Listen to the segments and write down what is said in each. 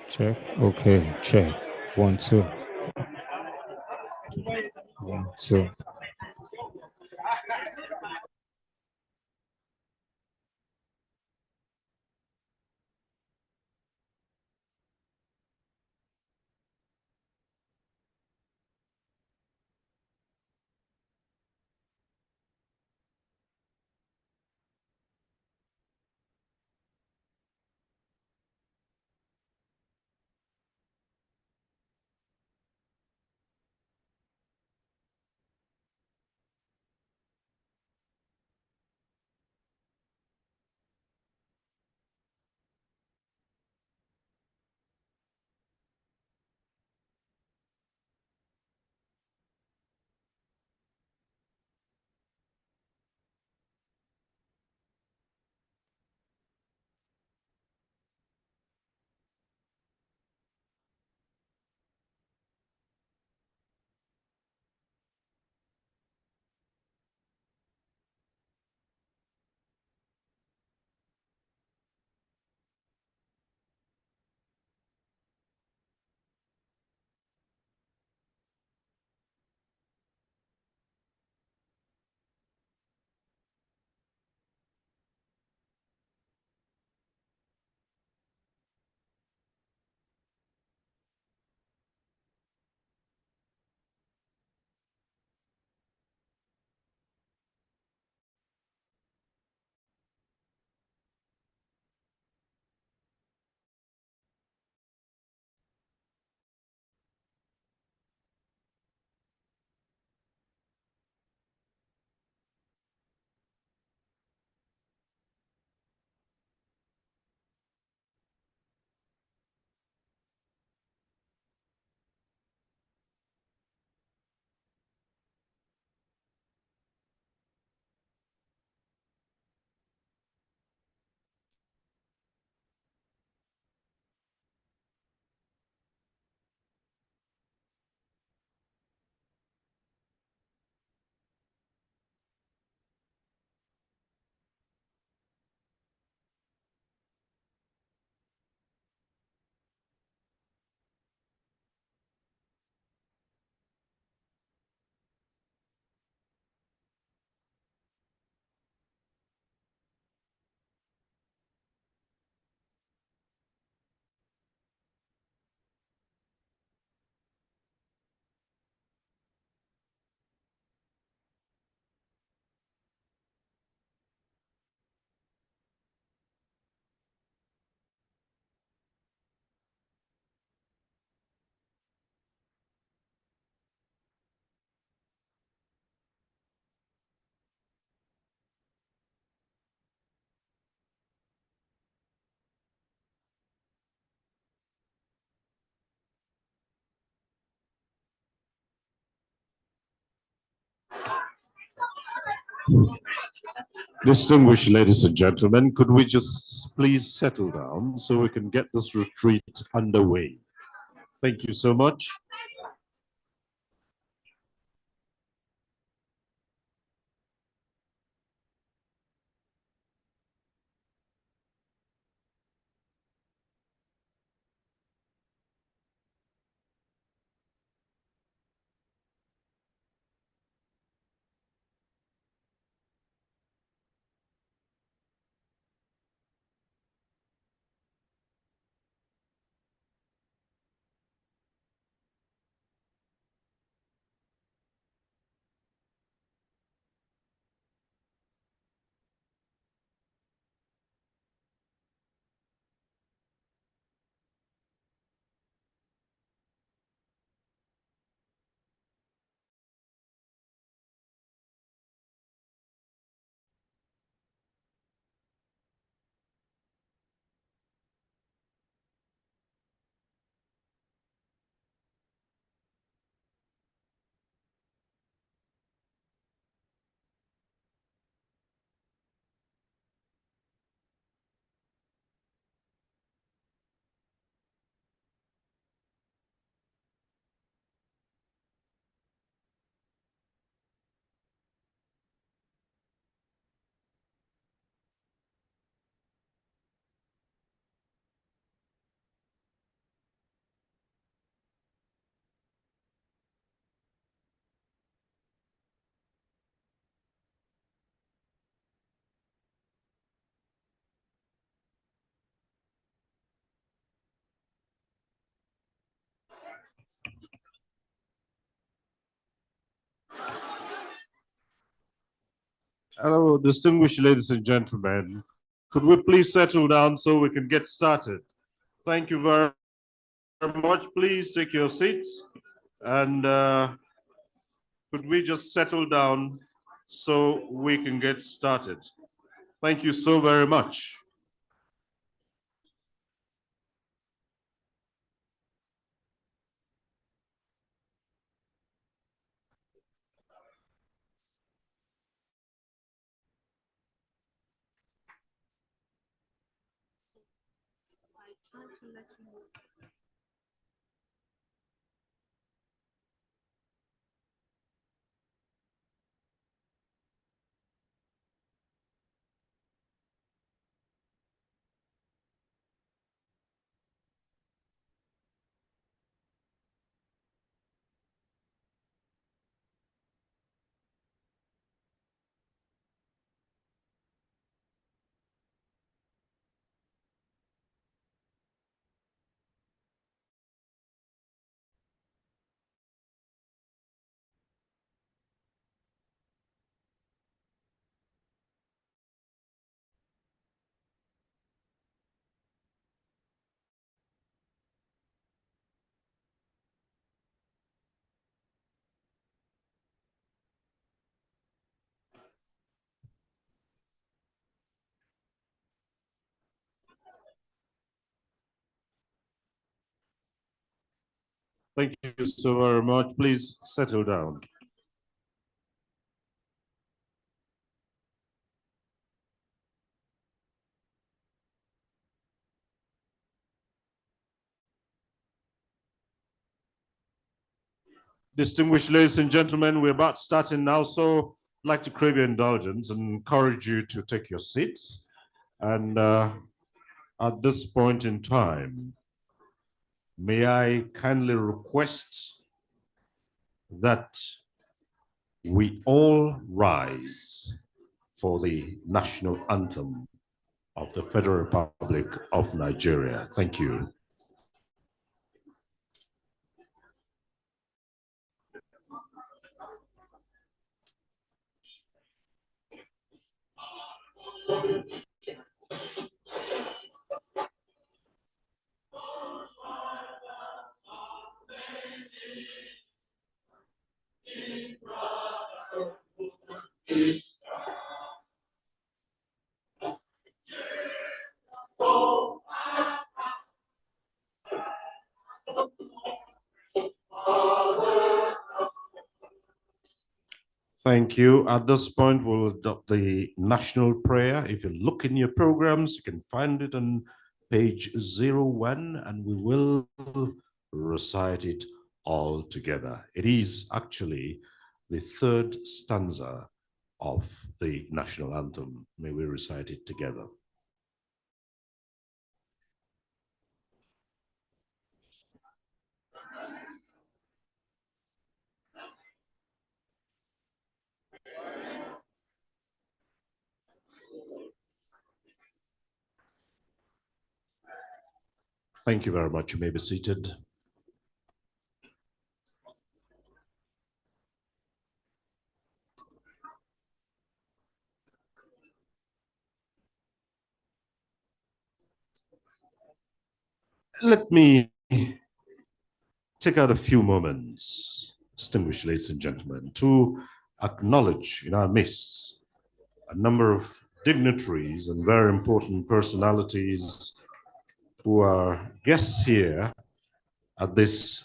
Check. Okay, check. 1, 2. 1, 2. Distinguished ladies and gentlemen, could we just please settle down so we can get this retreat underway? Thank you so much. Hello, distinguished ladies and gentlemen. Could we please settle down so we can get started? Thank you very much. Please take your seats. And could we just settle down so we can get started? Thank you so very much. Thank you so very much. Please settle down. Distinguished ladies and gentlemen, we're about starting now, so I'd like to crave your indulgence and encourage you to take your seats. And at this point in time, may I kindly request that we all rise for the national anthem of the Federal Republic of Nigeria. Thank you. Thank you. At this point, we'll adopt the national prayer. If you look in your programs, you can find it on page 01, and we will recite it all together. It is actually the third stanza of the national anthem. May we recite it together. Thank you very much. You may be seated. Let me take out a few moments, distinguished ladies and gentlemen, to acknowledge in our midst a number of dignitaries and very important personalities who are guests here at this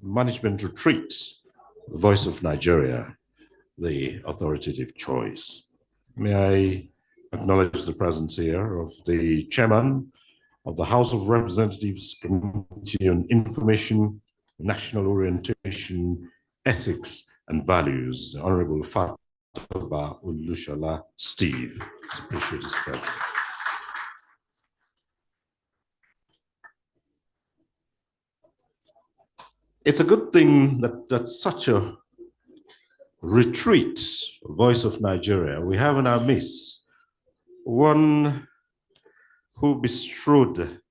management retreat, the Voice of Nigeria, the authoritative choice. May I acknowledge the presence here of the chairman of the House of Representatives Committee on Information, National Orientation, Ethics and Values, the Honorable Fataba Ulushala Steve. Let's appreciate his presence. It's a good thing that such a retreat, Voice of Nigeria, we have in our midst one who bestrode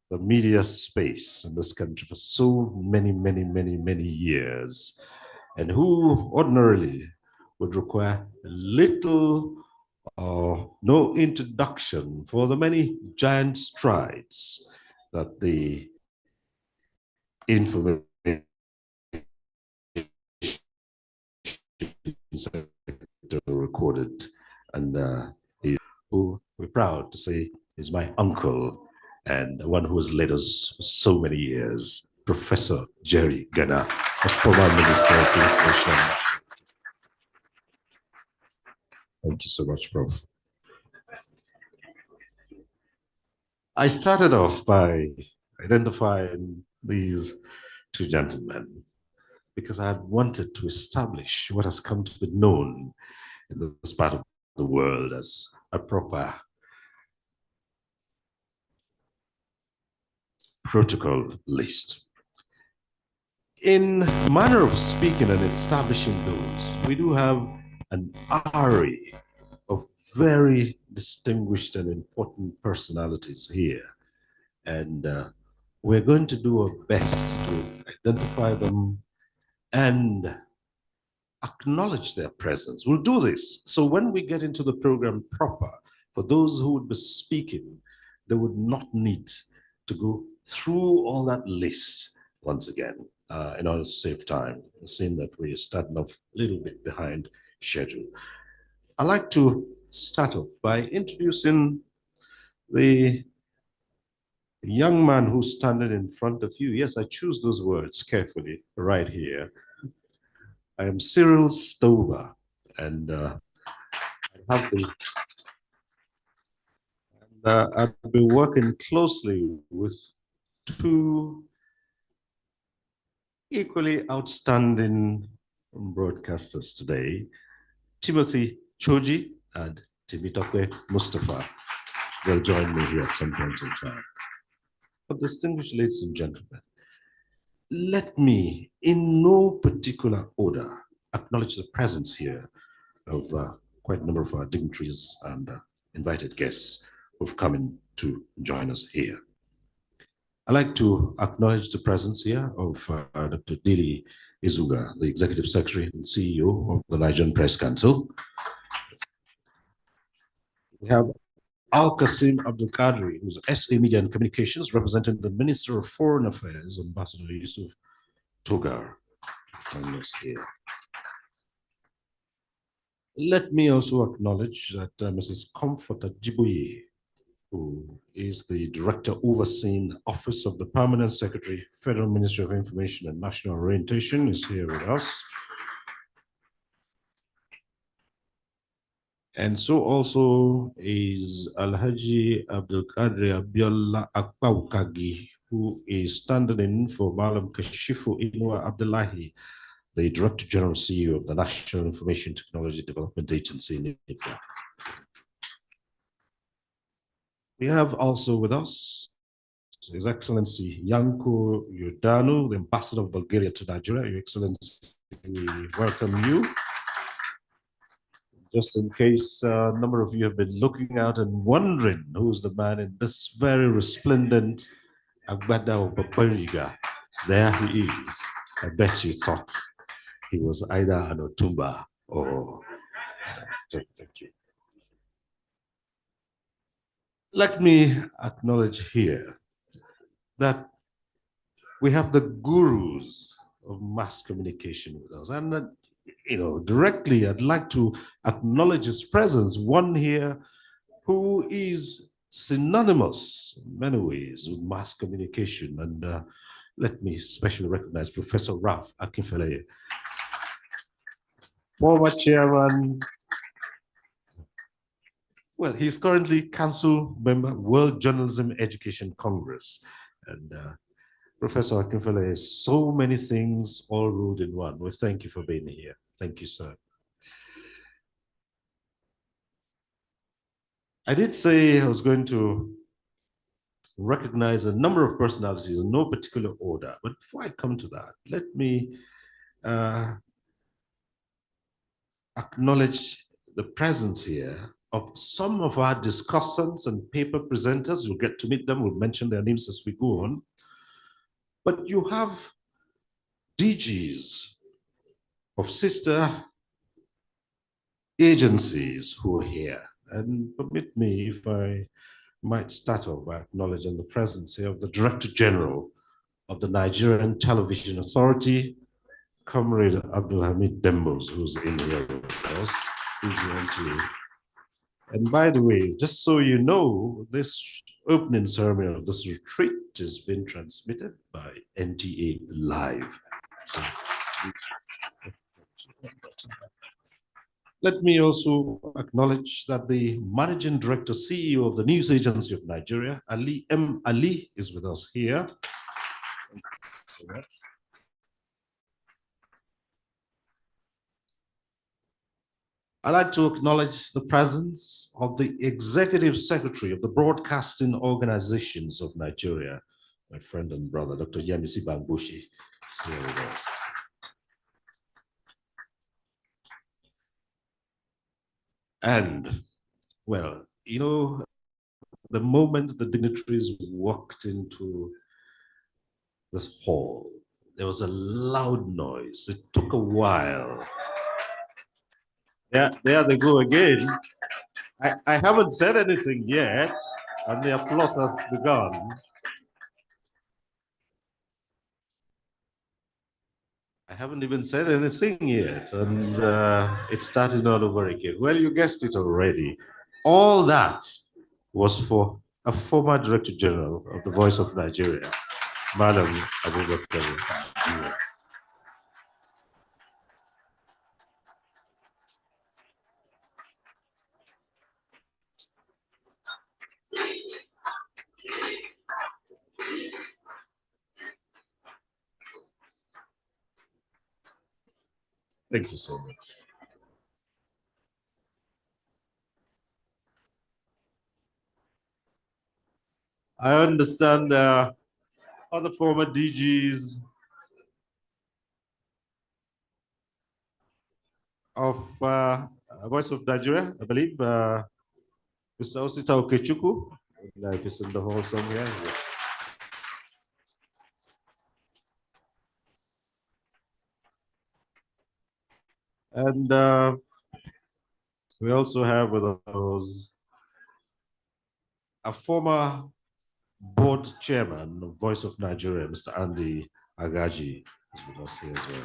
the media space in this country for so many years, and who ordinarily would require little or no introduction for the many giant strides that the information sector recorded. And who we're proud to say is my uncle and one who has led us for so many years, Professor Jerry Gana, a former Minister of Information. Thank you so much, Prof. I started off by identifying these two gentlemen because I had wanted to establish what has come to be known in this part of the world as a proper protocol list. In manner of speaking and establishing those, we do have an array of very distinguished and important personalities here. And we're going to do our best to identify them and acknowledge their presence. We'll do this. So when we get into the program proper, for those who would be speaking, they would not need to go through all that list once again in order to save time, seeing that we're starting off a little bit behind schedule. I'd like to start off by introducing the young man who's standing in front of you. Yes, I choose those words carefully right here. I am Cyril Stover, and I've been working closely with two equally outstanding broadcasters today, Timothy Choji and Timitope Mustafa. They'll join me here at some point in time. But distinguished ladies and gentlemen, let me, in no particular order, acknowledge the presence here of quite a number of our dignitaries and invited guests who've come in to join us here. I'd like to acknowledge the presence here of Dr. Dili Izuga, the Executive Secretary and CEO of the Nigerian Press Council. We have Al-Qasim Abdul Qadri, who's SA Media and Communications, representing the Minister of Foreign Affairs, Ambassador Yusuf Togar, joining us here. Let me also acknowledge that Mrs. Comfort Jiboye, who is the Director overseeing the Office of the Permanent Secretary, Federal Ministry of Information and National Orientation, is here with us. And so also is Alhaji Abdul Qadir Abiola Akpaukagi, who is standing in for Malam Kashifu Inua Abdullahi, the Director General CEO of the National Information Technology Development Agency in India. We have also with us His Excellency Yanko Yudanu, the Ambassador of Bulgaria to Nigeria. Your Excellency, we welcome you. Just in case a number of you have been looking out and wondering who's the man in this very resplendent Agbada of Babariga, there he is. I bet you thought he was either an Otumba or... Thank you. Let me acknowledge here that we have the gurus of mass communication with us. And directly, I'd like to acknowledge his presence. One here who is synonymous in many ways with mass communication. And let me especially recognize Professor Ralph Akinfele, former chairman. Well, he's currently council member, World Journalism Education Congress. And Professor Akinfele is so many things all rolled in one. Well, thank you for being here. Thank you, sir. I did say I was going to recognize a number of personalities in no particular order, but before I come to that, let me acknowledge the presence here of some of our discussants and paper presenters. You'll get to meet them. We'll mention their names as we go on. But you have DGs of sister agencies who are here. And permit me, if I might start off by acknowledging the presence here of the Director General of the Nigerian Television Authority, Comrade Abdulhamid Dembos, who's in here with us. And by the way, just so you know, this opening ceremony of this retreat is being transmitted by NTA Live. So, let me also acknowledge that the Managing Director, CEO of the News Agency of Nigeria, Ali M. Ali, is with us here. I'd like to acknowledge the presence of the Executive Secretary of the Broadcasting Organizations of Nigeria, my friend and brother, Dr. Yemisi Bambushi, is here with us. And, well, you know, the moment the dignitaries walked into this hall, there was a loud noise. It took a while. Yeah, there they go again. I haven't said anything yet, and the applause has begun. I haven't even said anything yet, and it's starting all over again. Well, you guessed it already. All that was for a former Director General of the Voice of Nigeria, Madam Abubakar. Thank you so much. I understand there are other former DGs of Voice of Nigeria, I believe. Mr. Osita Okechukwu, if he's in the hall somewhere. Yes. And we also have with us a former board chairman of Voice of Nigeria, Mr. Andy Agaji, is with us here as well.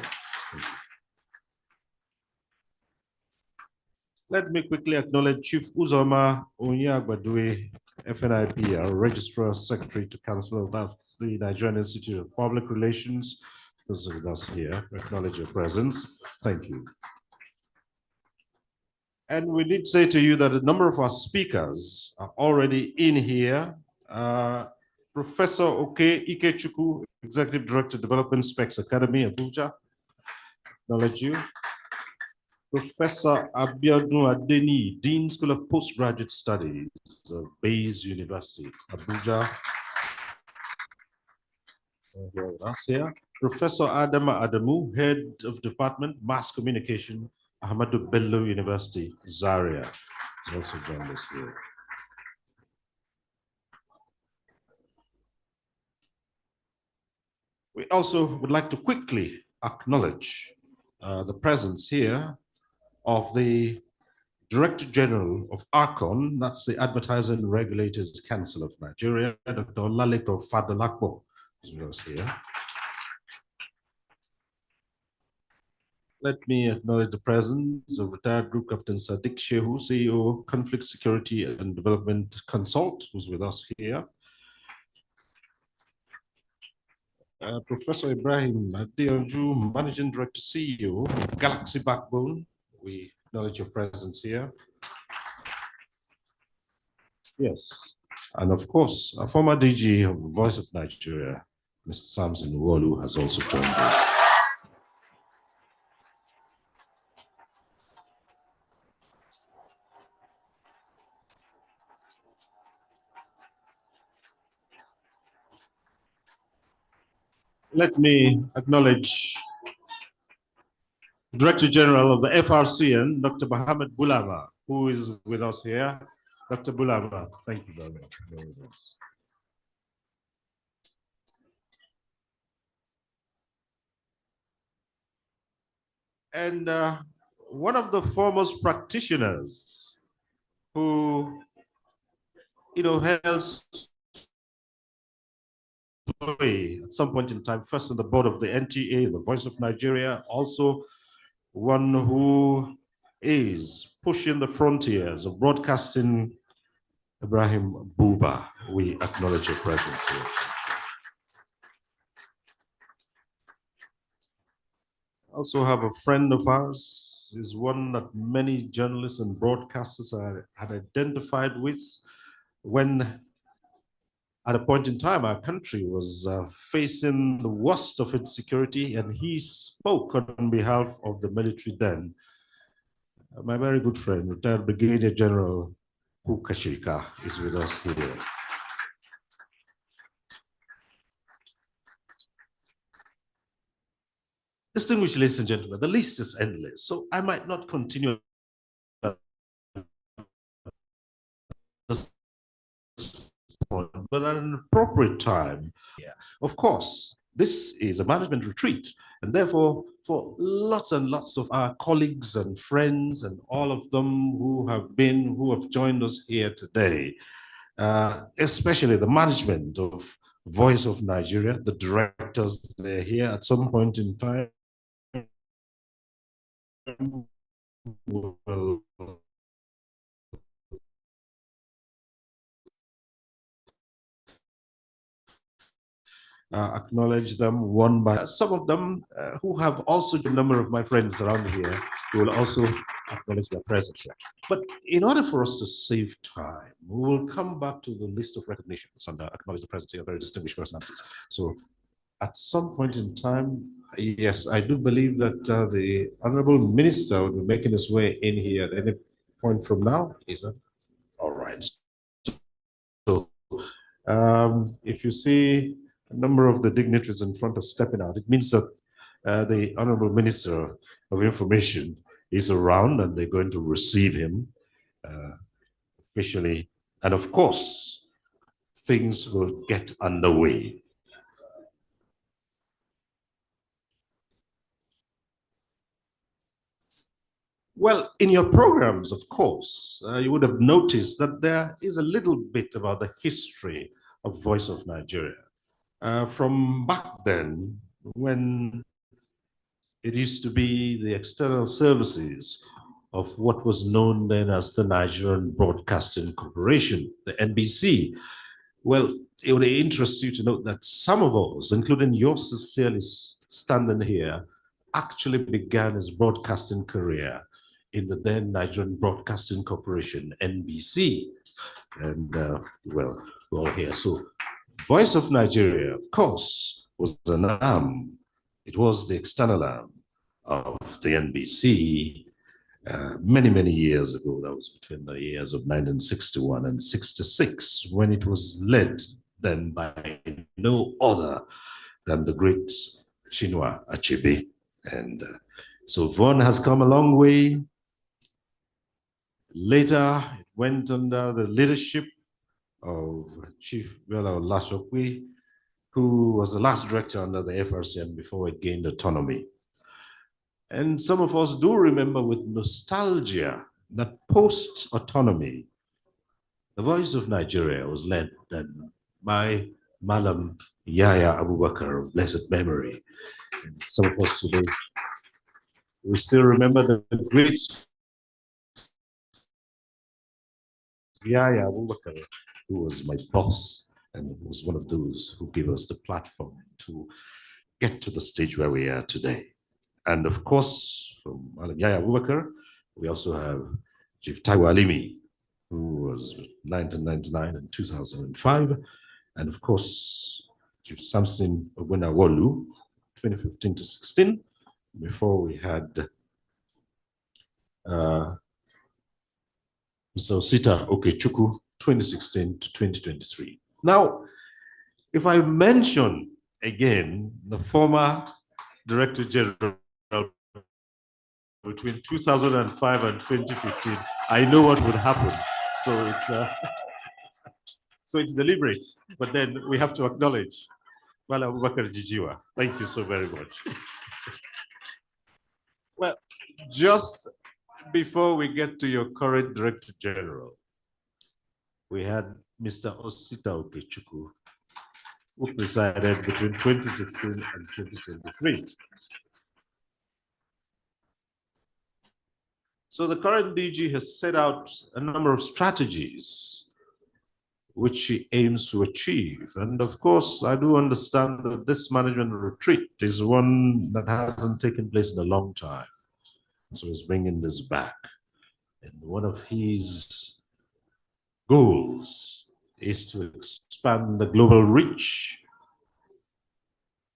Let me quickly acknowledge Chief Uzoma Onyagbadue, FNIP, our Registrar Secretary to Council of the Nigerian Institute of Public Relations, who's with us here. Acknowledge your presence. Thank you. And we did say to you that a number of our speakers are already in here. Professor Oke Ikechukwu, Executive Director, Development Specs Academy, Abuja. Acknowledge you. Professor Abiodun Adeni, Dean School of Postgraduate Studies of Bayes University, Abuja. Here with us here. Professor Adama Adamu, Head of Department, Mass Communication, Ahmadu Bello University, Zaria, has also joined us here. We also would like to quickly acknowledge the presence here of the Director General of ARCON, that's the Advertising Regulators Council of Nigeria, Dr. Olaleko Fadolakpo, is with us here. Let me acknowledge the presence of retired Group Captain Sadiq Shehu, CEO, Conflict Security and Development Consult, who's with us here. Professor Ibrahim Adeoju, Managing Director, CEO of Galaxy Backbone. We acknowledge your presence here. Yes, and of course, a former DG of Voice of Nigeria, Mr. Samson Wolu, has also joined us. Let me acknowledge Director General of the FRCN, Dr. Mohammed Bulama, who is with us here. Dr. Bulama, thank you very much. And one of the foremost practitioners who, held sway at some point in time, first on the board of the NTA, the Voice of Nigeria, also one who is pushing the frontiers of broadcasting, Ibrahim Buba. We acknowledge your presence here. Also have a friend of ours, is one that many journalists and broadcasters had identified with when at a point in time our country was facing the worst of insecurity, and he spoke on behalf of the military then. My very good friend, retired Brigadier General Kukashika, is with us here. Distinguished ladies and gentlemen, the list is endless, so I might not continue this point, but at an appropriate time. Yeah. Of course, this is a management retreat, and therefore, for lots and lots of our colleagues and friends and all of them who have joined us here today, especially the management of Voice of Nigeria, the directors, they're here at some point in time. Will acknowledge them one by some of them who have also the number of my friends around here who will also acknowledge their presence here. But in order for us to save time, we will come back to the list of recognitions and acknowledge the presence of very distinguished personalities. So at some point in time, yes, I do believe that the Honorable Minister will be making his way in here at any point from now. Is that all right? So if you see a number of the dignitaries in front are stepping out, it means that the Honorable Minister of Information is around and they're going to receive him officially. And of course, things will get underway. Well, in your programs, of course, you would have noticed that there is a little bit about the history of Voice of Nigeria. From back then, when it used to be the external services of what was known then as the Nigerian Broadcasting Corporation, the NBC. Well, it would interest you to note that some of us, including yours sincerely standing here, actually began his broadcasting career in the then Nigerian Broadcasting Corporation, NBC. And well, we're all here. So Voice of Nigeria, of course, was an arm. It was the external arm of the NBC many, many years ago. That was between the years of 1961 and 66, when it was led then by no other than the great Chinua Achebe. And so VON has come a long way. Later, it went under the leadership of Chief Bella Olasokwe, who was the last director under the FRCN before it gained autonomy. And some of us do remember with nostalgia that post-autonomy, the Voice of Nigeria was led then by Malam Yahya Abubakar of blessed memory. And some of us today, we still remember the great Yahya Abubakar, who was my boss and was one of those who gave us the platform to get to the stage where we are today. And of course, from Yahya Abubakar, we also have Chief Taiwo Alimi, who was 1999 and 2005. And of course, Chief Samson Ogbenawolu, 2015 to 16, before we had Mr. Osita Okechukwu, 2016 to 2023. Now, if I mention again the former Director General between 2005 and 2015, I know what would happen. So it's deliberate, but then we have to acknowledge Bala Abubakar Jijiwa. Thank you so very much. Well, just Before we get to your current Director General, we had Mr. Osita Okechukwu, who presided between 2016 and 2023. So the current DG has set out a number of strategies which he aims to achieve. And of course, I do understand that this management retreat is one that hasn't taken place in a long time. So he's bringing this back. And one of his goals is to expand the global reach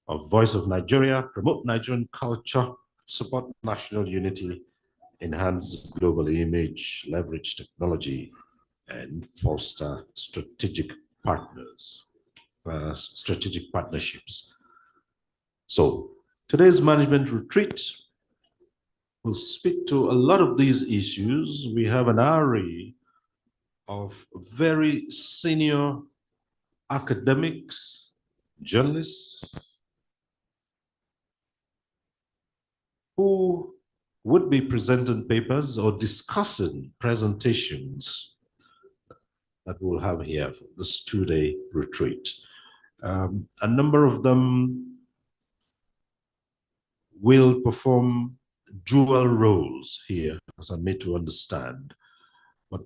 of Voice of Nigeria, promote Nigerian culture, support national unity, enhance global image, leverage technology, and foster strategic partnerships. So today's management retreat will speak to a lot of these issues. We have an array of very senior academics, journalists, who would be presenting papers or discussing presentations that we'll have here for this two-day retreat. A number of them will perform dual roles here, as I'm made to understand. But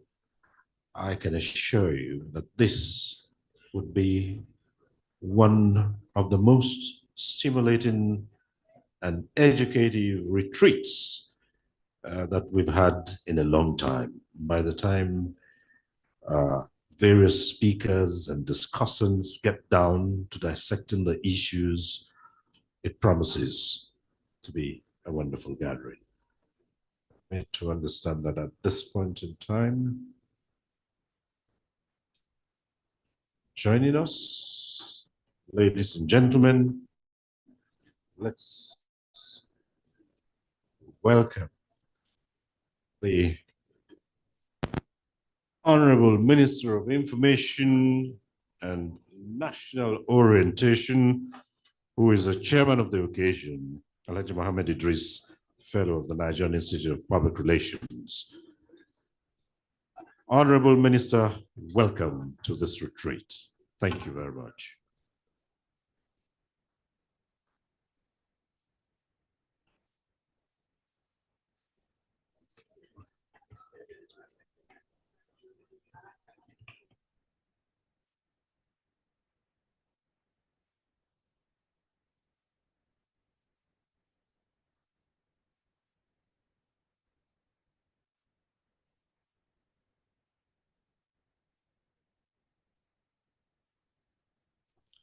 I can assure you that this would be one of the most stimulating and educative retreats that we've had in a long time. By the time various speakers and discussants get down to dissecting the issues, it promises to be a wonderful gathering. Made to understand that at this point in time, joining us, ladies and gentlemen, let's welcome the Honorable Minister of Information and National Orientation, who is the chairman of the occasion, Alhaji Mohammed Idris, Fellow of the Nigerian Institute of Public Relations. Honorable Minister, welcome to this retreat. Thank you very much.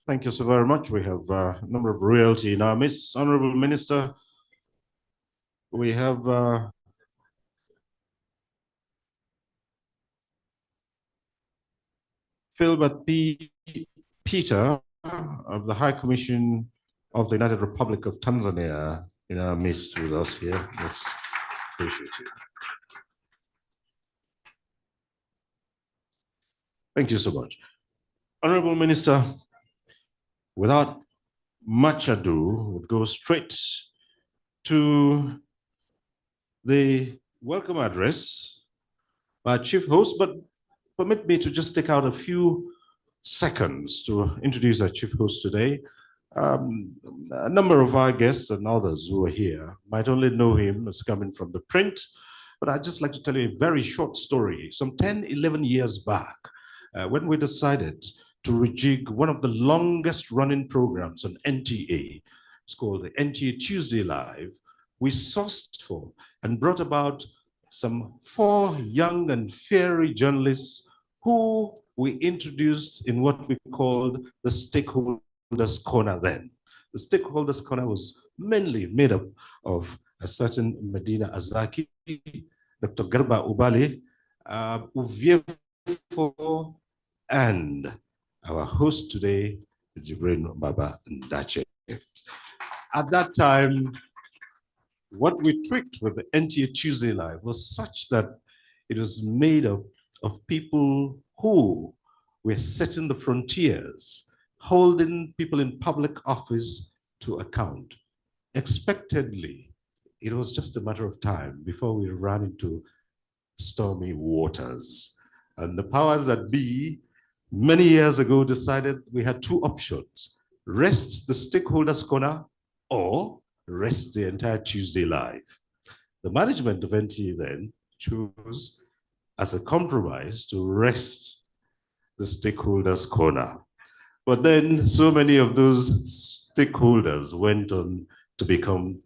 Thank you so very much. We have a number of royalty in our midst. Honorable Minister, we have Philbert P. Peter of the High Commission of the United Republic of Tanzania in our midst with us here. Let's appreciate it. Thank you so much. Honorable Minister, without much ado, we'll go straight to the welcome address by Chief Host, but permit me to just take out a few seconds to introduce our Chief Host today. A number of our guests and others who are here might only know him as coming from the print, but I'd just like to tell you a very short story. Some 10, 11 years back, when we decided to rejig one of the longest running programs on NTA, it's called the NTA Tuesday Live, we sourced for and brought about some 4 young and fiery journalists who we introduced in what we called the Stakeholders Corner then. The Stakeholders Corner was mainly made up of a certain Medina Azaki, Dr. Garba Ubali, Uviefo, and our host today, Jibrin Baba Ndache. At that time, what we tweaked with the NTA Tuesday Live was such that it was made up of people who were setting the frontiers, holding people in public office to account. Expectedly, it was just a matter of time before we ran into stormy waters. And the powers that be many years ago decided we had two options: rest the stakeholders corner or rest the entire Tuesday Live. The management of NTA then chose as a compromise to rest the stakeholders corner. But then so many of those stakeholders went on to become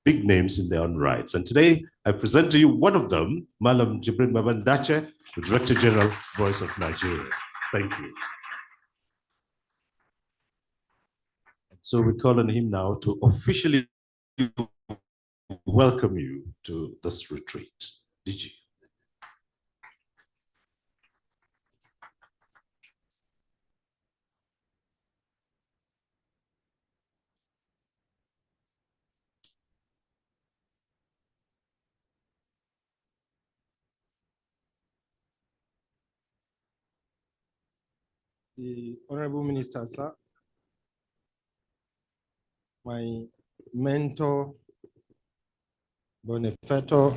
big names in their own rights. And today, I present to you one of them, Malam Jibrin Babandache, the Director General, Voice of Nigeria. Thank you. So we call on him now to officially welcome you to this retreat. DG. The Honorable Minister, sir, my mentor, benefactor,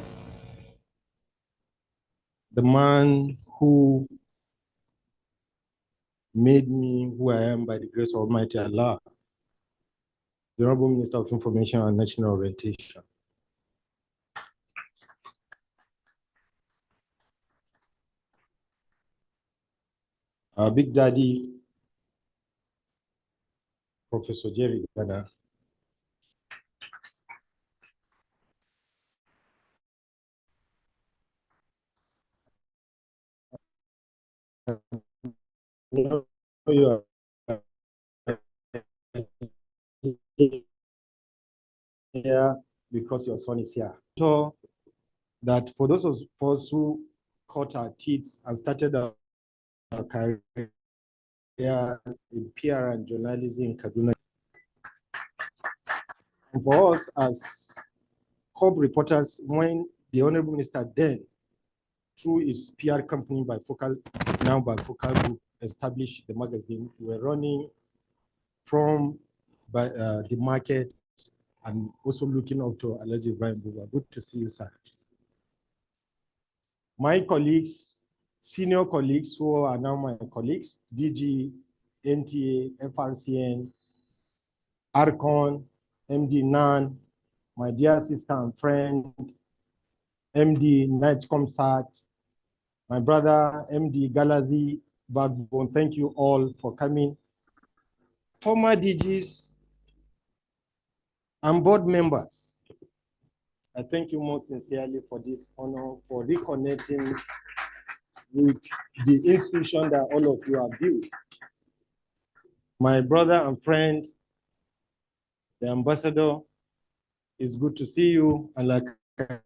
the man who made me who I am by the grace of Almighty Allah, the Honorable Minister of Information and National Orientation. Our Big Daddy, Professor Jerry Gana, you are here because your son is here. So that for those of us who caught our teeth and started our career in PR and journalism in Kaduna, and for us as corp reporters, when the Honorable Minister then, through his PR company now Bifocal Group, established the magazine, we were running from the market and also looking up to Alhaji Ibrahim Buba. Good to see you, sir. My colleagues, senior colleagues who are now my colleagues, DG, NTA, FRCN, ARCON, MD NAN, my dear sister and friend, MD Nightcomsat, my brother, MD Galazi Backbone, thank you all for coming. Former DGs and board members, I thank you most sincerely for this honor, for reconnecting with the institution that all of you have built. My brother and friend, the ambassador, it's good to see you. And like I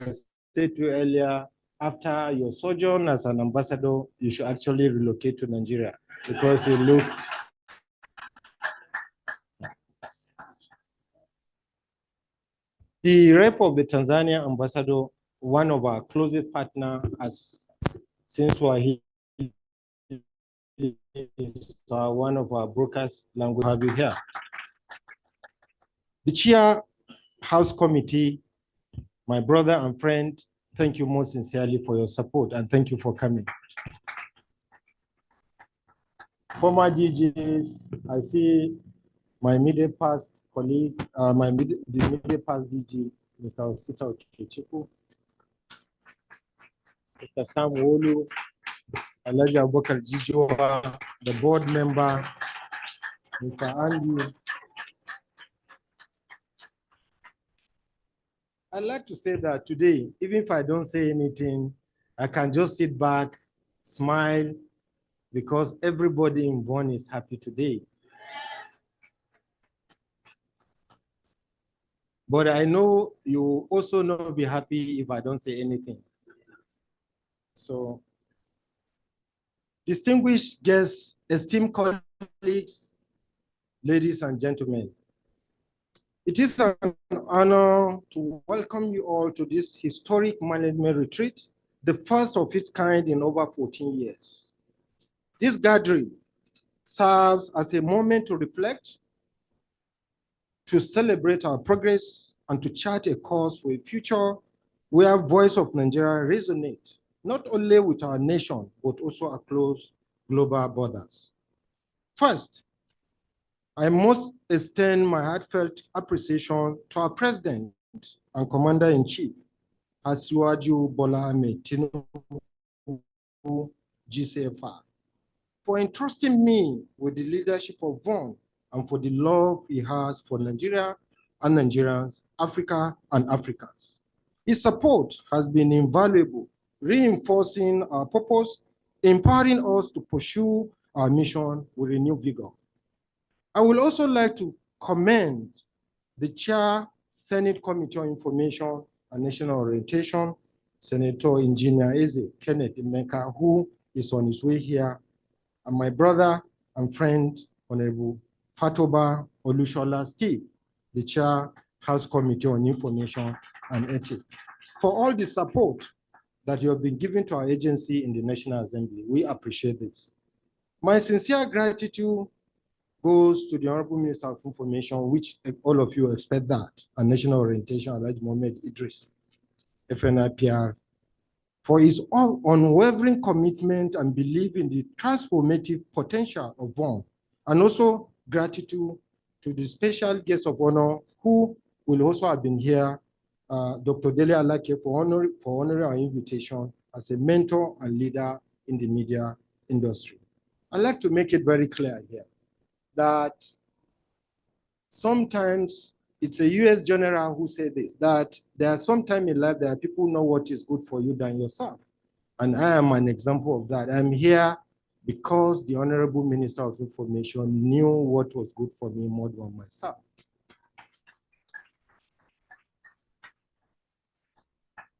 said to you earlier, after your sojourn as an ambassador, you should actually relocate to Nigeria because you look. The rep of the Tanzania ambassador, one of our closest partner, since we're here, is one of our brokers language have you here. The chair house committee, my brother and friend, thank you most sincerely for your support and thank you for coming. Former DJs, I see my immediate past colleague, the immediate past DG, Mr. Osita Okechiku, Mr. Sam Wolu, Alhaji Abubakar Jijowa, the board member, Mr. Andy. I'd like to say that today, even if I don't say anything, I can just sit back, smile, because everybody in Bonn is happy today. But I know you also not be happy if I don't say anything. So, distinguished guests, esteemed colleagues, ladies and gentlemen, it is an honor to welcome you all to this historic management retreat, the first of its kind in over 14 years. This gathering serves as a moment to reflect, to celebrate our progress, and to chart a course for a future where Voice of Nigeria resonates not only with our nation, but also across global borders. First, I must extend my heartfelt appreciation to our President and Commander-in-Chief, Asiwaju Bola Ahmed Tinubu, GCFR, for entrusting me with the leadership of VON and for the love he has for Nigeria and Nigerians, Africa and Africans. His support has been invaluable, reinforcing our purpose, empowering us to pursue our mission with renewed vigor. I would also like to commend the Chair, Senate Committee on Information and National Orientation, Senator Engineer Eze Kenneth Emeka, who is on his way here, and my brother and friend, Honorable Fatoba Olushola Steve, the Chair, House Committee on Information and Ethics, for all the support that you have been giving to our agency in the National Assembly. We appreciate this. My sincere gratitude goes to the Honorable Minister of Information, which all of you expect that, and National Orientation, Alhaji Mohammed Idris, FNIPR, for his unwavering commitment and belief in the transformative potential of VON, and also gratitude to the special guest of honor who will also have been here, Dr. Dele Alake, for honoring our invitation as a mentor and leader in the media industry. I'd like to make it very clear here that sometimes it's a US general who said this, that there are sometimes in life that people know what is good for you than yourself. And I am an example of that. I'm here because the Honorable Minister of Information knew what was good for me more than myself.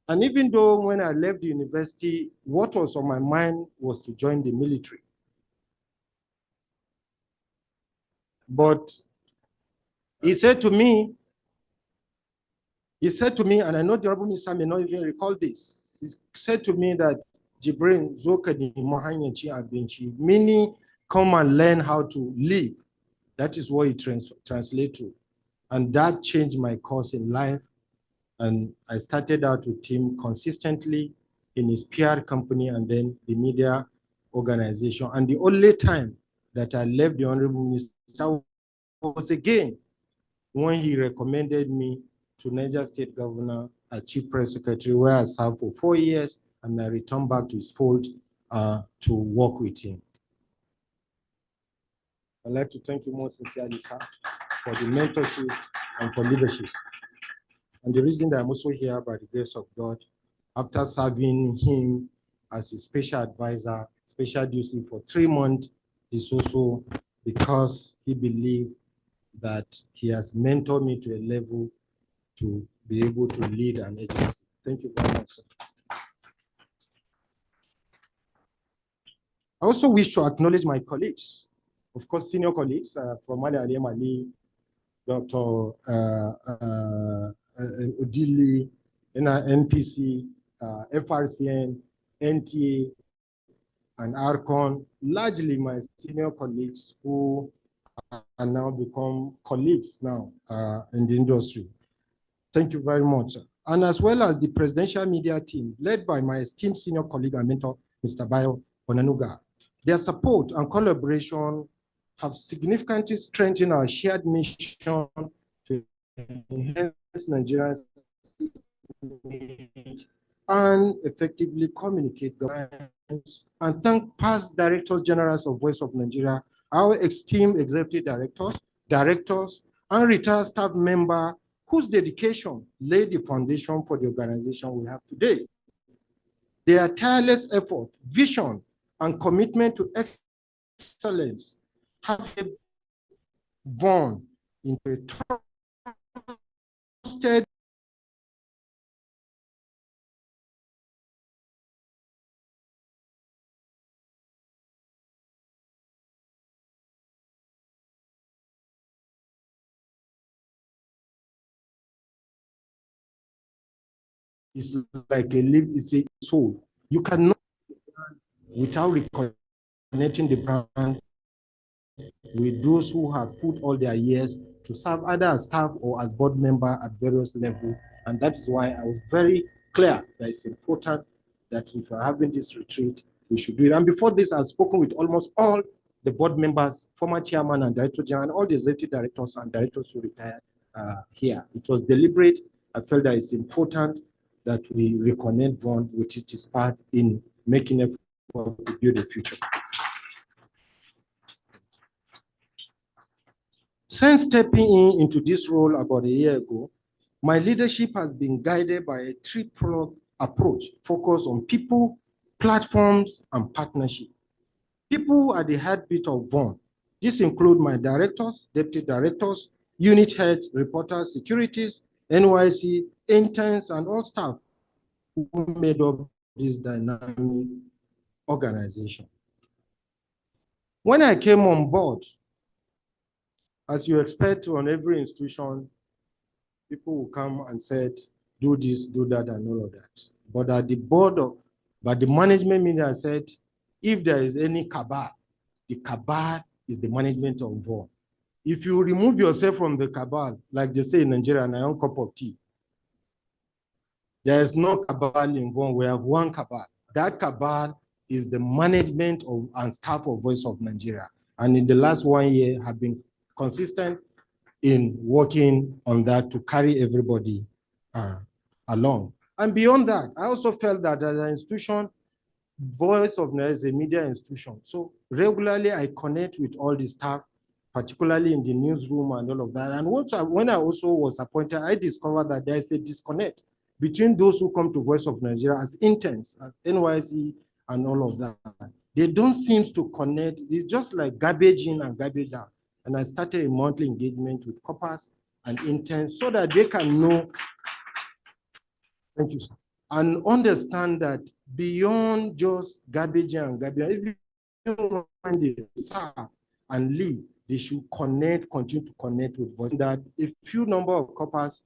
And even though when I left the university, what was on my mind was to join the military. But he said to me, and I know the Honorable Minister may not even recall this, he said to me that, Jibrin, Zokadi, Mohanyanchi, Abinchi, meaning come and learn how to live. That is what he translates to. And that changed my course in life. And I started out with him consistently in his PR company and then the media organization. And the only time that I left the Honorable Minister was again when he recommended me to Niger State Governor as Chief Press Secretary, where I served for 4 years, and I returned back to his fold to work with him. I'd like to thank you most sincerely, sir, for the mentorship and for leadership. And the reason that I'm also here, by the grace of God, after serving him as a special advisor, special duty for 3 months, is also because he believed that he has mentored me to a level to be able to lead an agency. Thank you very much, sir. I also wish to acknowledge my colleagues, of course, senior colleagues from Ali Mali, Dr. Odili, NPC, FRCN, NTA, and ARCON, largely my senior colleagues who are now become colleagues now in the industry. Thank you very much, sir. And as well as the presidential media team, led by my esteemed senior colleague and mentor, Mr. Bayo Onanuga. Their support and collaboration have significantly strengthened our shared mission to enhance Nigeria's and effectively communicate governance, and thank past directors generals of Voice of Nigeria, our esteemed executive directors, and retired staff members whose dedication laid the foundation for the organization we have today. Their tireless effort, vision, and commitment to excellence have VON into a trusted is like it's a soul. You cannot, without reconnecting the brand with those who have put all their years to serve either as staff or as board member at various levels. And that is why I was very clear that it's important that if we're having this retreat, we should do it. And before this, I've spoken with almost all the board members, former chairman and director general, and all the executive directors and directors who retired here. It was deliberate. I felt that it's important that we reconnect VON, which it is part in making effort to build a future. Since stepping into this role about a year ago, my leadership has been guided by a three-pronged approach focused on people, platforms, and partnership. People are the heartbeat of VON. This includes my directors, deputy directors, unit heads, reporters, securities, NYC, interns, and all staff who made up this dynamic organization. When I came on board, as you expect on every institution, people will come and said, do this, do that, and all of that. But at the but the management meeting said, if there is any cabal, the cabal is the management of VON. If you remove yourself from the cabal, like they say in Nigeria, and I own cup of tea, there is no cabal in VON. We have one cabal. That cabal is the management of and staff of Voice of Nigeria. And in the last 1 year, have been consistent in working on that to carry everybody along. And beyond that, I also felt that as an institution, Voice of Nigeria is a media institution. So regularly I connect with all the staff, particularly in the newsroom and all of that. And when I also was appointed, I discovered that there is a disconnect between those who come to Voice of Nigeria as interns at NYC and all of that. They don't seem to connect. It's just like garbage in and garbage out. And I started a monthly engagement with corpers and interns so that they can know, thank you, sir, and understand that beyond just garbage in and garbage out, when they serve and leave, they should connect, continue to connect with Voice. That a few number of corpers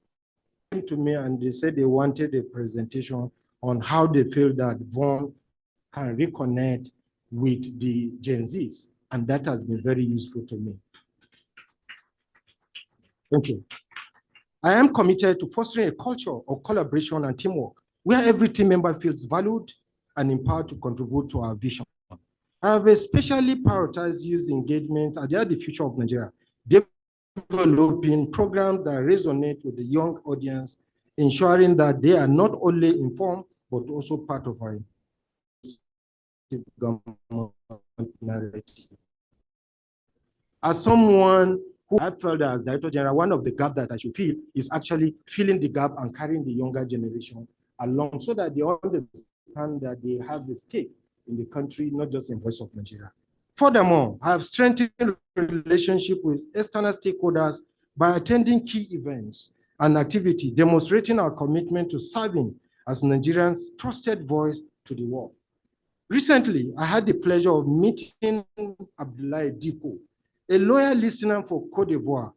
came to me and they said they wanted a presentation on how they feel that VON can reconnect with the Gen Zs. And that has been very useful to me. Thank you. I am committed to fostering a culture of collaboration and teamwork where every team member feels valued and empowered to contribute to our vision. I have especially prioritized youth engagement as they are the future of Nigeria, developing programs that resonate with the young audience, ensuring that they are not only informed, but also part of our government narrative. As someone who I felt as Director General, one of the gaps that I should fill is actually filling the gap and carrying the younger generation along so that they understand that they have a stake in the country, not just in Voice of Nigeria. Furthermore, I have strengthened relationship with external stakeholders by attending key events and activities, demonstrating our commitment to serving as Nigerians' trusted voice to the world. Recently, I had the pleasure of meeting Abdoulaye Diko, a loyal listener for Côte d'Ivoire,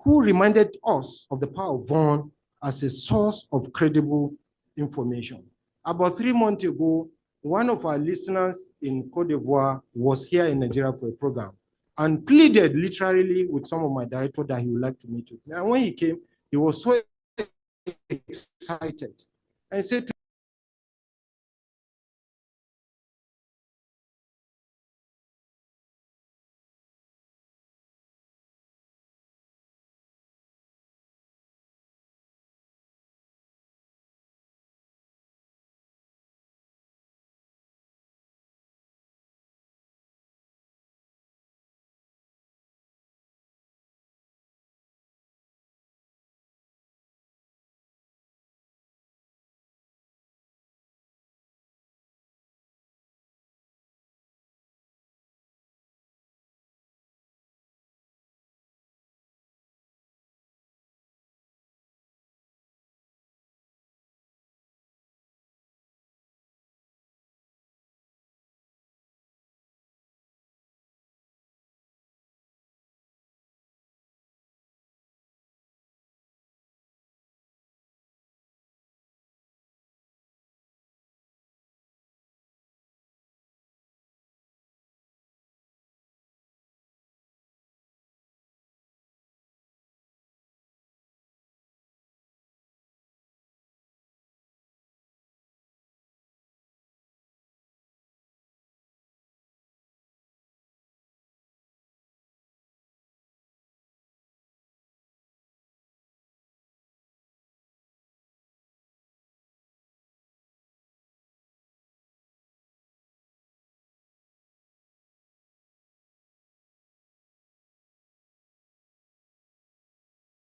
who reminded us of the power of VON as a source of credible information. About 3 months ago, one of our listeners in Côte d'Ivoire was here in Nigeria for a program and pleaded literally with some of my directors that he would like to meet with me. And when he came, he was so excited and said,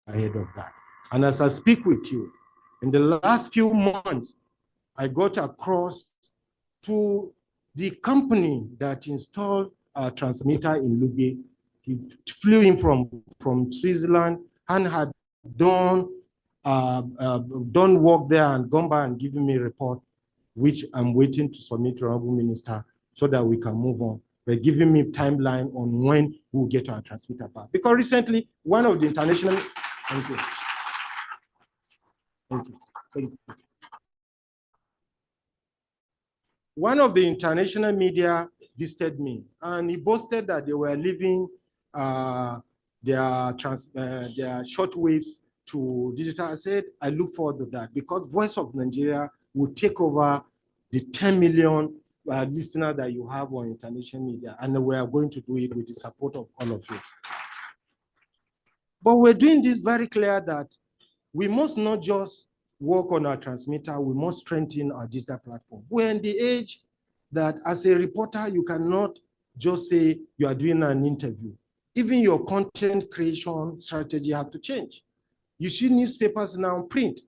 ahead of that. And as I speak with you, in the last few months, I got across to the company that installed a transmitter in Lubye. He flew in from Switzerland and had done work there and gone back and given me a report, which I'm waiting to submit to Honorable Minister so that we can move on. They're giving me timeline on when we'll get our transmitter back. Because recently, one of the international, thank you. Thank you. Thank you. One of the international media visited me, and he boasted that they were leaving their short waves to digital. I said, I look forward to that because Voice of Nigeria will take over the 10 million listeners that you have on international media, and we are going to do it with the support of all of you. But we're doing this very clear that we must not just work on our transmitter, we must strengthen our digital platform. We're in the age that as a reporter, you cannot just say you are doing an interview. Even your content creation strategy has to change. You see newspapers now print,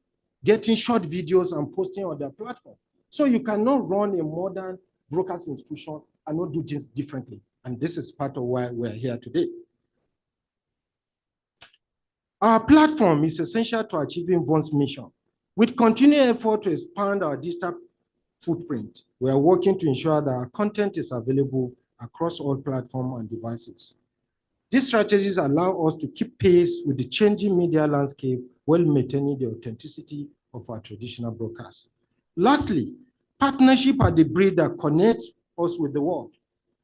getting short videos and posting on their platform. So you cannot run a modern broadcast institution and not do things differently. And this is part of why we're here today. Our platform is essential to achieving VON's mission. With continued effort to expand our digital footprint, we are working to ensure that our content is available across all platforms and devices. These strategies allow us to keep pace with the changing media landscape while maintaining the authenticity of our traditional broadcasts. Lastly, partnership are the bridge that connects us with the world.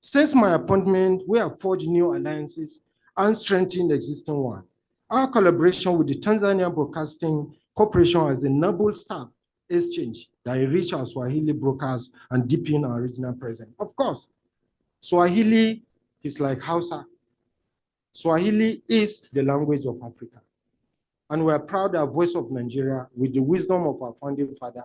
Since my appointment, we have forged new alliances and strengthened existing ones. Our collaboration with the Tanzania Broadcasting Corporation has enabled staff exchange that enrich our Swahili broadcasts and deepen our regional presence. Of course, Swahili is like Hausa. Swahili is the language of Africa. And we are proud that Voice of Nigeria, with the wisdom of our founding father,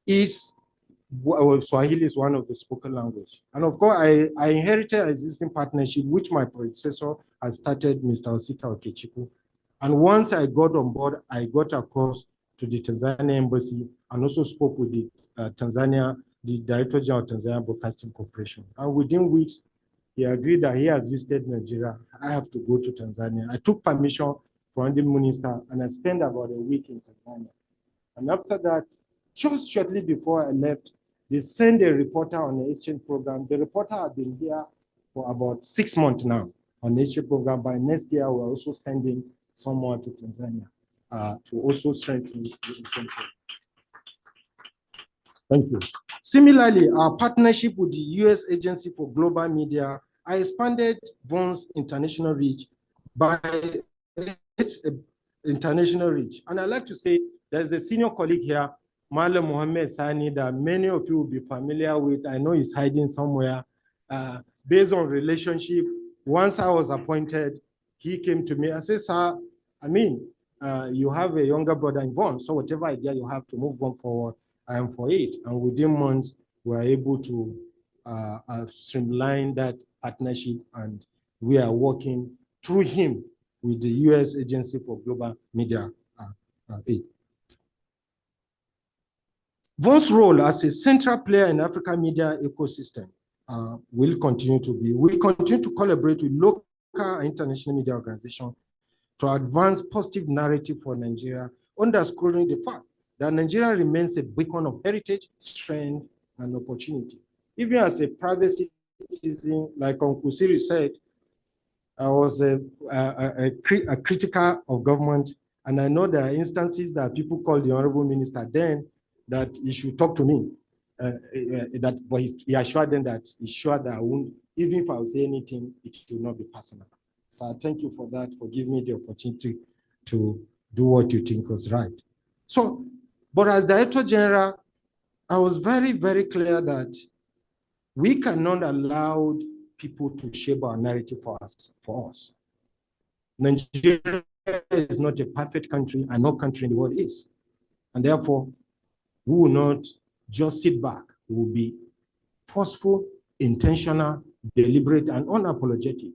Swahili is one of the spoken language. And of course, I inherited an existing partnership which my predecessor has started, Mr. Osita Okechukwu. And once I got on board, I got across to the Tanzania embassy and also spoke with the the Director General of Tanzania Broadcasting Corporation. And within weeks, he agreed that he has visited Nigeria. I have to go to Tanzania. I took permission from the minister and I spent about a week in Tanzania. And after that, just shortly before I left, they sent a reporter on the exchange program. The reporter had been here for about 6 months now on the exchange program. By next year, we're also sending someone to Tanzania to also strengthen the exchange program. Thank you. Similarly, our partnership with the U.S. Agency for Global Media has expanded VON's international reach by its international reach. And I'd like to say there's a senior colleague here, Malam Mohammed Sani, that many of you will be familiar with. I know he's hiding somewhere. Based on relationship, once I was appointed, he came to me. I said, sir, you have a younger brother in VON, so whatever idea you have to move VON forward, I am for it. And within months, we are able to streamline that partnership, and we are working through him with the U.S. Agency for Global Media Aid. VON's role as a central player in African media ecosystem will continue to be. We continue to collaborate with local and international media organizations to advance positive narrative for Nigeria, underscoring the fact that Nigeria remains a beacon of heritage, strength, and opportunity. Even as a private citizen, like Uncle Siri said, I was a critical of government, and I know there are instances that people call the Honorable Minister then that he should talk to me. But he assured them that he's sure that I won't, even if I will say anything, it will not be personal. So I thank you for that, for giving me the opportunity to do what you think was right. So, but as Director General, I was very, very clear that we cannot allow people to shape our narrative for us. Nigeria is not a perfect country, and no country in the world is. And therefore, we will not just sit back. We will be forceful, intentional, deliberate, and unapologetic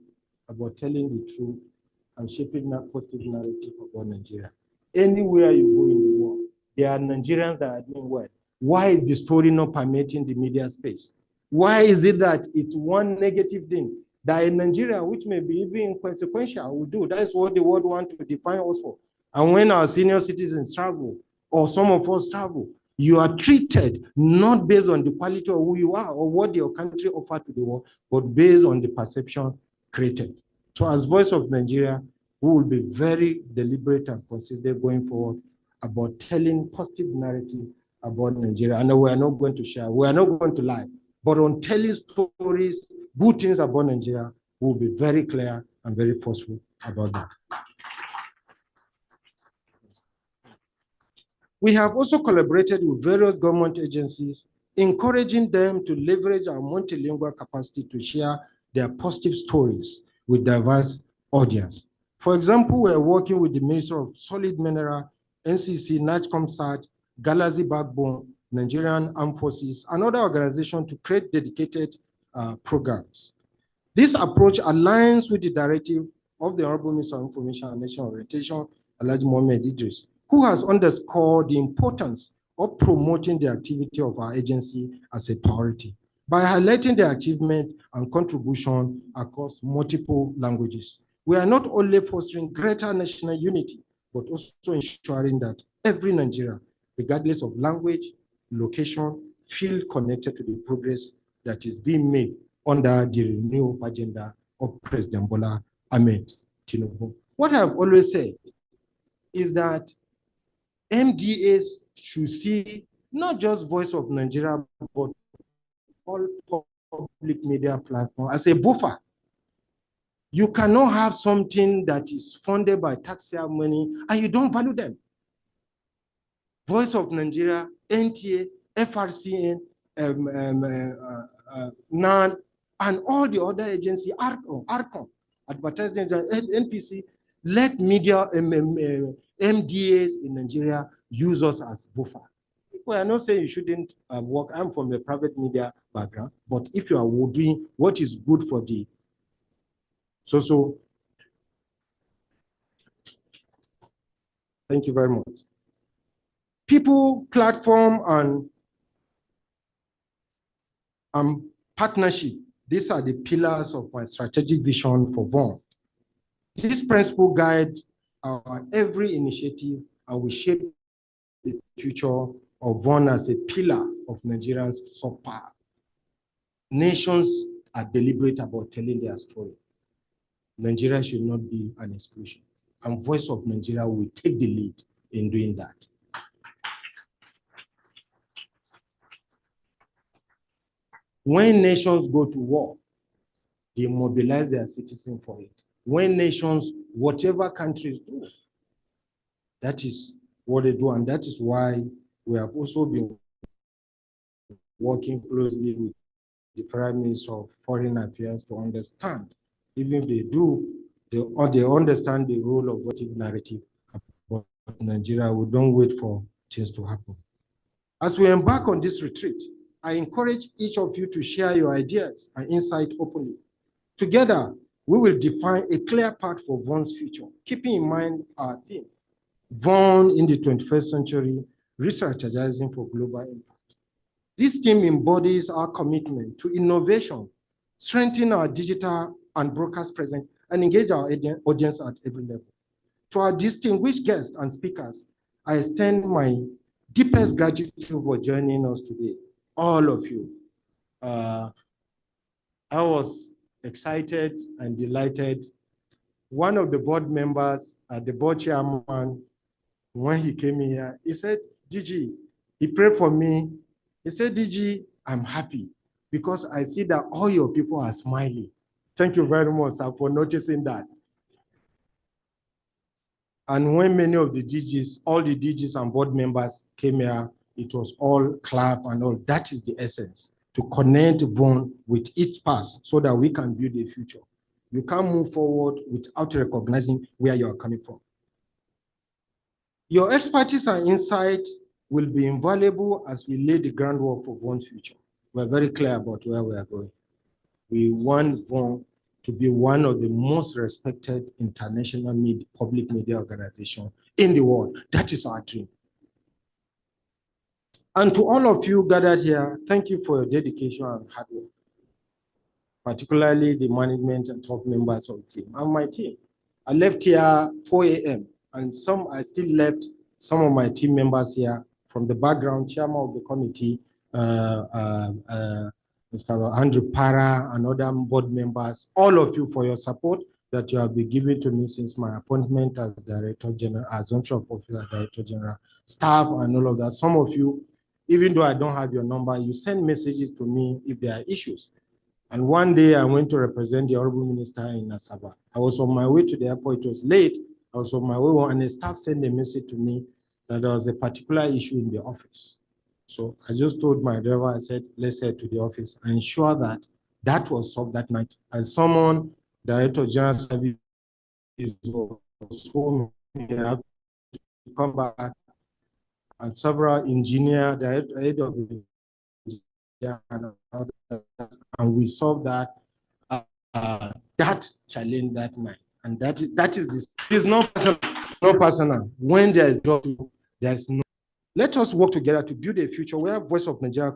about telling the truth and shaping that positive narrative about Nigeria. Anywhere you go in the world, there are Nigerians that are doing well. Why is the story not permeating the media space? Why is it that it's one negative thing that in Nigeria, which may be even consequential, will do? That's what the world wants to define us for. And when our senior citizens travel, or some of us travel, you are treated not based on the quality of who you are or what your country offers to the world, but based on the perception created. So as Voice of Nigeria, we will be very deliberate and consistent going forward about telling positive narrative about Nigeria. I know we are not going to share, we are not going to lie, but on telling stories, good things about Nigeria, we will be very clear and very forceful about that. We have also collaborated with various government agencies, encouraging them to leverage our multilingual capacity to share their positive stories with diverse audience. For example, we are working with the Ministry of Solid Mineral, NCC, NATCOMSAT, Galaxy Backbone, Nigerian Armed Forces, and other organizations to create dedicated programs. This approach aligns with the directive of the Honorable Minister of Information and National Orientation, Alhaji Mohammed Idris, who has underscored the importance of promoting the activity of our agency as a priority by highlighting the achievement and contribution across multiple languages. We are not only fostering greater national unity, but also ensuring that every Nigerian, regardless of language, location, feel connected to the progress that is being made under the renewed agenda of President Bola Ahmed Tinubu. What I've always said is that MDAs should see not just Voice of Nigeria, but all public media platforms as a buffer. You cannot have something that is funded by taxpayer money and you don't value them. Voice of Nigeria, NTA, FRCN, NAN, and all the other agencies, ARCON, Advertising, NPC, let media, MDAs in Nigeria use us as buffer. Well, I'm not saying you shouldn't work. I'm from a private media background, but if you are doing what is good for the thank you very much. People, platform, and partnership. These are the pillars of my strategic vision for VON. This principle guides our every initiative and will shape the future of VON as a pillar of Nigerians' soft power. Nations are deliberate about telling their story. Nigeria should not be an exclusion, and Voice of Nigeria will take the lead in doing that. When nations go to war, they mobilize their citizens for it. When nations, whatever countries do, that is what they do, and that is why we have also been working closely with the Prime Minister of Foreign Affairs to understand, even if they do, they understand the role of what narrative about Nigeria. We don't wait for things to happen. As we embark on this retreat, I encourage each of you to share your ideas and insight openly. Together, we will define a clear path for VON's future, keeping in mind our theme, VON in the 21st century, re-strategizing for global impact. This theme embodies our commitment to innovation, strengthen our digital and broadcast presence, and engage our audience at every level. To our distinguished guests and speakers, I extend my deepest gratitude for joining us today, all of you. I was excited and delighted. One of the board members, the board chairman, when he came here, he said, DG, he prayed for me. He said, DG, I'm happy because I see that all your people are smiling. Thank you very much, sir, for noticing that. And when many of the DGs, all the DGs and board members came here, it was all clap and all. That is the essence, to connect VON with each past so that we can build a future. You can't move forward without recognizing where you are coming from. Your expertise and insight will be invaluable as we lay the groundwork for VON's future. We're very clear about where we are going. We want VON to be one of the most respected international public media organizations in the world. That is our dream. And to all of you gathered here, thank you for your dedication and hard work, particularly the management and top members of the team and my team. I left here 4 a.m. and I still left some of my team members here from the background, chairman of the committee, Mr. Andrew Para and other board members, all of you for your support that you have been giving to me since my appointment as Director General, Assumption of Office as Director General, staff and all of that. Some of you, even though I don't have your number, you send messages to me if there are issues. And one day I went to represent the Honorable Minister in Asaba. I was on my way to the airport, it was late. I was on my way and the staff sent a message to me that there was a particular issue in the office. So I just told my driver, I said, let's head to the office and ensure that that was solved that night. And someone, Director of General Service, was home, he had to come back, and several engineers, the head of the and we solved that challenge that night. And that is this. It's not personal. Not personal. When there is job, there is no. Let us work together to build a future where Voice of Nigeria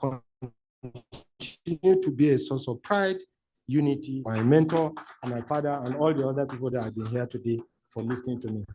continue to be a source of pride, unity. My mentor and my father and all the other people that have been here today for listening to me.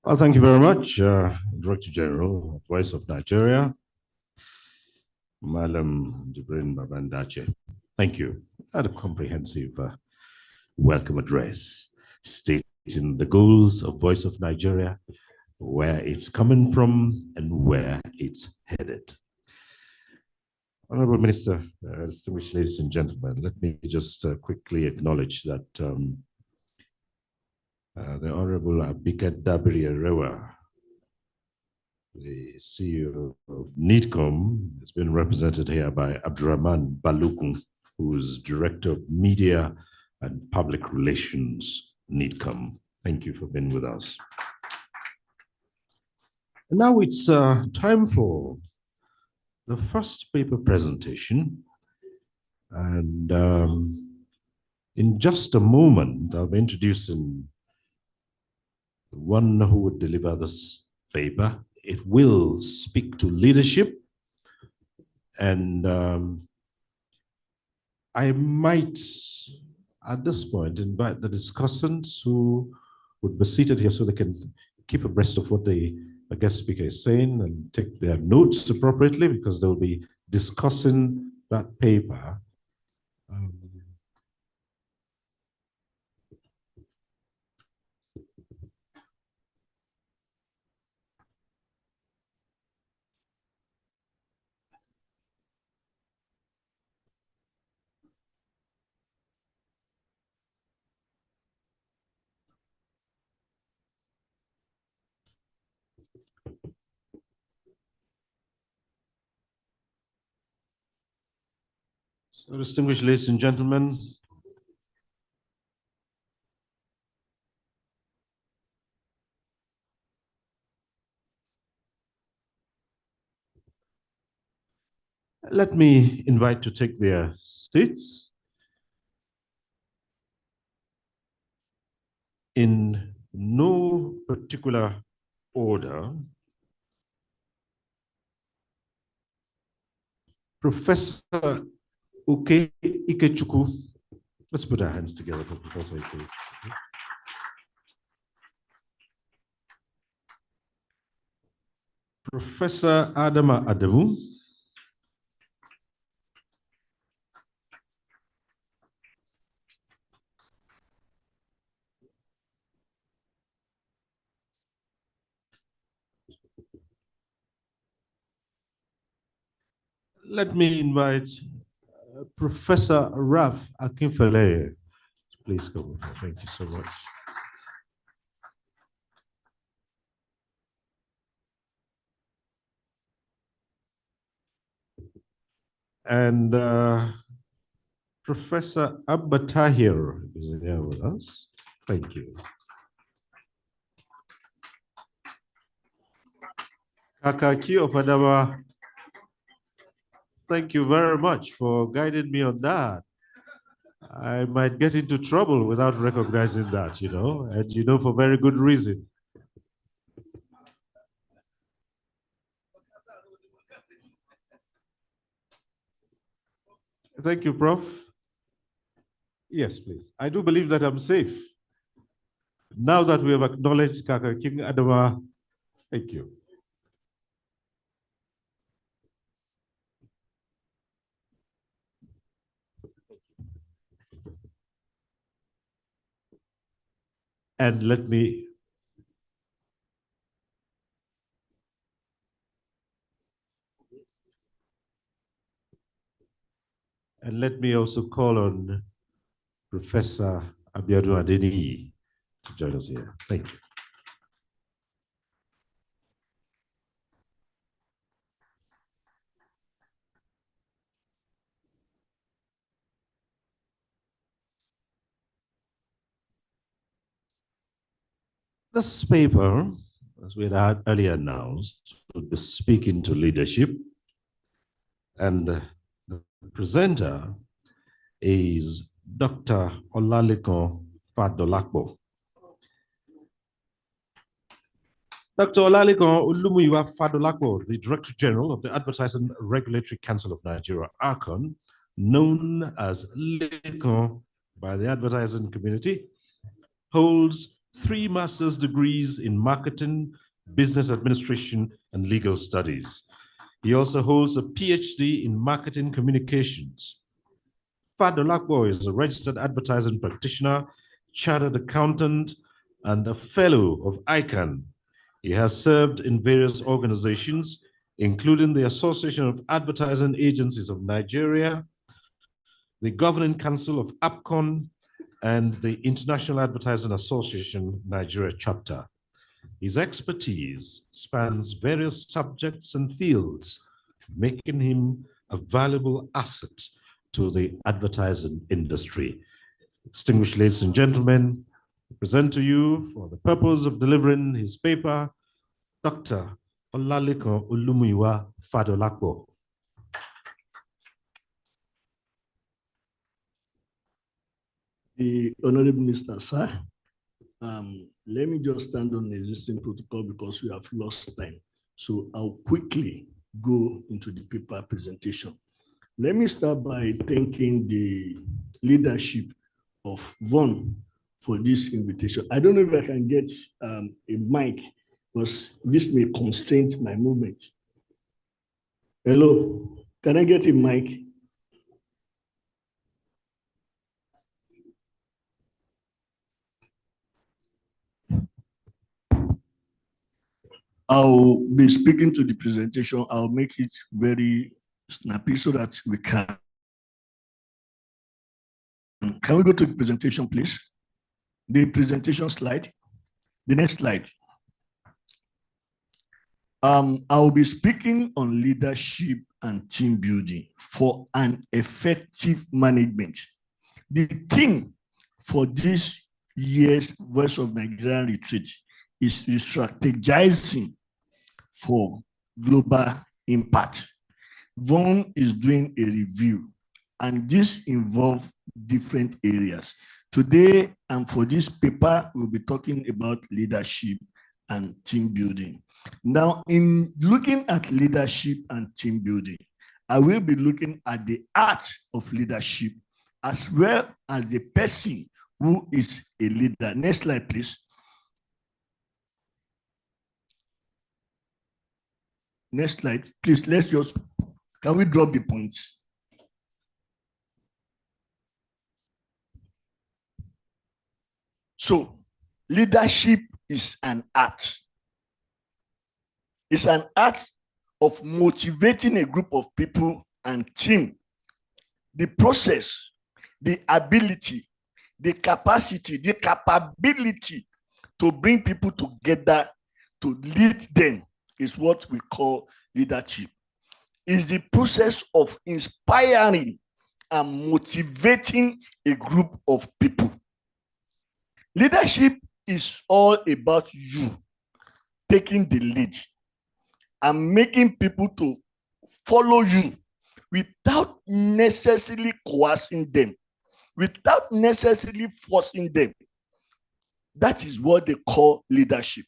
Well, thank you very much, Director General of Voice of Nigeria, Malam Jibrin Babandache. Thank you. I had a comprehensive welcome address stating the goals of Voice of Nigeria, where it's coming from and where it's headed. Honorable Minister, distinguished ladies and gentlemen, let me just quickly acknowledge that the Honorable Abika Dabiri Arewa, the CEO of NEEDCOM, has been represented here by Abdurrahman Balukun, who is Director of Media and Public Relations, NEEDCOM. Thank you for being with us. And now it's time for the first paper presentation. And in just a moment, I'll be introducing the one who would deliver this paper. It will speak to leadership, and I might, at this point, invite the discussants who would be seated here so they can keep abreast of what the guest speaker is saying and take their notes appropriately, because they'll be discussing that paper. So, distinguished ladies and gentlemen, let me invite to take their seats in no particular order. Professor Uke Ikechukwu. Let's put our hands together for Professor Ikechukwu. Professor Adama Adamu. Let me invite Professor Raf Akinfele. Please come. Thank you so much. And Professor Abba Tahir is here with us. Thank you. Kakaki of Adama, thank you very much for guiding me on that. I might get into trouble without recognizing that, and for very good reason. Thank you, Prof. Yes, please. I do believe that I'm safe. Now that we have acknowledged Kaka King Adama, thank you. And let me also call on Professor Abiodun Adeniyi to join us here. Thank you. This paper, as we had earlier announced, will be speaking to leadership, and the presenter is Dr. Olalekan Fadolapo. Dr. Olalekan Olumuyiwa Fadolapo, the Director General of the Advertising Regulatory Council of Nigeria, ARCON, known as Lekan by the advertising community, holds 3 master's degrees in marketing, business administration, and legal studies. He also holds a PhD in marketing communications. Fadolapo is a registered advertising practitioner, chartered accountant, and a fellow of ICANN. He has served in various organizations, including the Association of Advertising Agencies of Nigeria, the Governing Council of APCON, and the International Advertising Association Nigeria chapter. His expertise spans various subjects and fields, making him a valuable asset to the advertising industry. Distinguished ladies and gentlemen, I present to you, for the purpose of delivering his paper, Dr. Olalekan Olumuyiwa Fadolapo. The Honorable Minister, sir, let me just stand on the existing protocol because we have lost time. So I'll quickly go into the paper presentation. Let me start by thanking the leadership of VON for this invitation. I don't know if I can get a mic because this may constrain my movement. Hello, can I get a mic? I'll be speaking to the presentation. I'll make it very snappy so that we can. Can we go to the presentation, please? The presentation slide. The next slide. I'll be speaking on leadership and team building for an effective management. The theme for this year's Voice of Nigeria retreat is strategizing for global impact. VON is doing a review, and this involves different areas. Today, and for this paper, we'll be talking about leadership and team building. Now, in looking at leadership and team building, I will be looking at the art of leadership as well as the person who is a leader. Next slide, please. Next slide, please. Let's just, can we drop the points? So, leadership is an art. It's an art of motivating a group of people and team, the process, the ability, the capacity, the capability to bring people together to lead them is what we call leadership. It's the process of inspiring and motivating a group of people. Leadership is all about you taking the lead and making people to follow you without necessarily coercing them, without necessarily forcing them. That is what they call leadership.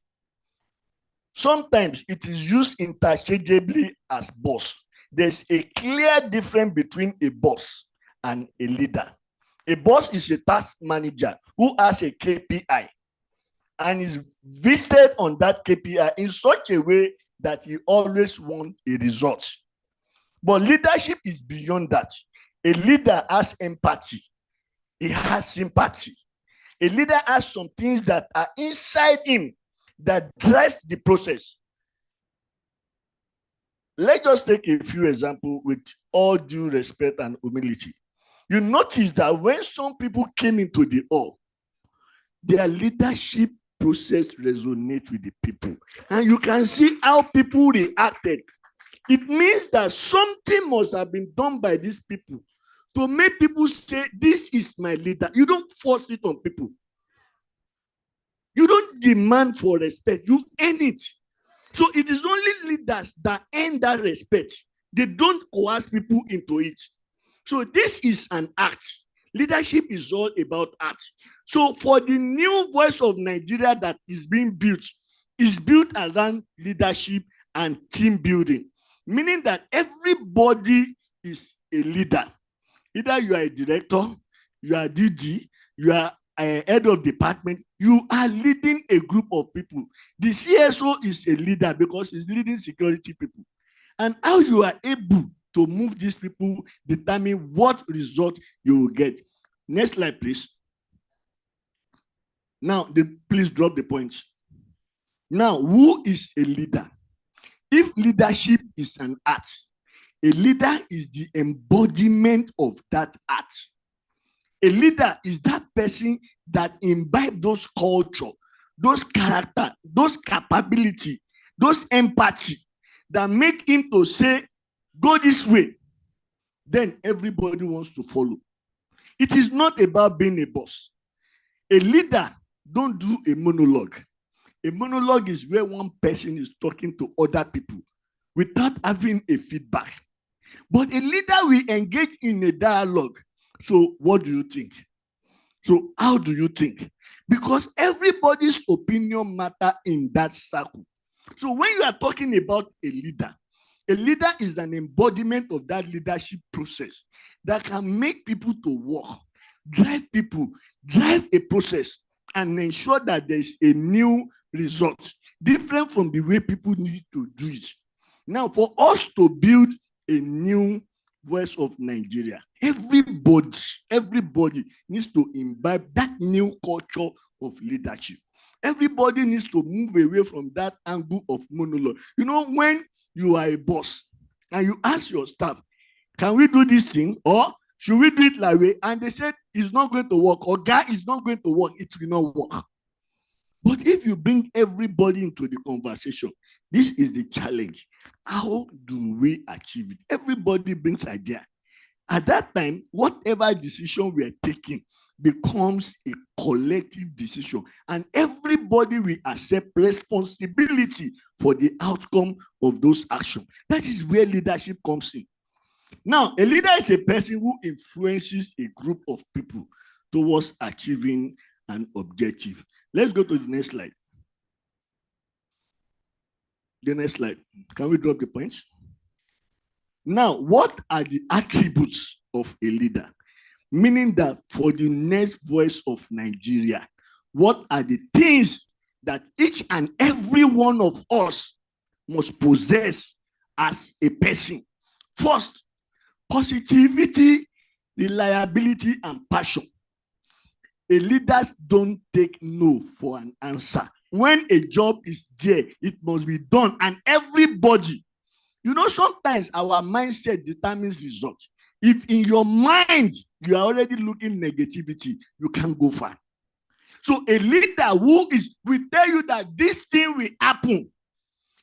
Sometimes it is used interchangeably as boss. There's a clear difference between a boss and a leader. A boss is a task manager who has a KPI and is visited on that KPI in such a way that he always wants a result. But leadership is beyond that. A leader has empathy. He has sympathy. A leader has some things that are inside him that drive the process. Let's just take a few examples with all due respect and humility. You notice that when some people came into the hall, their leadership process resonates with the people. And you can see how people reacted. It means that something must have been done by these people to make people say, this is my leader. You don't force it on people. You don't demand for respect. You earn it. So it is only leaders that earn that respect. They don't coerce people into it. So this is an act. Leadership is all about act. So for the new voice of Nigeria that is being built, is built around leadership and team building, meaning that everybody is a leader. Either you are a director, you are DG, you are a head of department, you are leading a group of people. The CSO is a leader because he's leading security people. And how you are able to move these people determine what result you will get. Next slide, please. Now, please drop the points. Now, who is a leader? If leadership is an art, a leader is the embodiment of that art. A leader is that person that imbibes those culture, those character, those capability, those empathy that make him to say, go this way. Then everybody wants to follow. It is not about being a boss. A leader don't do a monologue. A monologue is where one person is talking to other people without having a feedback. But a leader will engage in a dialogue. So what do you think? So how do you think? Because everybody's opinion matters in that circle. So when you are talking about a leader is an embodiment of that leadership process that can make people to work, drive people, drive a process, and ensure that there's a new result, different from the way people need to do it. Now, for us to build a new voice of Nigeria, everybody needs to imbibe that new culture of leadership. Everybody needs to move away from that angle of monologue. You know, when you are a boss and you ask your staff, can we do this thing or should we do it like way? And they said it's not going to work, or guy is not going to work, it will not work. But if you bring everybody into the conversation, this is the challenge. How do we achieve it? Everybody brings idea. At that time, whatever decision we are taking becomes a collective decision, and everybody will accept responsibility for the outcome of those actions. That is where leadership comes in. Now, a leader is a person who influences a group of people towards achieving an objective. Let's go to the next slide. The next slide. Can we drop the points? Now, what are the attributes of a leader? Meaning that for the next voice of Nigeria, what are the things that each and every one of us must possess as a person? First, positivity, reliability, and passion. A leaders don't take no for an answer. When a job is there, it must be done, and everybody You know, sometimes our mindset determines results. If in your mind you are already looking negativity, you can't go far. So a leader who will tell you that this thing will happen,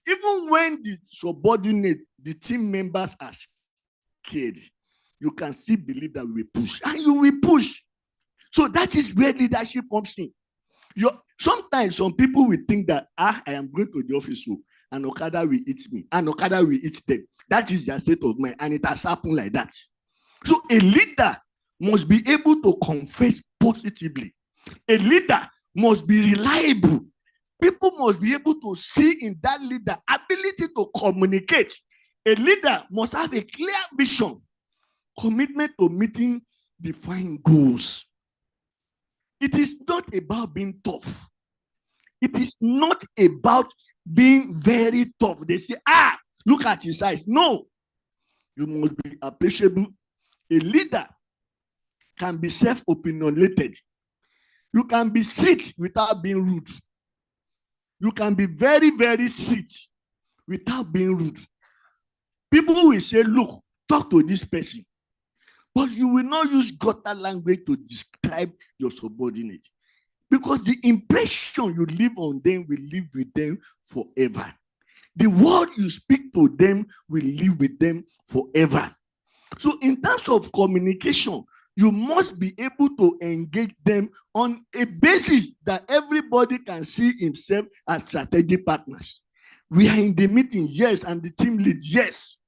even when the subordinate, the team members are scared, you can still believe that we will push, and you will push. So that is where leadership comes in. Sometimes some people will think that I am going to the office, so and Okada will eat me, and Okada will eat them. That is their state of mind, and it has happened like that. So a leader must be able to confess positively. A leader must be reliable. People must be able to see in that leader ability to communicate. A leader must have a clear vision, commitment to meeting defined goals. It is not about being tough. It is not about being very tough. They say, look at his size. No, you must be appreciable. A leader can be self-opinionated. You can be strict without being rude. You can be very, very strict without being rude. People will say, look, talk to this person. But you will not use gutter language to describe your subordinate. Because the impression you leave on them will live with them forever. The word you speak to them will live with them forever. So in terms of communication, you must be able to engage them on a basis that everybody can see himself as strategic partners. We are in the meeting, yes, and the team lead, yes.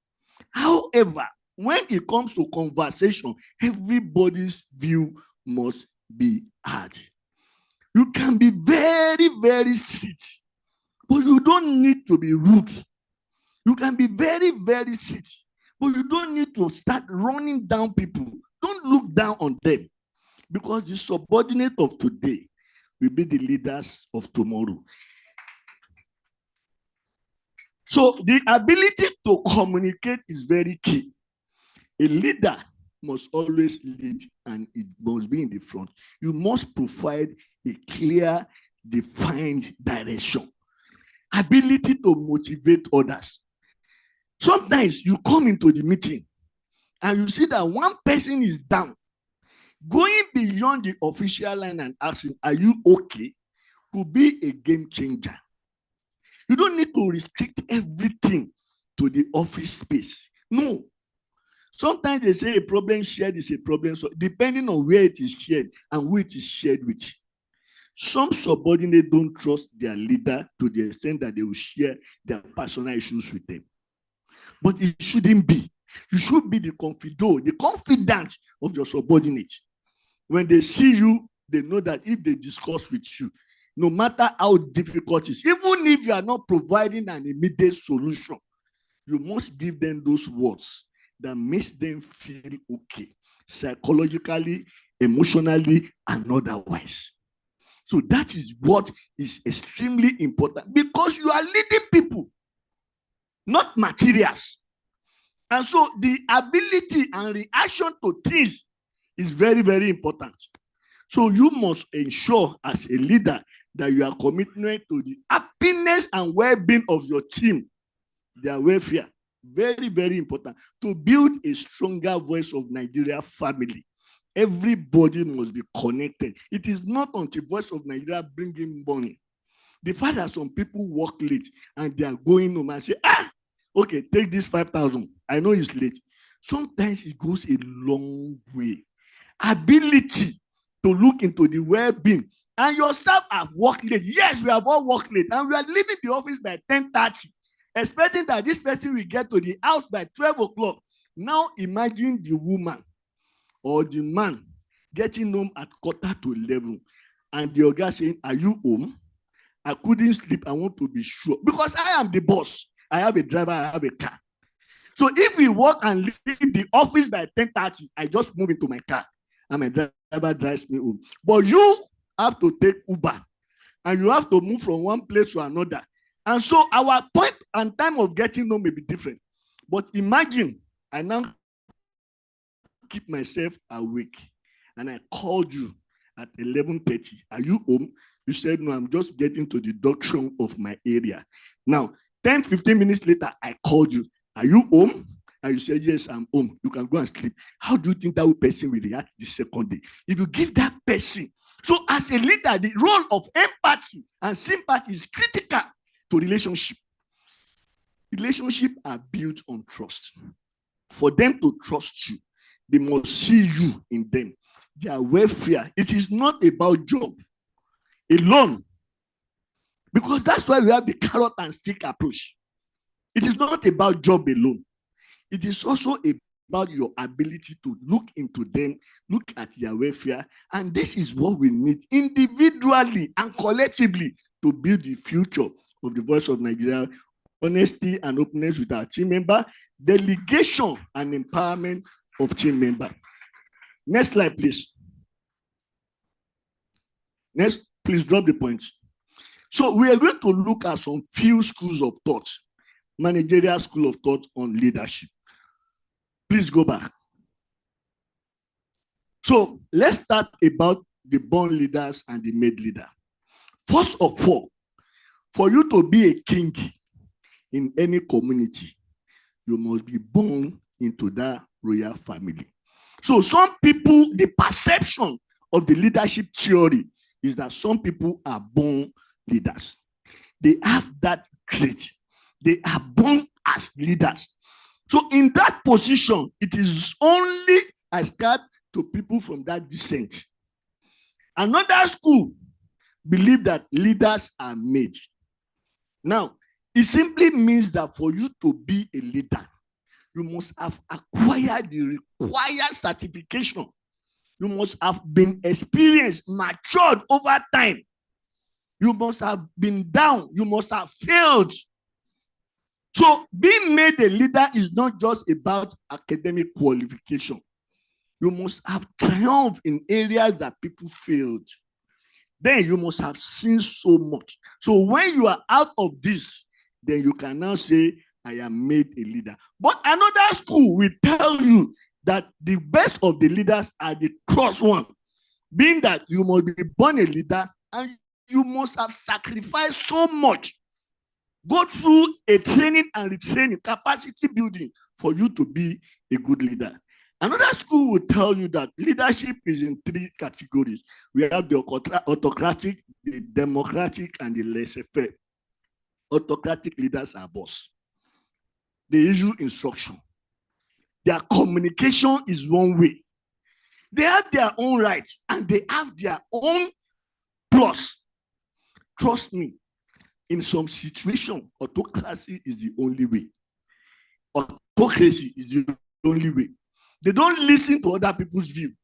However, when it comes to conversation, everybody's view must be heard. You can be very, very strict, but you don't need to be rude. You can be very, very strict, but you don't need to start running down people. Don't look down on them, because the subordinate of today will be the leaders of tomorrow. So the ability to communicate is very key. A leader must always lead, and it must be in the front. You must provide a clear, defined direction. Ability to motivate others. Sometimes you come into the meeting and you see that one person is down. Going beyond the official line and asking, are you okay, could be a game changer. You don't need to restrict everything to the office space. No. Sometimes they say a problem shared is a problem, so depending on where it is shared and who it is shared with. Some subordinates don't trust their leader to the extent that they will share their personal issues with them. But it shouldn't be. You should be the confidant of your subordinate. When they see you, they know that if they discuss with you, no matter how difficult it is, even if you are not providing an immediate solution, you must give them those words that makes them feel okay, psychologically, emotionally, and otherwise. So that is what is extremely important, because you are leading people, not materials. And so the ability and reaction to things is very, very important. So you must ensure as a leader that you are committed to the happiness and well-being of your team, their welfare. Very, very important. To build a stronger voice of Nigeria family, everybody must be connected. It is not until Voice of Nigeria bring in money. The fact that some people work late and they are going home and say, okay, take this 5,000. I know it's late. Sometimes it goes a long way. Ability to look into the well-being. And your staff have worked late. Yes, we have all worked late. And we are leaving the office by 10:30, expecting that this person will get to the house by 12 o'clock. Now imagine the woman or the man getting home at 11:15. And the guy saying, are you home? I couldn't sleep. I want to be sure. Because I am the boss. I have a driver. I have a car. So if we work and leave the office by 10:30, I just move into my car and my driver drives me home. But you have to take Uber and you have to move from one place to another. And so our point and time of getting home may be different. But imagine I now keep myself awake and I called you at 11:30. Are you home? You said, no, I'm just getting to the junction of my area. Now, 10, 15 minutes later, I called you. Are you home? And you say, yes, I'm home. You can go and sleep. How do you think that person will react the second day? If you give that person. So as a leader, the role of empathy and sympathy is critical to relationship. Relationships are built on trust. For them to trust you, they must see you in them. Their welfare. It is not about job alone. Because that's why we have the carrot and stick approach. It is not about job alone. It is also about your ability to look into them, look at their welfare, and this is what we need individually and collectively to build the future of the Voice of Nigeria. Honesty and openness with our team member, delegation and empowerment of team member. Next slide, please. Next, please drop the points. So we are going to look at some few schools of thought, managerial school of thought on leadership. Please go back. So let's start about the born leaders and the made leader. First of all, for you to be a king in any community, you must be born into that royal family. So some people, the perception of the leadership theory is that some people are born leaders. They have that trait. They are born as leaders. So in that position, it is only ascribed to people from that descent. Another school believe that leaders are made. Now, it simply means that for you to be a leader, you must have acquired the required certification. You must have been experienced, matured over time. You must have been down. You must have failed. So being made a leader is not just about academic qualification. You must have triumphed in areas that people failed. Then you must have seen so much. So when you are out of this, then you can now say, I am made a leader. But another school will tell you that the best of the leaders are the cross one, being that you must be born a leader and you must have sacrificed so much. Go through a training and retraining, capacity building for you to be a good leader. Another school will tell you that leadership is in three categories. We have the autocratic, the democratic, and the laissez-faire. Autocratic leaders are boss. They issue instruction. Their communication is one way. They have their own rights and they have their own plus. Trust me, in some situation, autocracy is the only way. Autocracy is the only way. They don't listen to other people's view.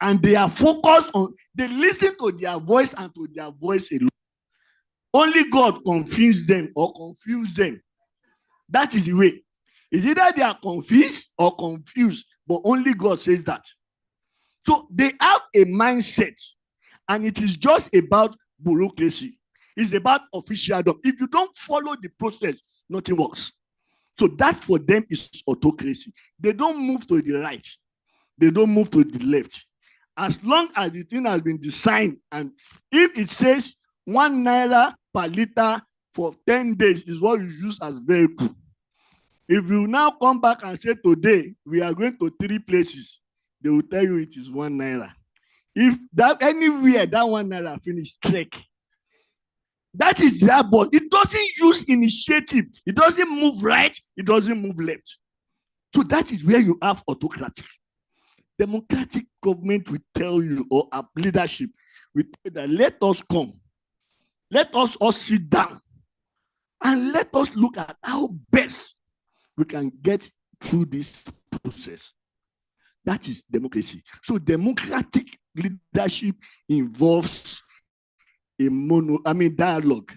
And they are focused on, they listen to their voice and to their voice alone. Only God confuse them or confuse them. That is the way. It's either they are confused or confused, but only God says that. So they have a mindset, and it is just about bureaucracy. It's about officialdom. If you don't follow the process, nothing works. So that for them is autocracy. They don't move to the right. They don't move to the left. As long as the thing has been designed, and if it says 1 naira per liter for 10 days is what you use as vehicle. If you now come back and say today we are going to 3 places, they will tell you it is 1 naira. If that anywhere that 1 naira finish, trek. That is their boss. It doesn't use initiative. It doesn't move right. It doesn't move left. So that is where you have autocratic. Democratic government will tell you, or a leadership will tell you that let us come. Let us all sit down and let us look at how best we can get through this process. That is democracy. So democratic leadership involves a dialogue.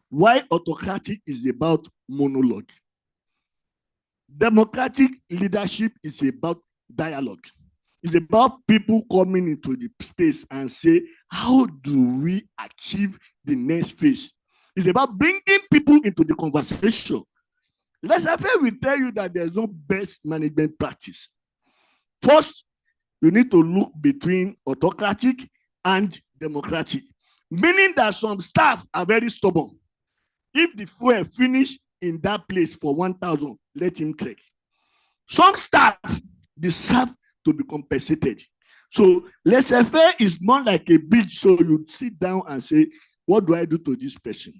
Why autocratic is about monologue. Democratic leadership is about dialogue. It's about people coming into the space and say, how do we achieve the next phase? It's about bringing people into the conversation. Laissez-faire will tell you that there's no best management practice. First, you need to look between autocratic and democratic, meaning that some staff are very stubborn. If the fuel finish, in that place for 1,000, let him trek. Some staff deserve to be compensated. So laissez-faire is not like a beach. So you sit down and say, what do I do to this person?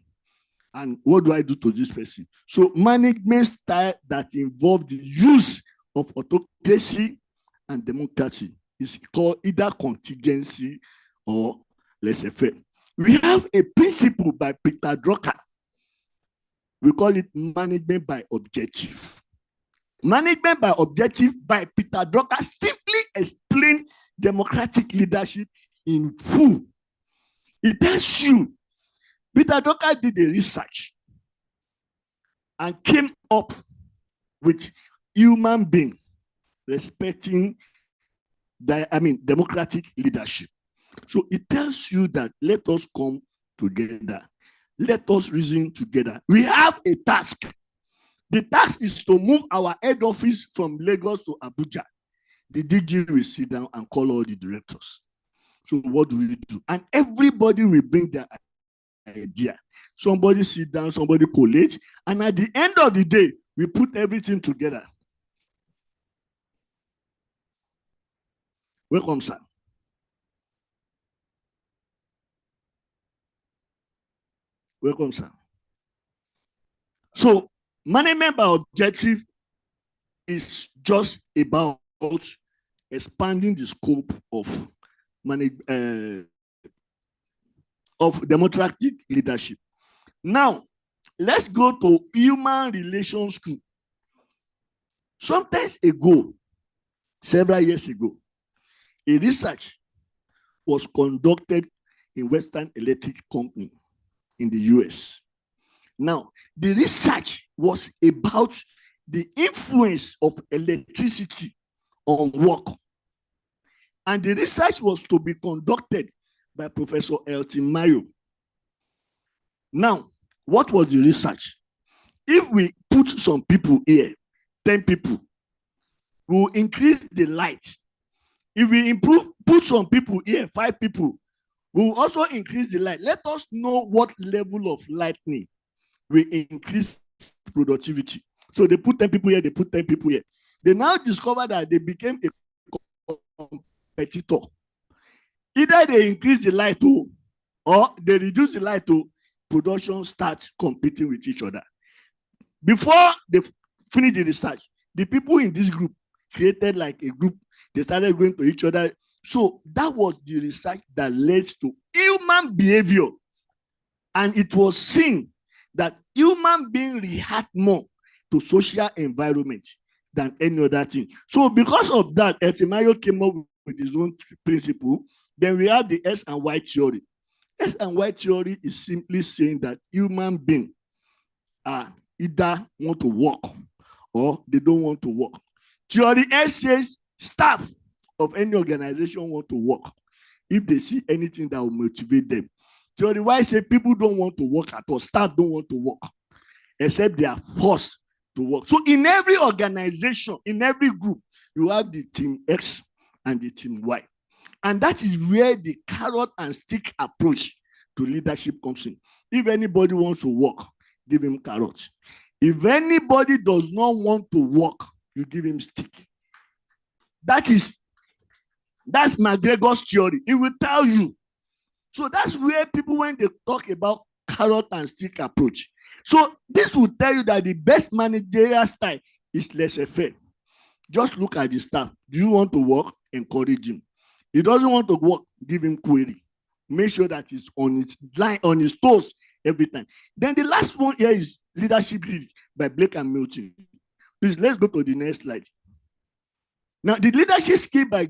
And what do I do to this person? So management style that involve the use of autocracy and democracy is called either contingency or laissez-faire. We have a principle by Peter Drucker. We call it management by objective. Management by objective by Peter Drucker simply explains democratic leadership in full. It tells you, Peter Drucker did a research and came up with human being respecting democratic leadership. So it tells you that let us come together. Let us reason together. We have a task. The task is to move our head office from Lagos to Abuja. The DG will sit down and call all the directors. So what do we do? And everybody will bring their idea. Somebody sit down, somebody collate, and at the end of the day, we put everything together. Welcome, sir. Welcome, sir. So, management by objective is just about expanding the scope of democratic leadership. Now, let's go to human relations school. Sometimes ago, several years ago, a research was conducted in Western Electric Company in the US. Now, the research was about the influence of electricity on work. And the research was to be conducted by Professor Elton Mayo. Now, what was the research? If we put some people here, 10 people, we will increase the light. If we put some people here, 5 people, we will also increase the light. Let us know what level of lightning will increase productivity. So they put 10 people here, they put 10 people here. They now discover that they became a competitor. Either they increase the light or they reduce the light production starts competing with each other. Before they finish the research, the people in this group created like a group. They started going to each other. So that was the research that led to human behavior. And it was seen that human beings react more to social environment than any other thing. So because of that, Elton Mayo came up with his own principle. Then we have the S and Y theory. S and Y theory is simply saying that human beings either want to work or they don't want to work. Theory S says staff of any organization want to work if they see anything that will motivate them. Theory Y says people don't want to work at all. Staff don't want to work except they are forced to work. So in every organization, in every group, you have the team X and the team Y. And that is where the carrot and stick approach to leadership comes in. If anybody wants to work, give him carrots. If anybody does not want to work, you give him stick. That's McGregor's theory. It will tell you. So that's where people, when they talk about carrot and stick approach. So this will tell you that the best managerial style is laissez-faire. Just look at the staff. Do you want to work? Encourage him. He doesn't want to work, give him query. Make sure that he's on his line, on his toes every time. Then the last one here is Leadership Lead by Blake and Milton. Please, let's go to the next slide. Now, the leadership skill by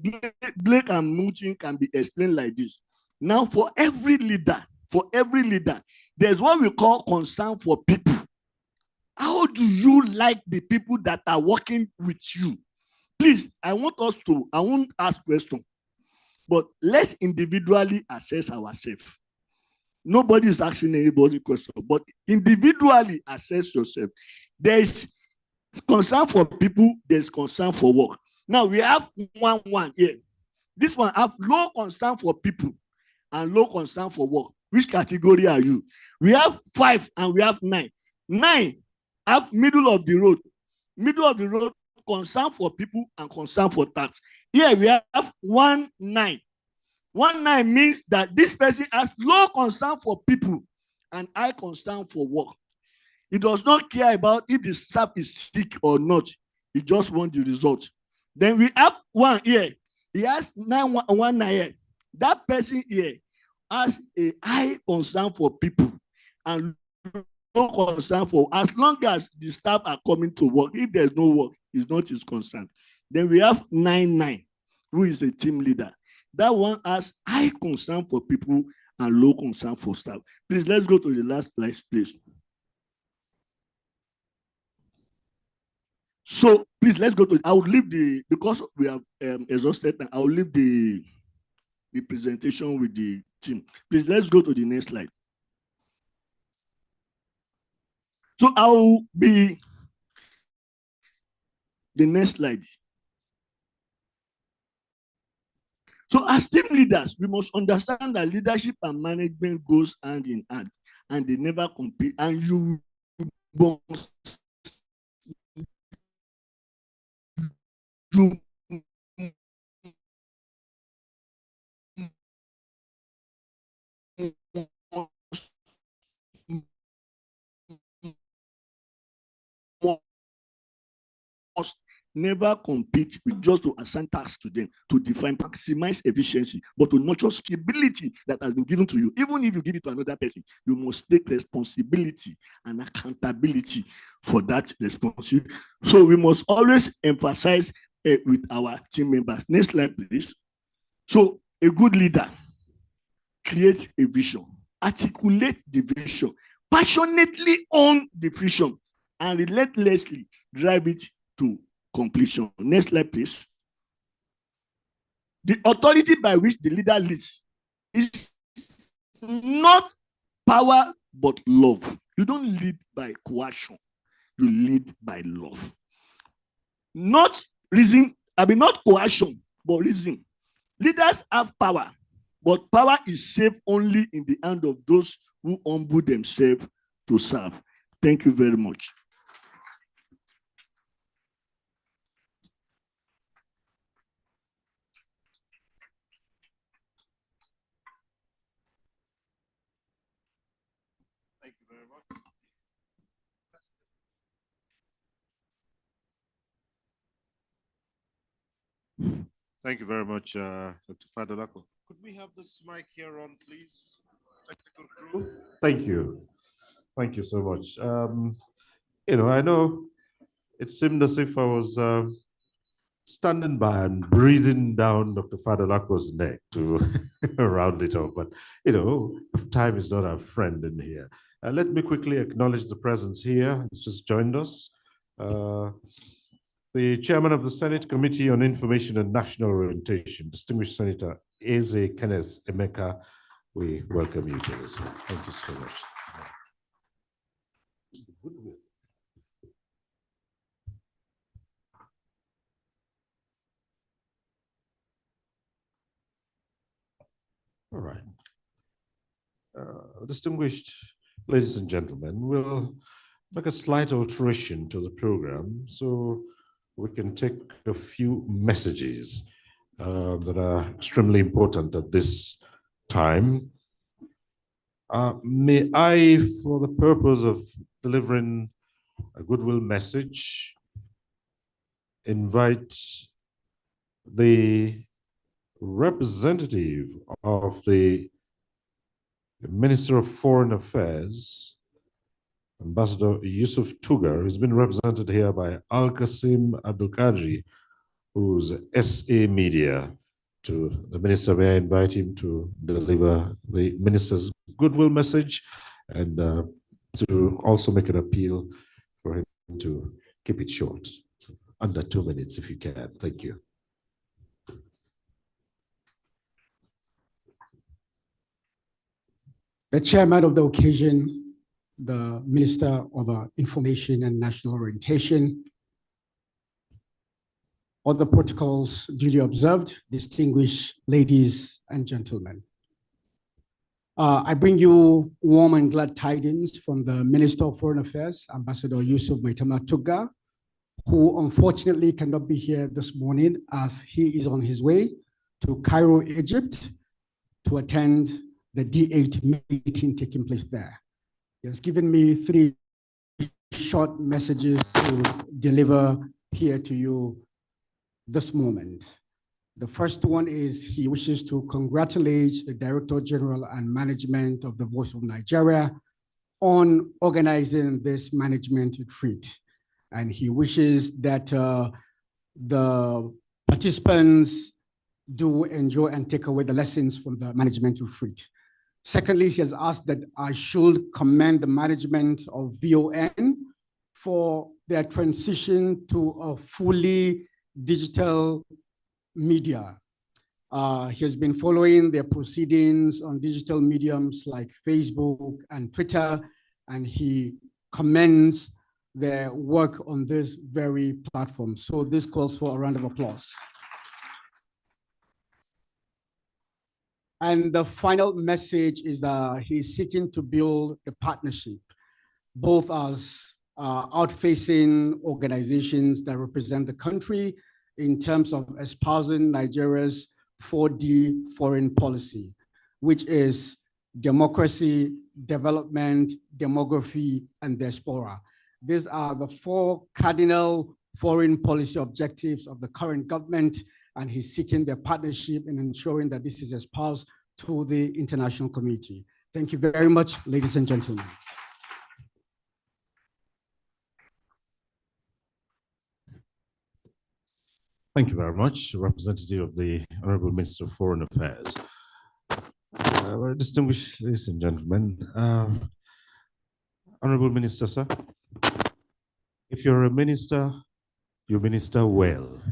Blake and Milton can be explained like this. Now, for every leader, there's what we call concern for people. How do you like the people that are working with you? Please, I won't ask questions, but let's individually assess ourselves. Nobody is asking anybody question, but individually assess yourself. There's concern for people, there's concern for work. Now we have one here. This one have low concern for people and low concern for work. Which category are you? We have 5 and we have 9. 9, have middle of the road. Middle of the road, concern for people and concern for tax. Here we have 1-9. 1-9 means that this person has low concern for people and high concern for work. He does not care about if the staff is sick or not. He just wants the result. Then we have 1 here. He has 9-1-9 here. That person here has a high concern for people and no concern for, as long as the staff are coming to work. If there's no work, it's not his concern. Then we have 9-9, who is a team leader. That one has high concern for people and low concern for staff. Please, let's go to the last slide, please. So please, let's go to, I will leave the, because we have exhausted, I will leave the presentation with the team. Please, let's go to the next slide. So I will be the next slide. So as team leaders, we must understand that leadership and management goes hand in hand, and they never compete. And you must never compete with just to assign tasks to them, to define, maximize efficiency, but to nurture scalability that has been given to you. Even if you give it to another person, you must take responsibility and accountability for that responsibility. So we must always emphasize with our team members. Next slide, please. So a good leader creates a vision, articulate the vision, passionately own the vision, and relentlessly drive it to completion. Next slide, please. The authority by which the leader leads is not power, but love. You don't lead by coercion. You lead by love. Not reason, not coercion, but reason. Leaders have power, but power is safe only in the hand of those who humble themselves to serve. Thank you very much. Thank you very much. Thank you very much, Dr. Fadolako. Could we have this mic here on, please? Technical crew. Thank you. Thank you so much. I know it seemed as if I was standing by and breathing down Dr. Fadolako's neck to round it off, but time is not our friend in here. Let me quickly acknowledge the presence here. He's just joined us. The chairman of the Senate Committee on Information and National Orientation, distinguished Senator Eze Kenneth Emeka. We welcome you to this. Thank you so much. All right. Distinguished ladies and gentlemen, we'll make a slight alteration to the program so we can take a few messages that are extremely important at this time. May I, for the purpose of delivering a goodwill message, invite the representative of the Minister of Foreign Affairs, Ambassador Yusuf Tugar, who's been represented here by Al-Qasim Abdulkadri, who's SA Media, to the minister. May I invite him to deliver the minister's goodwill message and to also make an appeal for him to keep it short, under 2 minutes if you can. Thank you. The chairman of the occasion, the Minister of Information and National Orientation, all the protocols duly observed, distinguished ladies and gentlemen. I bring you warm and glad tidings from the Minister of Foreign Affairs, Ambassador Yusuf Maitama Tuga, who unfortunately cannot be here this morning as he is on his way to Cairo, Egypt, to attend the D8 meeting taking place there. He has given me 3 short messages to deliver here to you this moment. The first one is he wishes to congratulate the Director General and management of the Voice of Nigeria on organizing this management retreat. And he wishes that the participants do enjoy and take away the lessons from the management retreat. Secondly, he has asked that I should commend the management of VON for their transition to a fully digital media. He has been following their proceedings on digital mediums like Facebook and Twitter, and he commends their work on this very platform. So this calls for a round of applause. And the final message is he's seeking to build a partnership, both as out-facing organizations that represent the country in terms of espousing Nigeria's 4D foreign policy, which is democracy, development, demography, and diaspora. These are the 4 cardinal foreign policy objectives of the current government, and he's seeking their partnership in ensuring that this is espoused to the international community. Thank you very much, ladies and gentlemen. Thank you very much, representative of the Honorable Minister of Foreign Affairs. Very distinguished ladies and gentlemen, Honorable Minister, sir, if you're a minister, you minister well.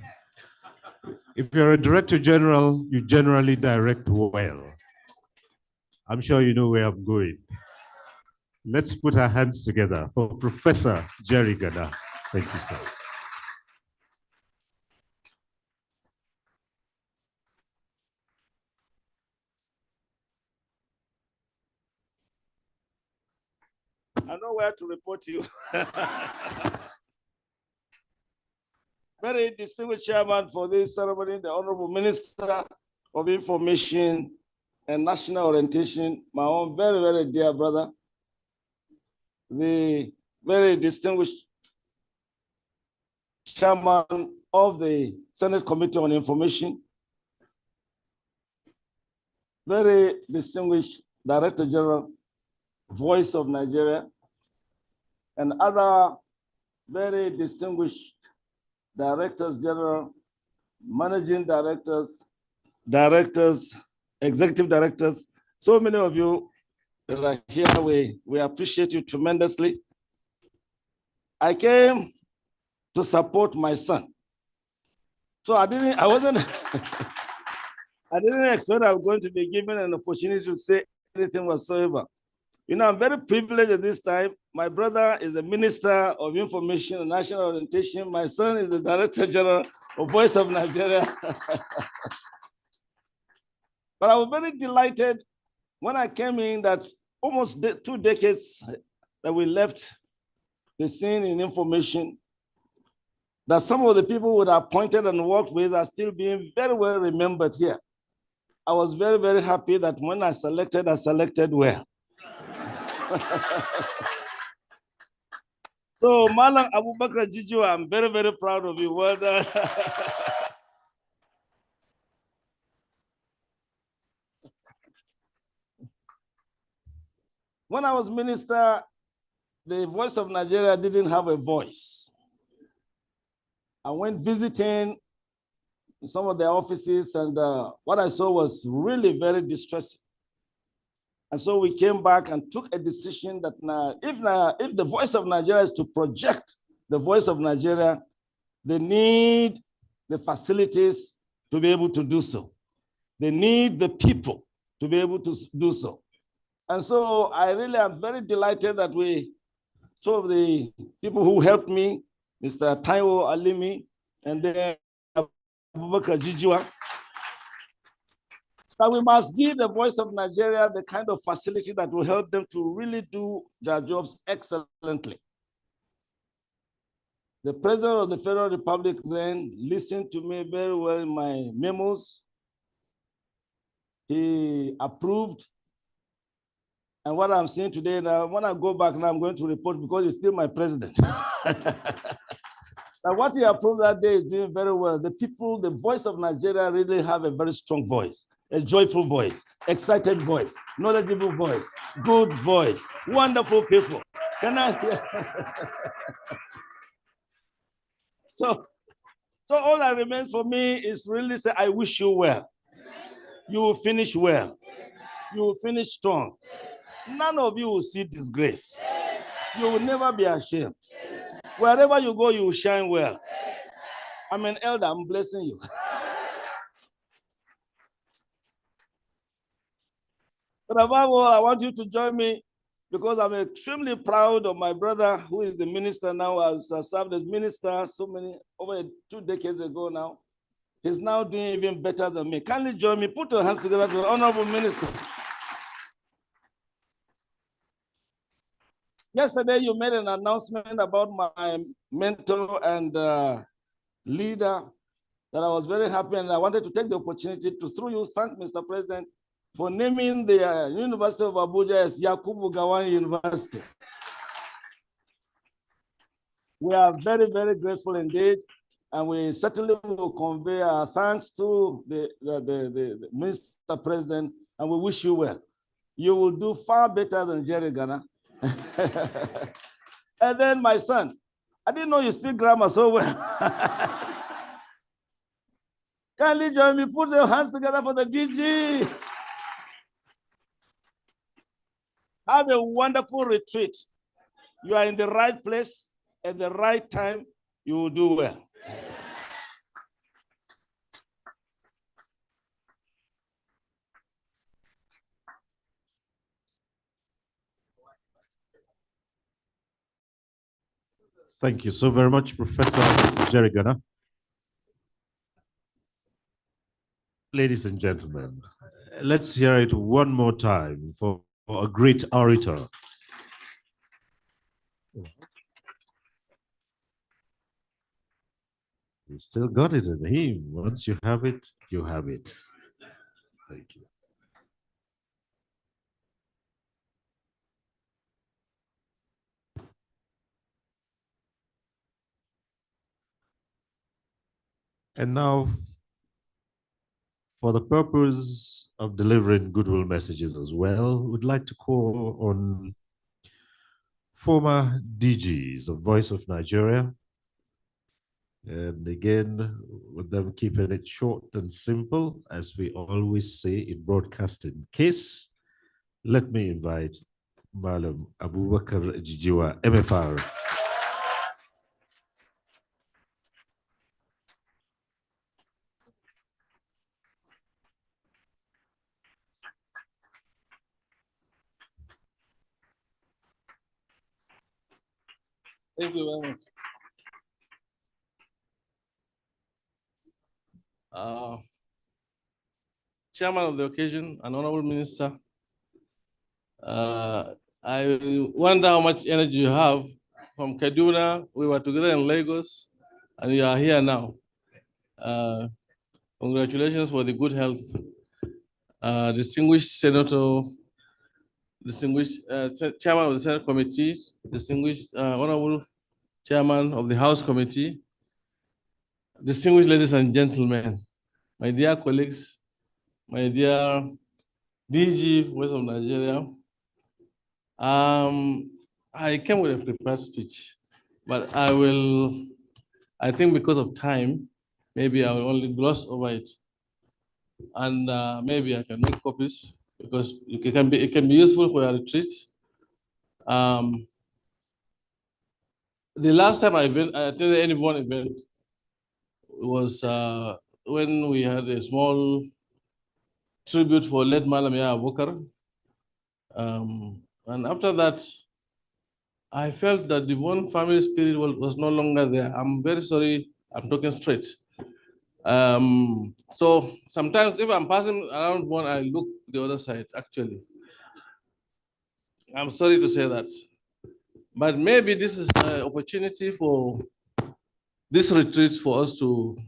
If you're a Director General, you generally direct well. I'm sure you know where I'm going. Let's put our hands together for Professor Jerry Gana. Thank you, sir. I know where to report to you. Very distinguished chairman for this ceremony, the Honorable Minister of Information and National Orientation, my own very, very dear brother, the very distinguished chairman of the Senate Committee on Information, very distinguished Director General, Voice of Nigeria, and other very distinguished Directors General, Managing Directors, Directors, Executive Directors, so many of you that are here, we appreciate you tremendously. I came to support my son. So I didn't expect I was going to be given an opportunity to say anything whatsoever. You know, I'm very privileged at this time. My brother is the Minister of Information and National Orientation. My son is the Director General of Voice of Nigeria. But I was very delighted when I came in that almost 2 decades that we left the scene in information, that some of the people would have appointed and worked with are still being very well remembered here. I was very, very happy that when I selected well. So, Malam Abubakar Jijiwa, I'm very, very proud of you. Well done. When I was minister, the Voice of Nigeria didn't have a voice. I went visiting some of their offices, and what I saw was really very distressing. And so we came back and took a decision that if the Voice of Nigeria is to project the Voice of Nigeria, they need the facilities to be able to do so. They need the people to be able to do so. And so I really am very delighted that two of the people who helped me, Mr. Taiwo Alimi and then Abubakar Jijiwa, that we must give the Voice of Nigeria the kind of facility that will help them to really do their jobs excellently. The President of the Federal Republic then listened to me very well in my memos. He approved. And what I'm saying today, now, when I go back now, I'm going to report because he's still my president. Now, what he approved that day is doing very well. The people, the Voice of Nigeria really have a very strong voice, a joyful voice, excited voice, knowledgeable voice, good voice, wonderful people. Can I hear? So all that remains for me is really say, I wish you well. You will finish well. You will finish strong. None of you will see disgrace. You will never be ashamed. Wherever you go, you will shine well. I'm an elder, I'm blessing you. But above all, I want you to join me because I'm extremely proud of my brother who is the minister now, has served as minister over 2 decades ago now. He's now doing even better than me. Kindly join me, put your hands together to the honorable minister. Yesterday, you made an announcement about my mentor and leader that I was very happy, and I wanted to take the opportunity to, through you, thank Mr. President for naming the University of Abuja as Yakubu Gowon University. We are very, very grateful indeed, and we certainly will convey our thanks to the Mr. President, and we wish you well. You will do far better than Jerry Ghana. And then my son, I didn't know you speak grammar so well. Kindly join me, put your hands together for the DG. Have a wonderful retreat. You are in the right place at the right time. You will do well. Thank you so very much, Professor Jerry Ghana. Ladies and gentlemen, let's hear it one more time for a great orator. You still got it in him. Once you have it, you have it. Thank you. And now, for the purpose of delivering goodwill messages as well, we'd like to call on former DGs of Voice of Nigeria. And again, with them keeping it short and simple, as we always say in broadcasting case, let me invite Malam Abubakar Jijiwa, MFR. Thank you very much. Chairman of the occasion, an honorable minister, I wonder how much energy you have. From Kaduna, we were together in Lagos, and you are here now. Congratulations for the good health. Distinguished Senator, distinguished Chairman of the Senate Committee, distinguished Honorable Chairman of the House Committee, distinguished ladies and gentlemen, my dear colleagues, my dear DG, Voice of Nigeria. I came with a prepared speech, but I think because of time, maybe I will only gloss over it. And maybe I can make copies because it can be useful for your retreat. The last time I attended any one event was when we had a small tribute for late Malam Yahya Abubakar. And after that, I felt that the one family spirit was no longer there. I'm very sorry, I'm talking straight. So sometimes if I'm passing around one, I look the other side, actually. I'm sorry to say that. But maybe this is an opportunity for this retreat for us to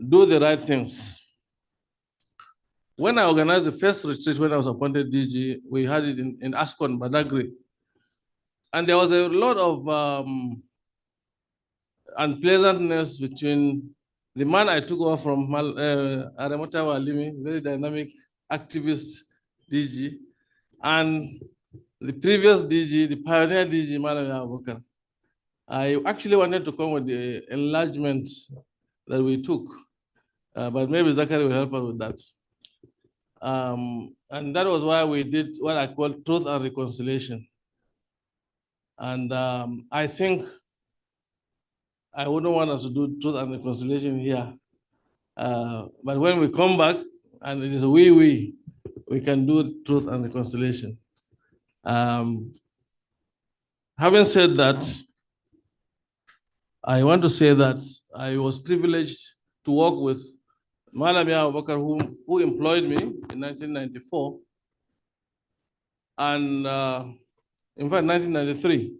do the right things. When I organized the first retreat, when I was appointed DG, we had it in Ascon, Badagry. And there was a lot of unpleasantness between the man I took over from, Aremota Walimi, very dynamic activist DG, and the previous DG, the pioneer DG, Malam Abubakar. I actually wanted to come with the enlargement that we took, but maybe Zachary will help us with that. And that was why we did what I call truth and reconciliation. And I think I wouldn't want us to do truth and reconciliation here. But when we come back, and it is we can do truth and reconciliation. Having said that, I want to say that I was privileged to work with Malami Abubakar, who employed me in 1994, and in fact, 1993,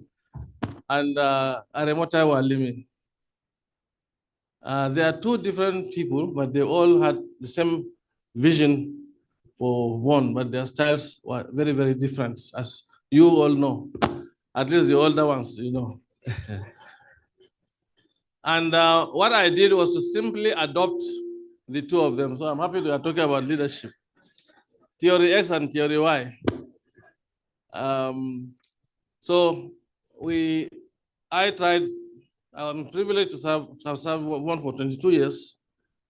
and Aremota Walimi. They are two different people, but they all had the same vision for one, but their styles were very, very different, as you all know, at least the older ones, you know. And what I did was to simply adopt the two of them. So I'm happy we are talking about leadership. Theory X and Theory Y. I'm privileged to have served one for 22 years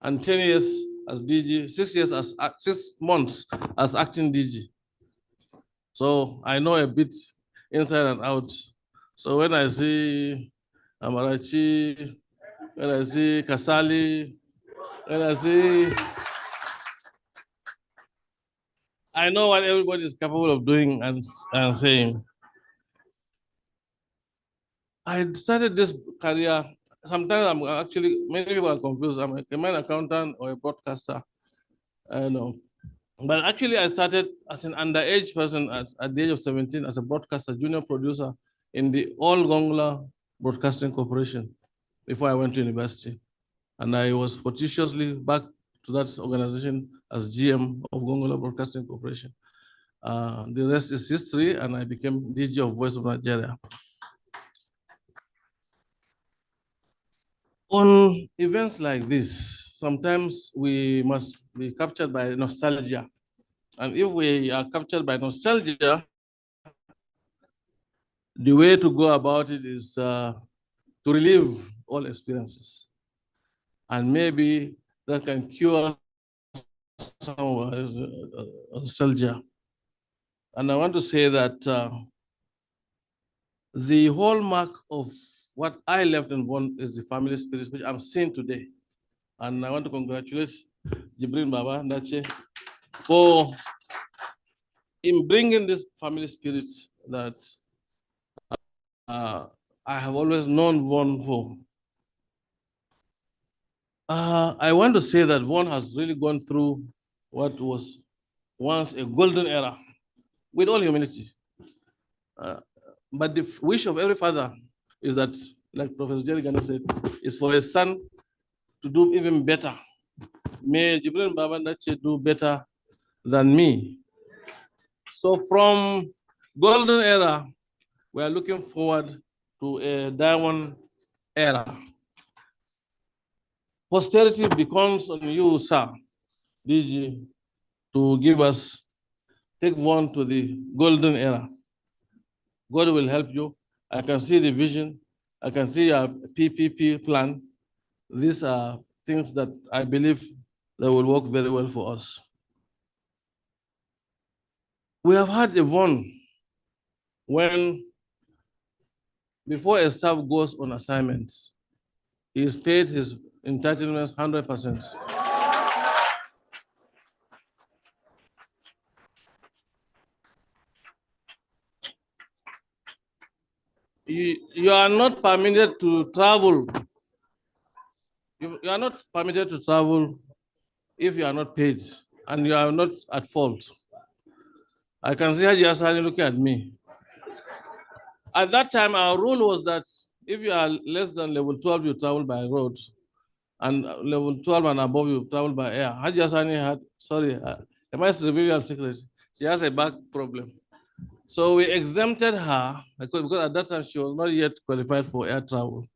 and 10 years as DG, 6 months as acting DG. So I know a bit inside and out. So when I see Amarachi, when I see Kasali, when I see, I know what everybody is capable of doing and saying. I started this career, sometimes I'm actually, many people are confused. I'm a main accountant or a broadcaster. I know. But actually I started as an underage person at the age of 17 as a broadcaster, junior producer in the All Gongla Broadcasting Corporation before I went to university. And I was fortuitously back to that organization as GM of Gongla Broadcasting Corporation. The rest is history, and I became DG of Voice of Nigeria. On events like this, sometimes we must be captured by nostalgia. And if we are captured by nostalgia, the way to go about it is to relive all experiences. And maybe that can cure some nostalgia. And I want to say that the hallmark of what I left in Bonn is the family spirit, which I'm seeing today. And I want to congratulate Jibril Baba Ndache for in bringing this family spirit that I have always known Bonn for. I want to say that Bonn has really gone through what was once a golden era, with all humility. But the wish of every father is that, like Professor Jerry Gana said, is for his son to do even better. May Jibril Baba Ndache do better than me. So from golden era, we are looking forward to a diamond era. Posterity becomes on you, sir, DG, to take one to the golden era. God will help you. I can see the vision. I can see your PPP plan. These are things that I believe that will work very well for us. We have had a one when, before a staff goes on assignments, he is paid his entitlements 100%. You are not permitted to travel. You you are not permitted to travel if you are not paid and you are not at fault. I can see Haji Asani looking at me. At that time, our rule was that if you are less than level 12, you travel by road, and level 12 and above, you travel by air. Haji Asani had, sorry, am I revealing your secret? She has a back problem. So we exempted her because at that time she was not yet qualified for air travel.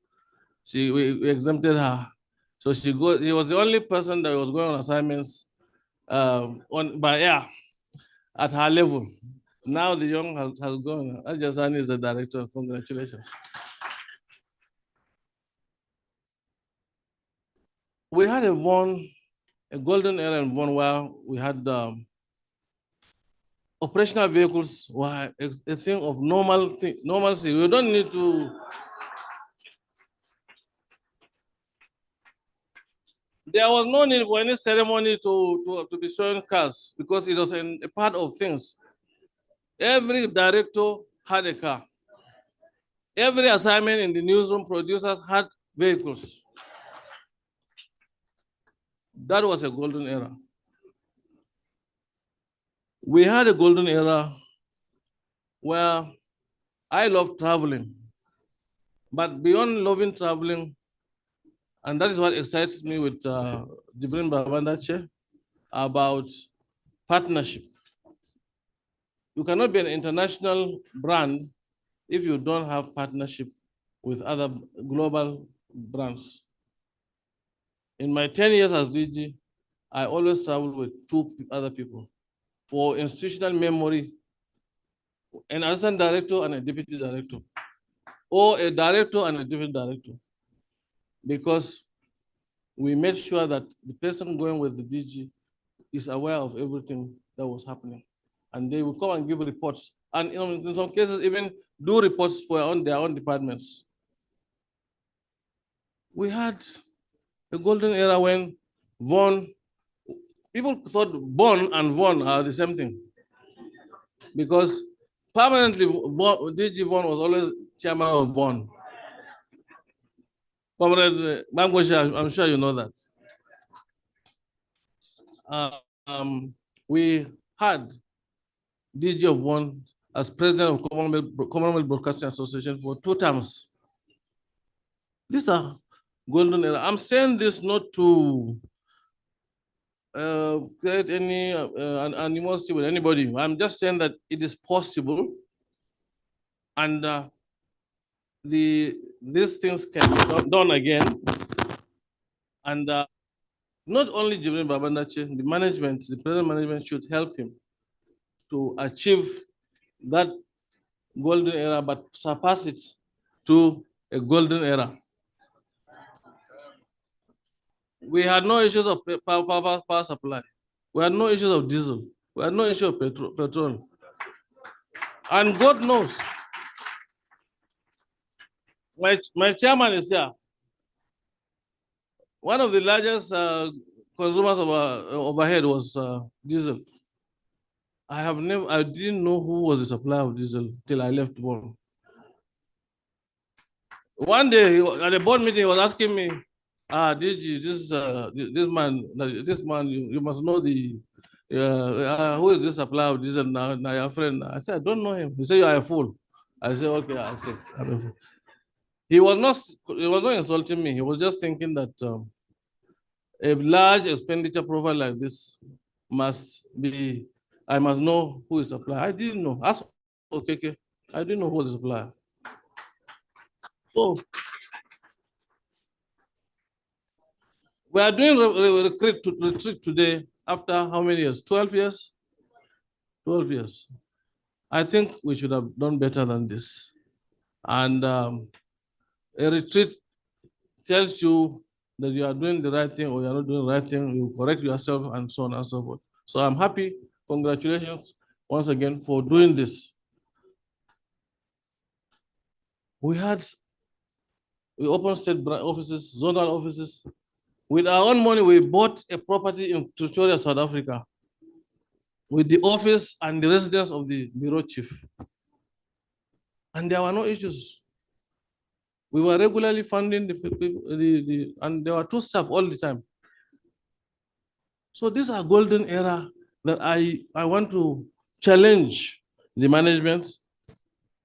We exempted her. So he was the only person that was going on assignments by air at her level. Now the young has gone. Haji Asani is the director. Congratulations. We had a golden era in Vaughan where we had operational vehicles were a thing of normalcy. We don't need to. There was no need for any ceremony to be showing cars because it was a part of things. Every director had a car. Every assignment in the newsroom, producers had vehicles. That was a golden era. We had a golden era where I loved traveling, but beyond loving traveling, and that is what excites me with Jibrin Babandache about partnership. You cannot be an international brand if you don't have partnership with other global brands. In my 10 years as DG, I always travel with 2 other people for institutional memory, an assistant director and a deputy director, or a director and a deputy director, because we made sure that the person going with the DG is aware of everything that was happening. And they will come and give reports. And in some cases, even do reports for their own departments. We had a golden era when people thought Vaughan and Vaughan are the same thing. Because permanently, DG Vaughan was always chairman of Vaughan. Comrade Mangosha, I'm sure you know that. We had DG of Vaughan as president of Commonwealth Broadcasting Association for 2 terms. These are golden era. I'm saying this not to create any animosity with anybody. I'm just saying that it is possible, and these things can be done again. And not only Jibrin Babandache, the present management should help him to achieve that golden era, but surpass it to a golden era. We had no issues of power supply. We had no issues of diesel. We had no issue of petrol. And God knows, my chairman is here. One of the largest consumers of overhead was diesel. I didn't know who was the supplier of diesel till I left Vaughan. One day at a board meeting, he was asking me, DG, this man, you must know who is this supplier of diesel now, your friend? I said, I don't know him. He said, you are a fool. I said, okay, I accept. I'm a fool. He was not insulting me. He was just thinking that a large expenditure profile like this I must know who is the supplier. I didn't know. Ask okay. I didn't know who was the supplier. So we are doing retreat today after how many years? 12 years? 12 years. I think we should have done better than this. And a retreat tells you that you are doing the right thing or you are not doing the right thing, you correct yourself and so on and so forth. So I'm happy. Congratulations once again for doing this. We opened state offices, zonal offices. With our own money, we bought a property in Pretoria, South Africa, with the office and the residence of the bureau chief. And there were no issues. We were regularly funding and there were two staff all the time. So these are golden era that I want to challenge the management.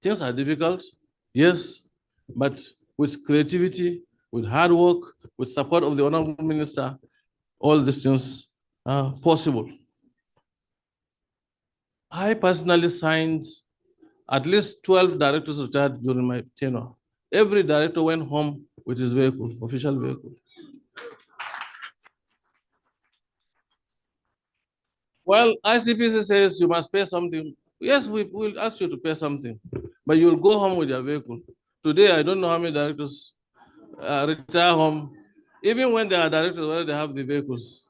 Things are difficult, yes, but with creativity, with hard work, with support of the Honorable Minister, all these things are possible. I personally signed at least 12 directors retired during my tenure. Every director went home with his vehicle, official vehicle. Well, ICPC says you must pay something. Yes, we will ask you to pay something, but you'll go home with your vehicle. Today, I don't know how many directors retire home, even when they are directors, whether they have the vehicles.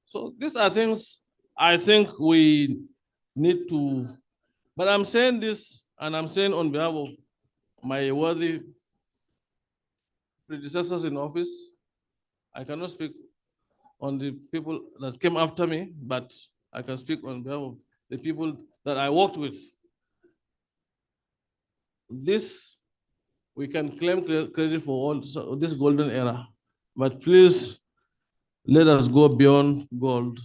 So these are things I think we need to, but I'm saying this, and I'm saying on behalf of my worthy predecessors in office, I cannot speak on the people that came after me, but I can speak on behalf of the people that I worked with. This, we can claim credit for all this golden era, but please let us go beyond gold.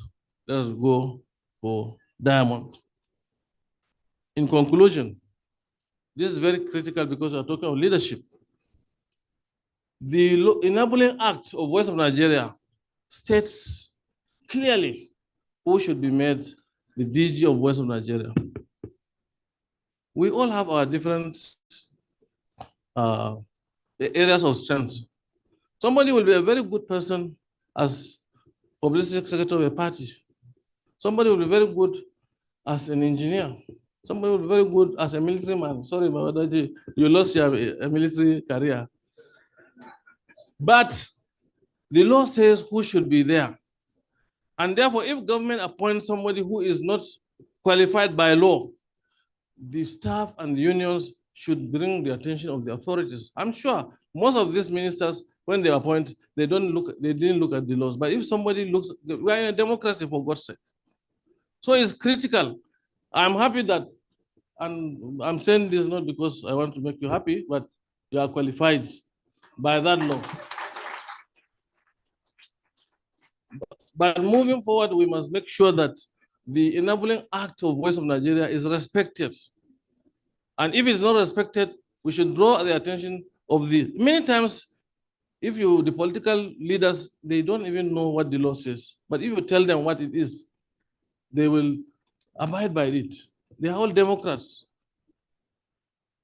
Let us go for diamond. In conclusion, this is very critical because we are talking of leadership. The Enabling Act of Voice of Nigeria states clearly who should be made the DG of Voice of Nigeria. We all have our different areas of strength. Somebody will be a very good person as publicity secretary of a party. Somebody will be very good as an engineer. Somebody will be very good as a military man. Sorry, Mawadaji, you lost your military career. But the law says who should be there. And therefore, if government appoints somebody who is not qualified by law, the staff and the unions should bring the attention of the authorities. I'm sure most of these ministers, when they appoint, they didn't look at the laws. But if somebody looks, we are in a democracy, for God's sake. So it's critical. I'm happy that, and I'm saying this not because I want to make you happy, but you are qualified by that law. But moving forward, we must make sure that the Enabling Act of Voice of Nigeria is respected. And if it's not respected, we should draw the attention of many times, the political leaders, they don't even know what the law says. But if you tell them what it is, they will abide by it. They are all Democrats.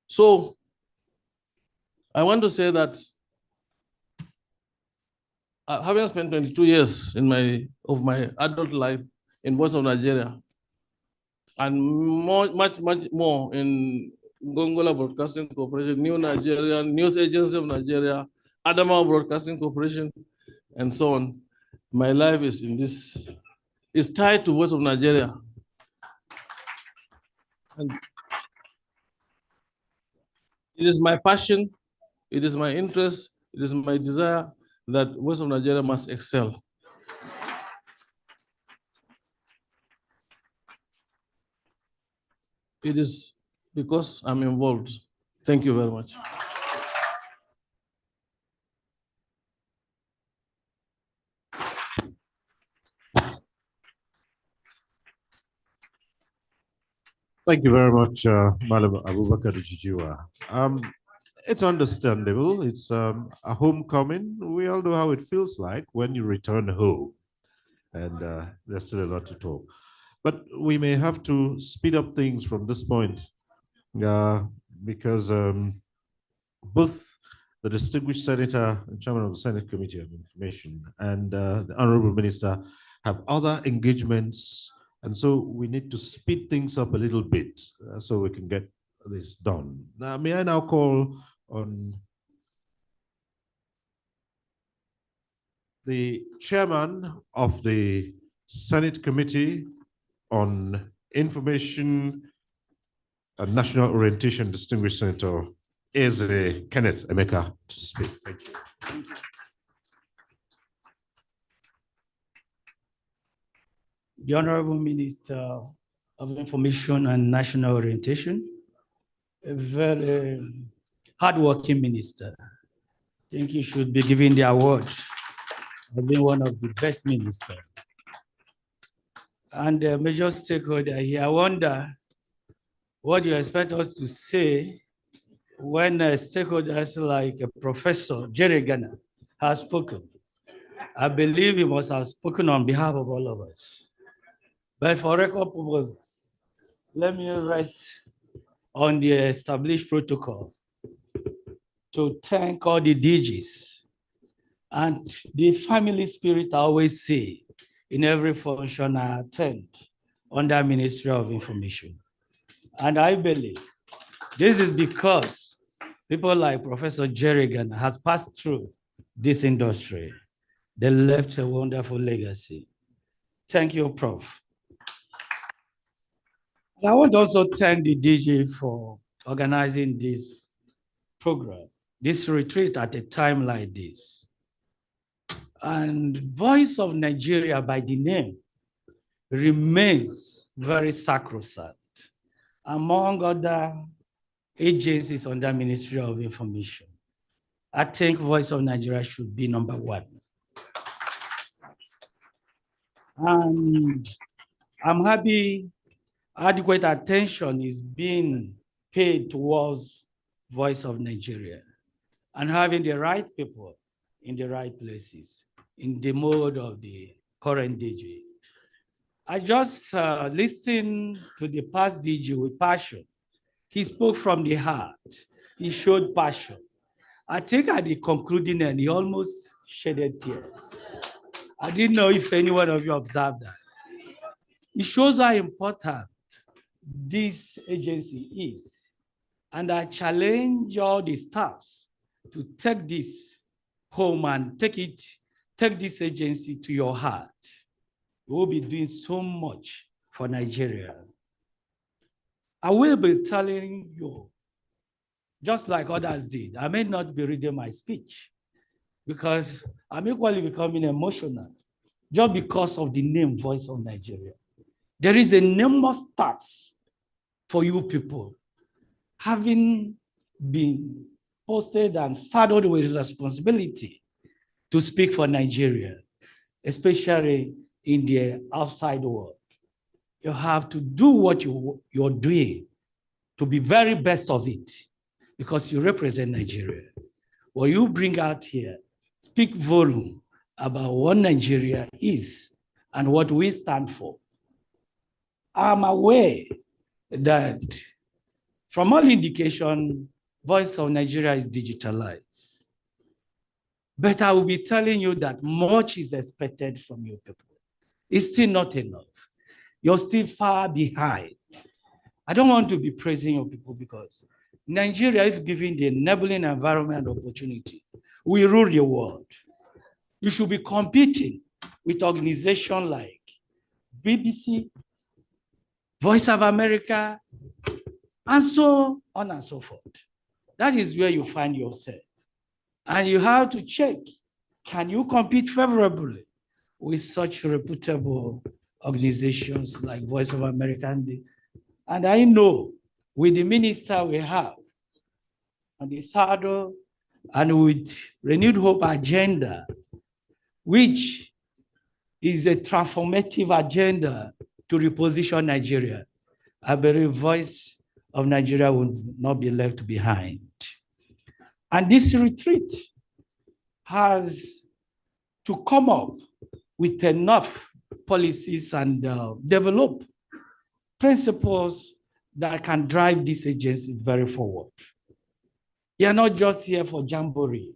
So I want to say that having spent 22 years of my adult life in Voice of Nigeria, and much more in Gongola Broadcasting Corporation, New Nigerian News Agency of Nigeria, Adamawa Broadcasting Corporation, and so on. My life is tied to Voice of Nigeria. And it is my passion, it is my interest, it is my desire that Voice of Nigeria must excel. It is because I'm involved. Thank you very much. Thank you very much, Madam Abubakar Jijiwa. It's understandable. It's a homecoming. We all know how it feels like when you return home. And there's still a lot to talk. But we may have to speed up things from this point because both the distinguished senator and chairman of the Senate Committee on Information and the Honorable Minister have other engagements. And so we need to speed things up a little bit so we can get this done. Now, may I now call on the chairman of the Senate Committee on Information and National Orientation, distinguished Senator Eze Kenneth Emeka, to speak. Thank you. The Honorable Minister of Information and National Orientation, a very hardworking minister. I think you should be given the award of being one of the best ministers. And the major stakeholder here, I wonder what you expect us to say when stakeholders like Professor Jerry Ghana has spoken. I believe he must have spoken on behalf of all of us. But for record purposes, let me rest on the established protocol to thank all the DGs and the family spirit I always see in every function I attend under Ministry of Information. And I believe this is because people like Professor Jerry Ghana has passed through this industry. They left a wonderful legacy. Thank you, Prof. I want to also thank the DG for organizing this program, this retreat at a time like this. And Voice of Nigeria by the name remains very sacrosanct among other agencies under Ministry of Information. I think Voice of Nigeria should be number one. And I'm happy adequate attention is being paid towards Voice of Nigeria and having the right people in the right places in the mode of the current DG. I just listened to the past DG with passion. He spoke from the heart. He showed passion. I think at the concluding end, he almost shedded tears. I didn't know if any one of you observed that. It shows how important this agency is. And I challenge all the staffs to take this home and take this agency to your heart. We will be doing so much for Nigeria. I will be telling you, just like others did, I may not be reading my speech because I'm equally becoming emotional just because of the name Voice of Nigeria. There is enormous tax for you people, having been posted and saddled with responsibility to speak for Nigeria, especially in the outside world. You have to do what you're doing to be very best of it because you represent Nigeria. What you bring out here, speak volume about what Nigeria is and what we stand for. I'm aware that from all indication, Voice of Nigeria is digitalized. But I will be telling you that much is expected from you people. It's still not enough. You're still far behind. I don't want to be praising you people because Nigeria, if given the enabling environment and opportunity, we rule the world. You should be competing with organizations like BBC, Voice of America, and so on and so forth. That is where you find yourself. And you have to check, can you compete favorably with such reputable organizations like Voice of America? And I know with the minister we have on the saddle and with Renewed Hope agenda, which is a transformative agenda to reposition Nigeria, I believe Voice of Nigeria will not be left behind. And this retreat has to come up with enough policies and develop principles that can drive this agency very forward. You are not just here for jamboree.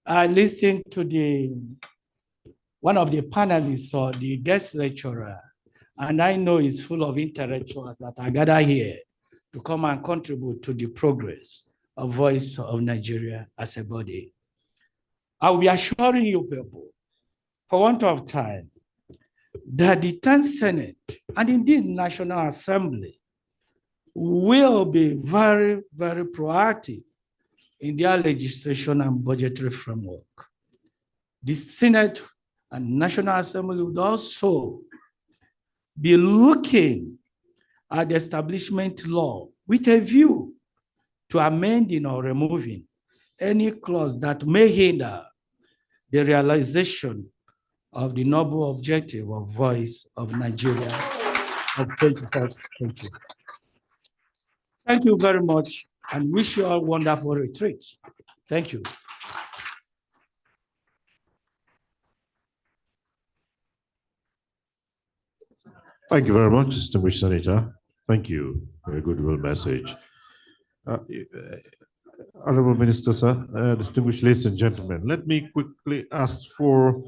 I listened to one of the panelists or the guest lecturer, and I know he's full of intellectuals that are gathered here to come and contribute to the progress of Voice of Nigeria as a body. I will be assuring you people, for want of time, that the 10th Senate and indeed National Assembly will be very, very proactive in their legislation and budgetary framework. The Senate and National Assembly would also be looking at the establishment law with a view to amending or removing any clause that may hinder the realization of the noble objective of Voice of Nigeria of 21st century. Thank you very much and wish you all wonderful retreat. Thank you. Thank you very much, distinguished Senator. Thank you for a goodwill message. Honorable Minister, sir, distinguished ladies and gentlemen, let me quickly ask for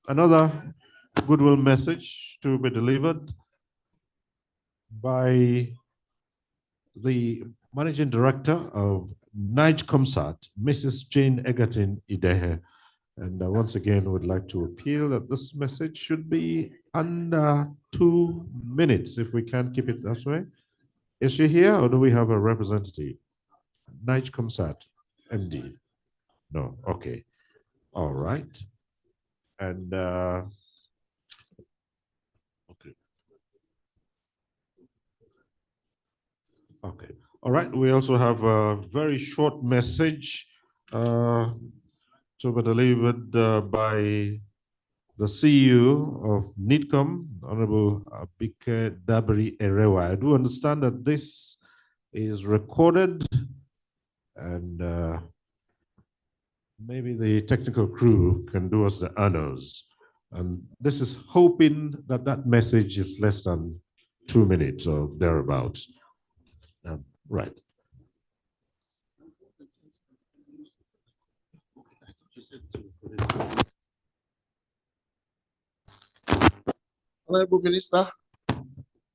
another goodwill message to be delivered by the Managing Director of NIGECOMSAT, Mrs. Jane Egerton Idehe. And once again, would like to appeal that this message should be under 2 minutes, if we can keep it that way. Is she here or do we have a representative? NIGECOMSAT, MD? No, okay. All right. And okay. Okay. All right. We also have a very short message to be delivered by the CEO of NIDCOM, Honorable Abike Dabiri Erewa. I do understand that this is recorded and maybe the technical crew can do us the honors. And this is hoping that that message is less than 2 minutes or thereabouts. Right. Honorable Minister,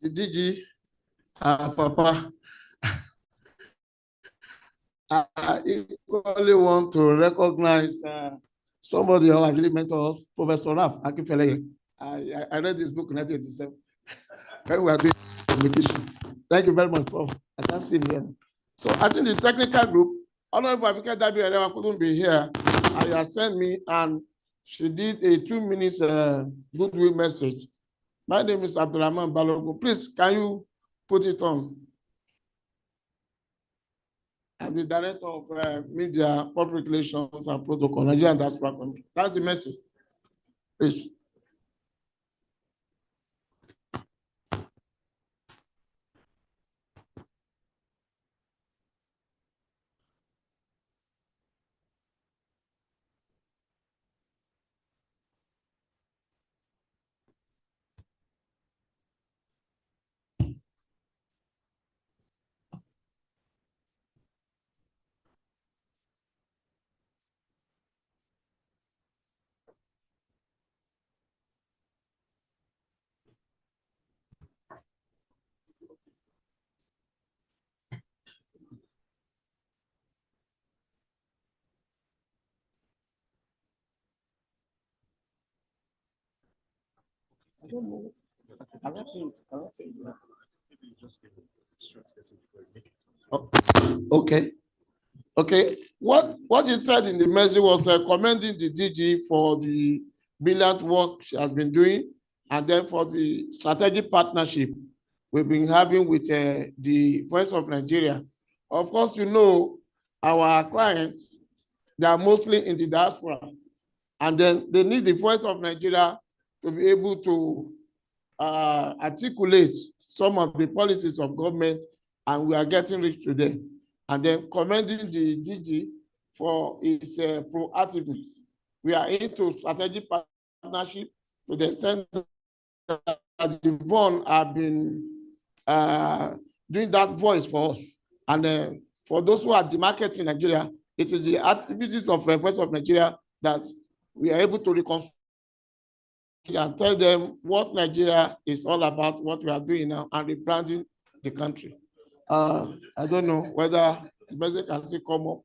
the DG, Papa, I equally want to recognize somebody who really mentored us, Professor Raf Akinfeleye. I read this book in 1987 when we were doing communication. Thank you very much, Prof. I can't see him here. So I think the technical group, Honorable Abike Dabiri Erewa couldn't be here. I have sent me and she did a 2 minutes goodwill message. My name is Abdulrahman Balogun. Please, can you put it on? I'm the director of media, public relations, and protocol, Nigerian Diaspora Committee. That's the message. Please. I don't know. I don't see it. I don't see it. Oh, okay. Okay. What you said in the message was commending the DG for the brilliant work she has been doing, and then for the strategic partnership we've been having with the Voice of Nigeria. Of course, you know, our clients, they are mostly in the diaspora, and then they need the Voice of Nigeria to be able to articulate some of the policies of government, and we are getting rich today. And then commending the DG for its proactiveness. We are into strategic partnership to the extent that the VON have been doing that voice for us. And for those who are demarketing Nigeria, it is the activities of Voice of Nigeria that we are able to reconcile and tell them what Nigeria is all about, what we are doing now, and rebranding the country. I don't know whether the message can still come up.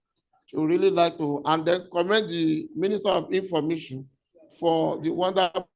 She would really like to, and then commend the Minister of Information for the wonderful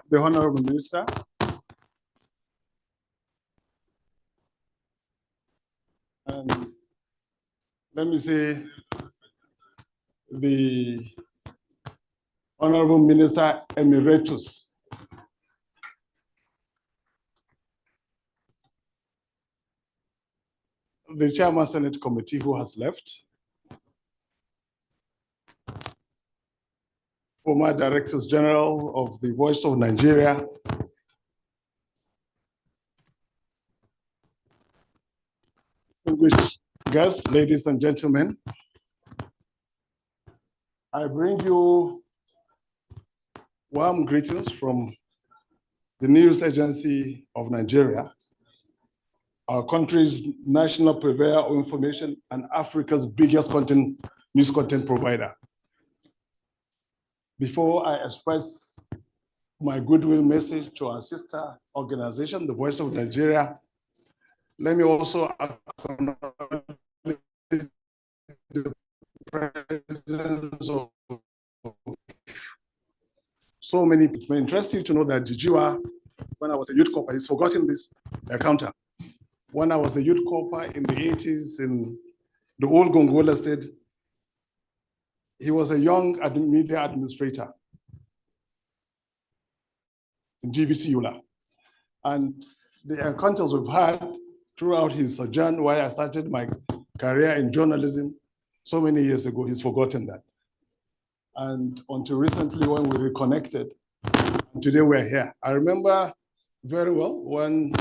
the Honorable Minister. And let me say, the Honorable Minister Emeritus. The Chairman Senate Committee who has left. Former Directors General of the Voice of Nigeria. Distinguished guests, ladies and gentlemen, I bring you warm greetings from the News Agency of Nigeria, our country's national purveyor of information and Africa's biggest news content provider. Before I express my goodwill message to our sister organization, the Voice of Nigeria, let me also acknowledge the presence of so many people. It's interesting to know that Jijiwa, when I was a youth corper, he's forgotten this encounter. When I was a youth corper in the 80s in the old Gongola state, he was a young media administrator in GBC Yola. And the encounters we've had throughout his sojourn while I started my career in journalism so many years ago, he's forgotten that. And until recently when we reconnected, and today we're here. I remember very well when,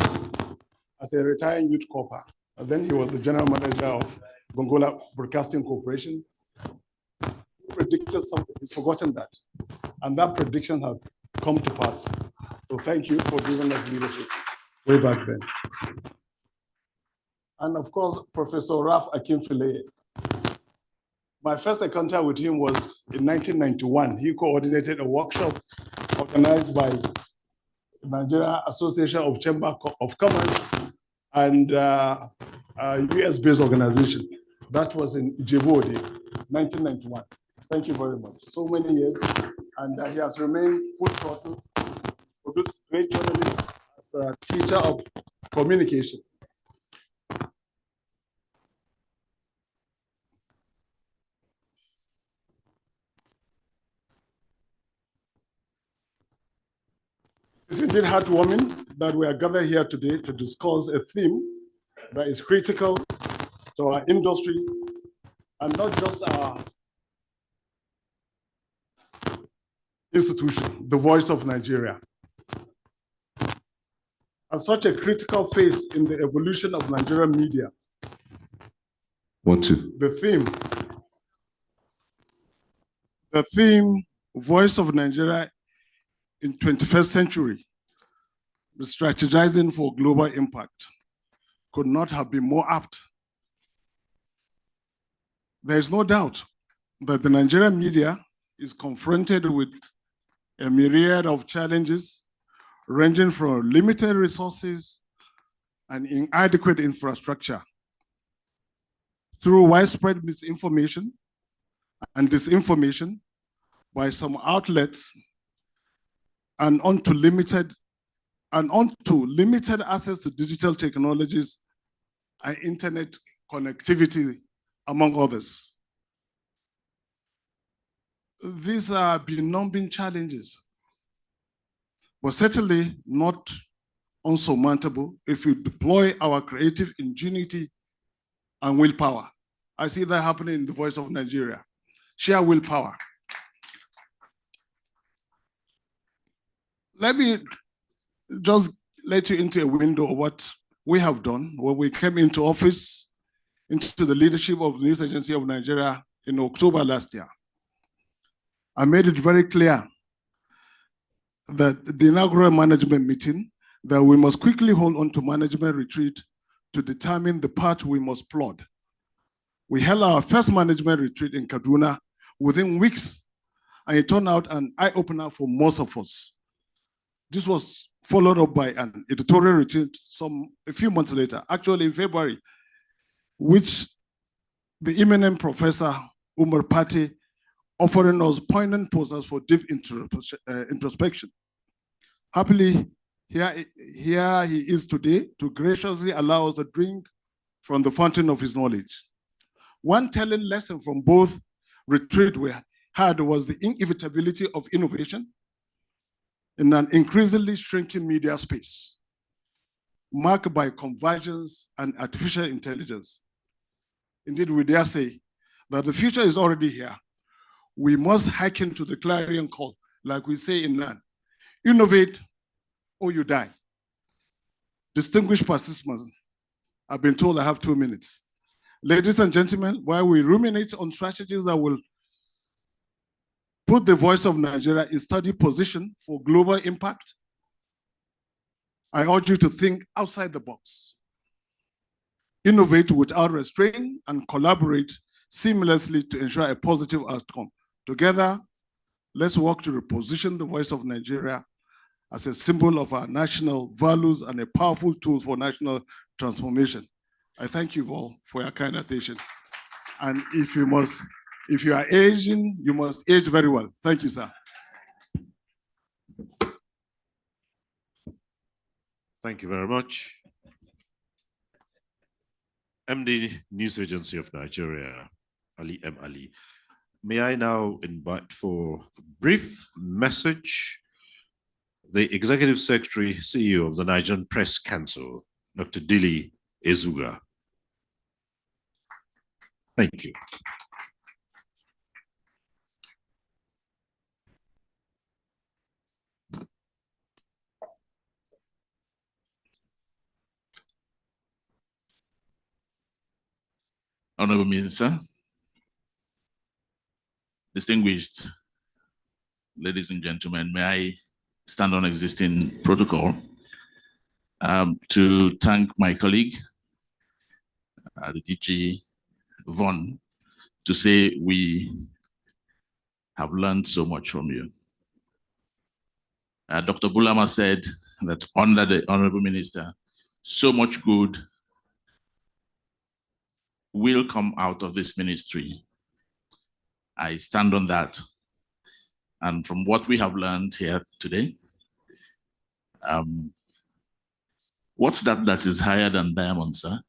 as a retiring youth corper, and then he was the general manager of Gongola Broadcasting Corporation, he predicted something, he's forgotten that. And that prediction has come to pass. So thank you for giving us leadership way back then. And of course, Professor Ralph Akinfile. My first encounter with him was in 1991. He coordinated a workshop organized by the Nigeria Association of Chamber of Commerce and a US-based organization. That was in Ijebu-Ode, 1991. Thank you very much. So many years, and he has remained full throttle for this great journalist as a teacher of communication. It's indeed heartwarming that we are gathered here today to discuss a theme that is critical to our industry and not just our institution, the Voice of Nigeria. At such a critical phase in the evolution of Nigerian media, the theme, Voice of Nigeria in 21st century, strategizing for global impact, could not have been more apt. There is no doubt that the Nigerian media is confronted with a myriad of challenges ranging from limited resources and inadequate infrastructure through widespread misinformation and disinformation by some outlets and onto limited access to digital technologies and internet connectivity, among others. These are benumbing challenges, but certainly not unsurmountable if we deploy our creative ingenuity and willpower. I see that happening in the Voice of Nigeria. Share willpower. Let me just let you into a window of what we have done when we came into office, into the leadership of the News Agency of Nigeria in October last year. I made it very clear that the inaugural management meeting that we must quickly hold on to management retreat to determine the path we must plod. We held our first management retreat in Kaduna within weeks, and it turned out an eye-opener for most of us. This was followed up by an editorial retreat a few months later, actually in February, which the eminent Professor Umar Pate offering us poignant posters for deep introspection. Happily, here he is today to graciously allow us to drink from the fountain of his knowledge. One telling lesson from both retreats we had was the inevitability of innovation in an increasingly shrinking media space, marked by convergence and artificial intelligence. Indeed, we dare say that the future is already here. We must hearken to the clarion call, like we say in NAN, innovate or you die. Distinguished participants, I've been told I have 2 minutes. Ladies and gentlemen, while we ruminate on strategies that will put the voice of Nigeria in steady position for global impact, I urge you to think outside the box. Innovate without restraint and collaborate seamlessly to ensure a positive outcome. Together, let's work to reposition the voice of Nigeria as a symbol of our national values and a powerful tool for national transformation. I thank you all for your kind attention. And if you are aging, you must age very well. Thank you, sir. Thank you very much. MD News Agency of Nigeria, Ali M. Ali. May I now invite for a brief message the Executive Secretary, CEO of the Nigerian Press Council, Dr. Dili Ezuga. Thank you. Honorable Minister, distinguished ladies and gentlemen, may I stand on existing protocol to thank my colleague, the DG Von, to say we have learned so much from you. Dr. Bulama said that under the Honorable Minister, so much good will come out of this ministry. I stand on that. And from what we have learned here today, what's that is higher than diamonds, sir?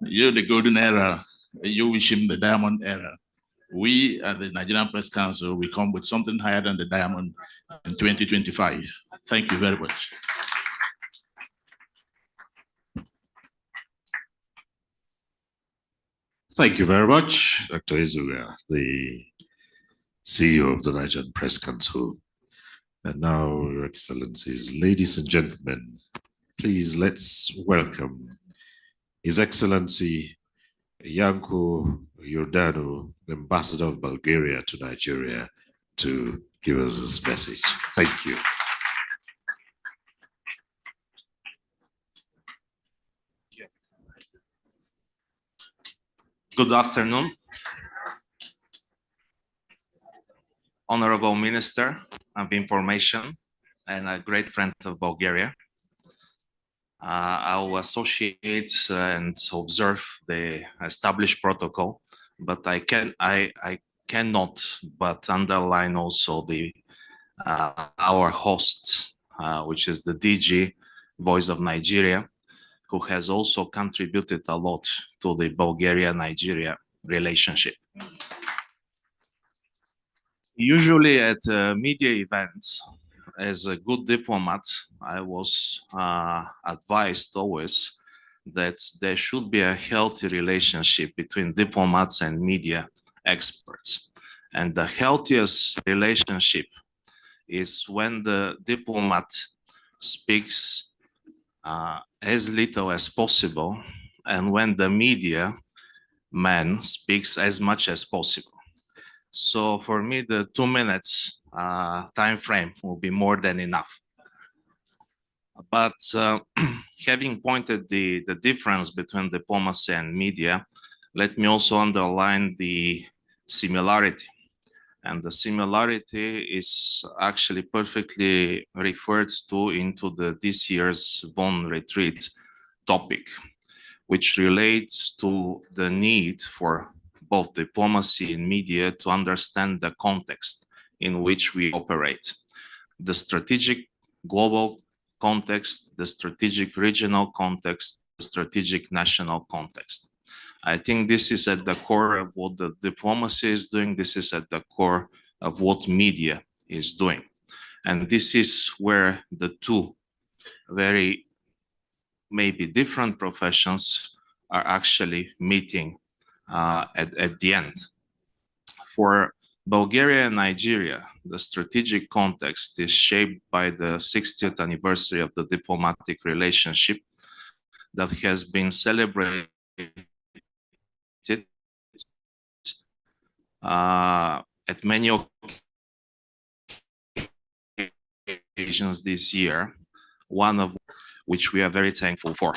You're the golden era. You wish him the diamond era. We at the Nigerian Press Council, we come with something higher than the diamond in 2025. Thank you very much. Thank you very much, Dr. Ezuga, the CEO of the Nigerian Press Council. And now, Your Excellencies, ladies and gentlemen, please let's welcome His Excellency Iancu Iordanou, the Ambassador of Bulgaria to Nigeria, to give us this message. Thank you. Good afternoon, Honorable Minister of Information and a great friend of Bulgaria. I'll associate and observe the established protocol, but I cannot but underline also the our host, which is the DG Voice of Nigeria, who has also contributed a lot to the Bulgaria-Nigeria relationship. Usually at media events, as a good diplomat, I was advised always that there should be a healthy relationship between diplomats and media experts. And the healthiest relationship is when the diplomat speaks as little as possible, and when the media man speaks as much as possible. So for me, the 2 minutes time frame will be more than enough. But having pointed the difference between diplomacy and media, let me also underline the similarity. And the similarity is actually perfectly referred to into this year's Bonn retreat topic, which relates to the need for both diplomacy and media to understand the context in which we operate. The strategic global context, the strategic regional context, the strategic national context. I think this is at the core of what the diplomacy is doing. This is at the core of what media is doing. And this is where the two very maybe different professions are actually meeting at the end. For Bulgaria and Nigeria, the strategic context is shaped by the 60th anniversary of the diplomatic relationship that has been celebrated at many occasions this year, one of which we are very thankful for.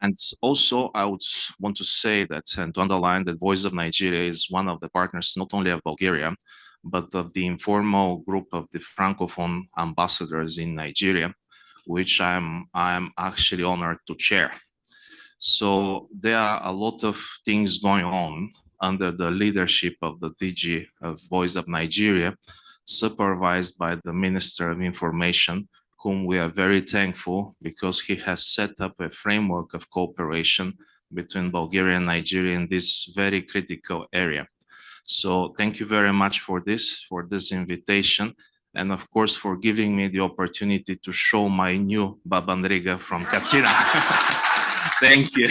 And also, I would want to say that and to underline that Voice of Nigeria is one of the partners not only of Bulgaria, but of the informal group of the Francophone ambassadors in Nigeria, which I'm actually honored to chair. So there are a lot of things going on under the leadership of the DG of Voice of Nigeria, supervised by the Minister of Information, whom we are very thankful because he has set up a framework of cooperation between Bulgaria and Nigeria in this very critical area. So thank you very much for this invitation, and of course for giving me the opportunity to show my new Babandriga from Katsina. Thank you.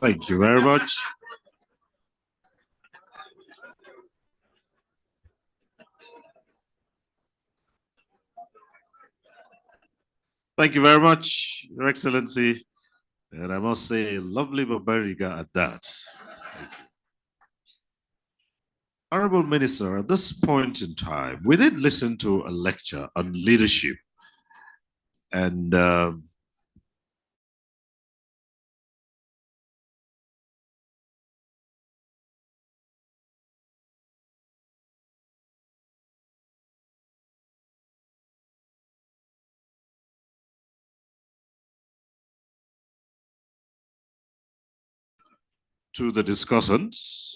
Thank you very much. Thank you very much, Your Excellency. And I must say, lovely Babariga at that. Thank you. Honorable Minister, at this point in time, we did listen to a lecture on leadership. And to the discussants.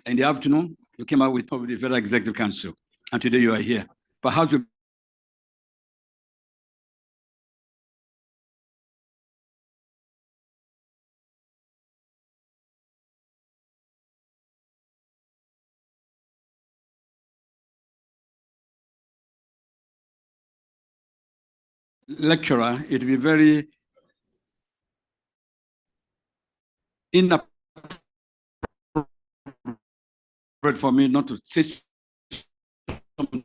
In the afternoon, you came out with the Federal Executive Council, and today you are here. Perhaps you lecturer, it will be very inappropriate for me not to say something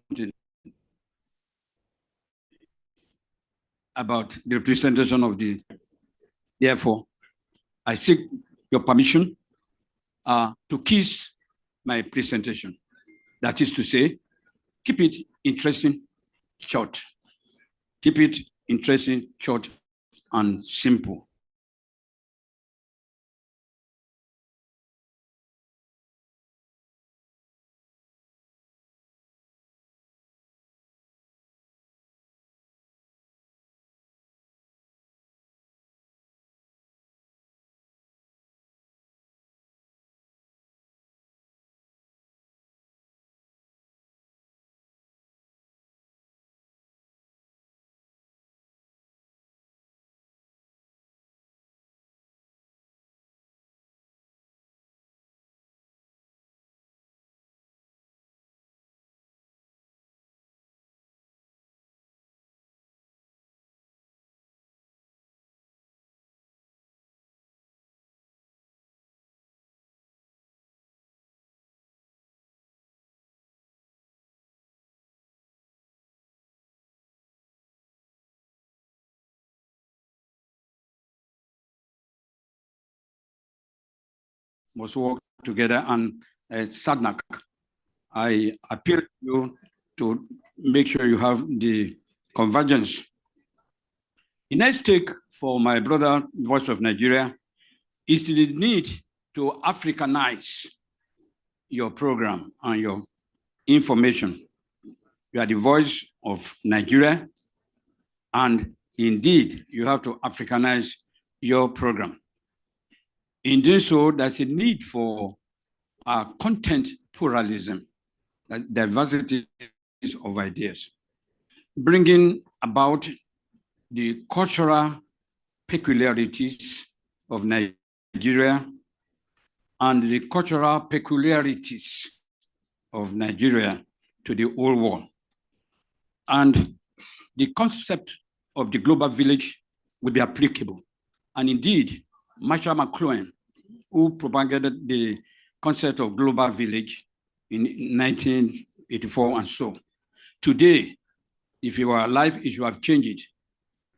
about the representation of the. Therefore, I seek your permission to kiss my presentation. That is to say, keep it interesting, short. Keep it interesting, short, and simple. Must work together, and SADNAC, I appeal to you to make sure you have the convergence. The next take for my brother, Voice of Nigeria, is the need to Africanize your program and your information. You are the voice of Nigeria, and indeed, you have to Africanize your program. In doing so, there's a need for content pluralism, diversity of ideas, bringing about the cultural peculiarities of Nigeria and the cultural peculiarities of Nigeria to the whole world. And the concept of the global village will be applicable. And indeed, Marshall McLuhan, who propagated the concept of global village in 1984 and so. Today, if you are alive, you have changed it.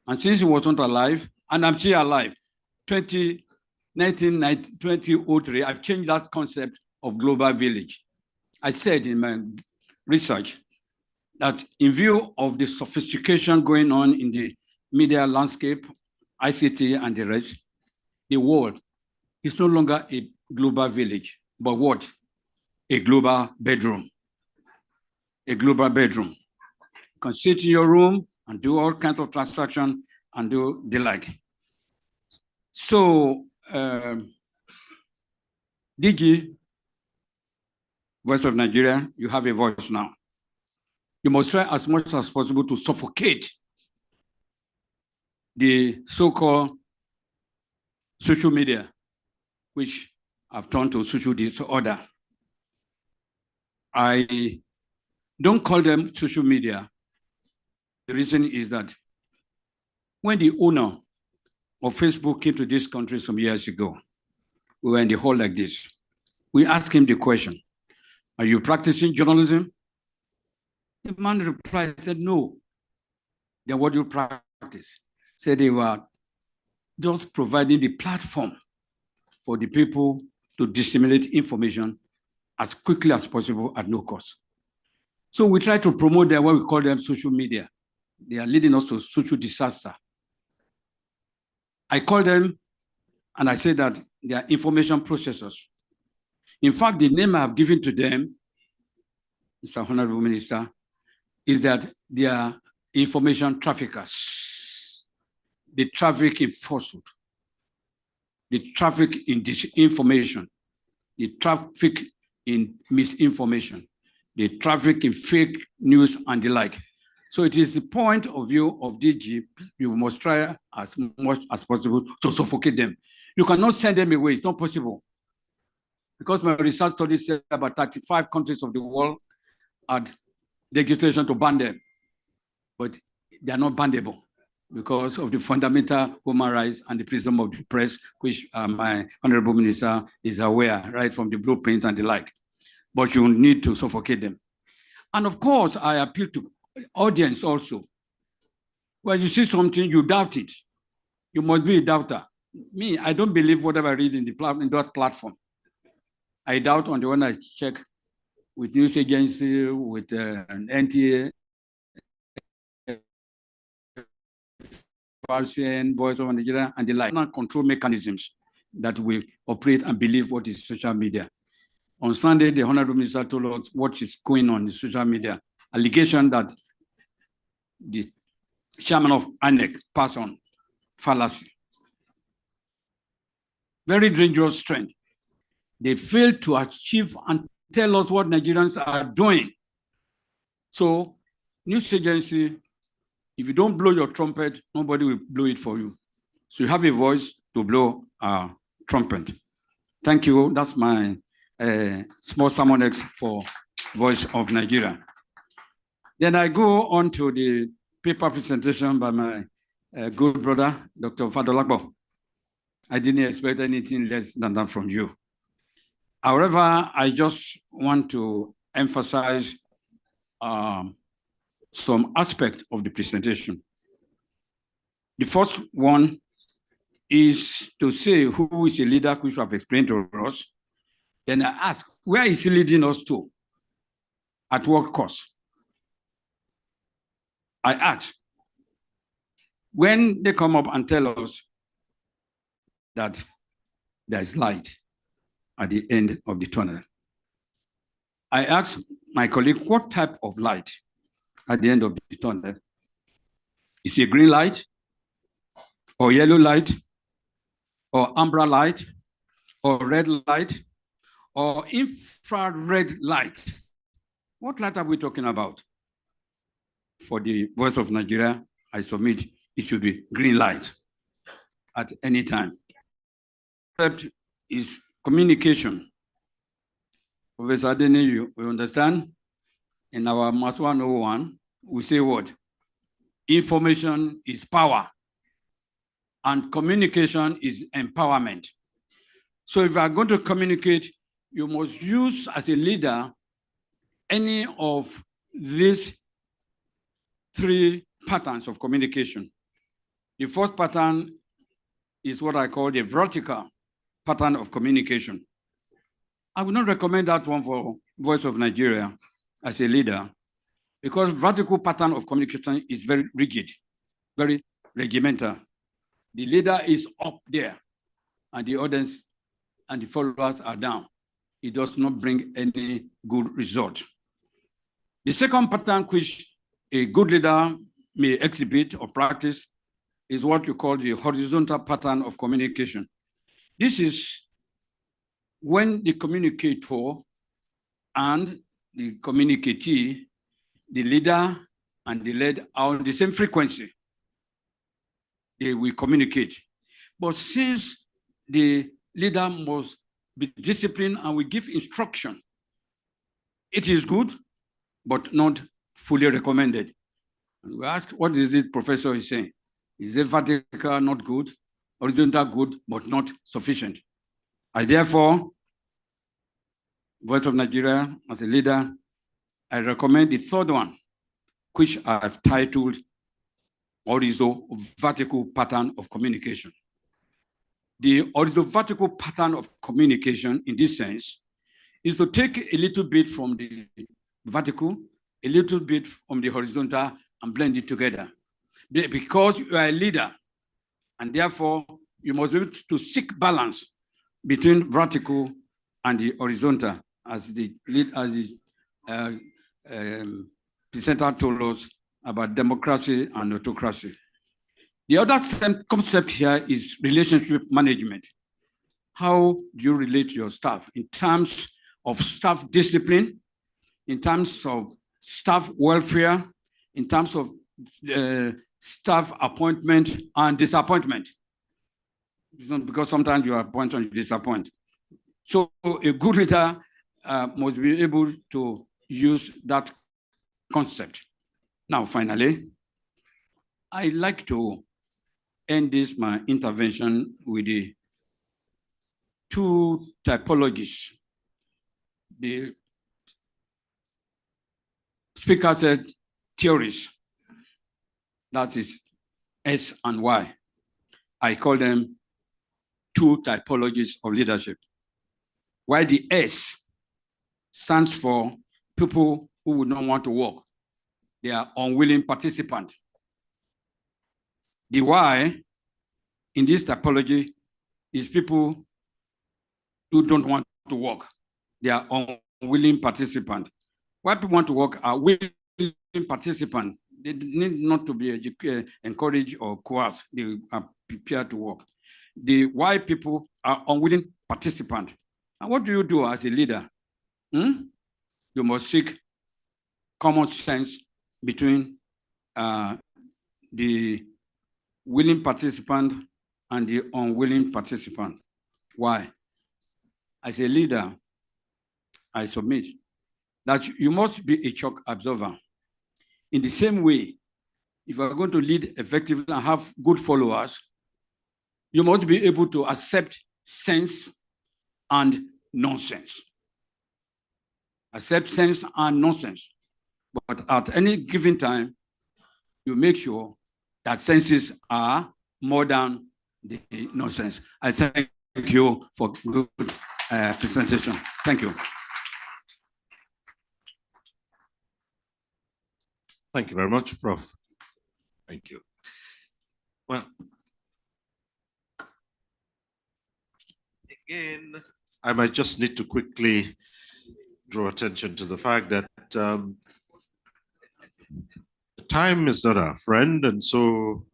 And since he was not alive, and I'm still alive, 2003, I've changed that concept of global village. I said in my research that in view of the sophistication going on in the media landscape, ICT and the rest, the world is no longer a global village, but what? A global bedroom. A global bedroom. You can sit in your room and do all kinds of transactions and do the like. So, DG, Voice of Nigeria, you have a voice now. You must try as much as possible to suffocate the so-called social media, which have turned to social disorder. I don't call them social media. The reason is that when the owner of Facebook came to this country some years ago, we were in the hall like this. We asked him the question, are you practicing journalism? The man replied, said, no. Then what do you practice? Said they were just providing the platform for the people to disseminate information as quickly as possible at no cost. So we try to promote them, what we call them social media. They are leading us to social disaster. I call them, and I say that they are information processors. In fact, the name I have given to them, Mr. Honorable Minister, is that they are information traffickers. They traffic in falsehood. They traffic in disinformation. They traffic in misinformation. They traffic in fake news and the like. So it is the point of view of DG, you must try as much as possible to suffocate them. You cannot send them away, it's not possible. Because my research studies say about 35 countries of the world had legislation to ban them, but they are not bannable because of the fundamental human rights and the freedom of the press, which my Honorable Minister is aware, right from the blueprint and the like. But you need to suffocate them. And of course, I appeal to audience also. When you see something, you doubt it. You must be a doubter. Me, I don't believe whatever I read in that platform. I doubt on the one I check with news agency, with an NTA, Voice of Nigeria, and the like. Not control mechanisms that will operate and believe what is social media. On Sunday, the Honorable Minister told us what is going on in social media. Allegation that the chairman of INEC passed on fallacy. Very dangerous trend. They fail to achieve and tell us what Nigerians are doing. So, news agency, if you don't blow your trumpet, nobody will blow it for you. So you have a voice to blow a trumpet. Thank you. That's my small sermon X for Voice of Nigeria. Then I go on to the paper presentation by my good brother, Dr. Fadolakbo. I didn't expect anything less than that from you. However, I just want to emphasize some aspect of the presentation. The first one is to say who is a leader, which we have explained to us. Then I ask, where is he leading us to? At what cost? I ask, when they come up and tell us that there is light at the end of the tunnel, I ask my colleague, what type of light at the end of the tunnel? Is it a green light, or yellow light, or amber light, or red light, or infrared light? What light are we talking about? For the Voice of Nigeria, I submit it should be green light at any time. Concept is communication. Professor Adeni, you understand? In our Mass 101, we say what? Information is power, and communication is empowerment. So if you are going to communicate, you must use as a leader any of these three patterns of communication. The first pattern is what I call the vertical pattern of communication. I would not recommend that one for Voice of Nigeria as a leader, because vertical pattern of communication is very rigid, very regimental. The leader is up there, and the audience and the followers are down. It does not bring any good result. The second pattern which a good leader may exhibit or practice is what you call the horizontal pattern of communication. This is when the communicator and the communicatee, the leader and the led, are on the same frequency. They will communicate. But since the leader must be disciplined and will give instruction, it is good, but not fully recommended. And we ask, what is it professor is saying? Is it vertical not good, horizontal good, but not sufficient? I therefore, Voice of Nigeria, as a leader, I recommend the third one, which I've titled horizontal vertical pattern of communication. The horizontal vertical pattern of communication in this sense is to take a little bit from the vertical, a little bit from the horizontal, and blend it together. Because you are a leader, and therefore you must be able to seek balance between vertical and the horizontal, as the presenter told us about democracy and autocracy. The other concept here is relationship management. How do you relate to your staff in terms of staff discipline, in terms of staff welfare, in terms of staff appointment and disappointment? Because sometimes you appoint and you disappoint. So a good leader must be able to use that concept. Now, finally, I like to end my intervention with the two typologies. The speaker said theories. That is S and Y. I call them two typologies of leadership. While the S stands for people who would not want to work. They are unwilling participants. The Y in this typology is people who don't want to work. They are unwilling participants. Why people want to work are willing participants. They need not to be encouraged or coerced. They are prepared to work. The Y people are unwilling participants. And what do you do as a leader? You must seek common sense between the willing participant and the unwilling participant. Why? As a leader, I submit that you must be a shock absorber. In the same way, if you are going to lead effectively and have good followers, you must be able to accept sense and nonsense. Accept sense and nonsense. But at any given time, you make sure that senses are more than the nonsense. I thank you for good presentation. Thank you. Thank you very much, Prof. Thank you. Well, again, I might just need to quickly draw attention to the fact that time is not our friend, and so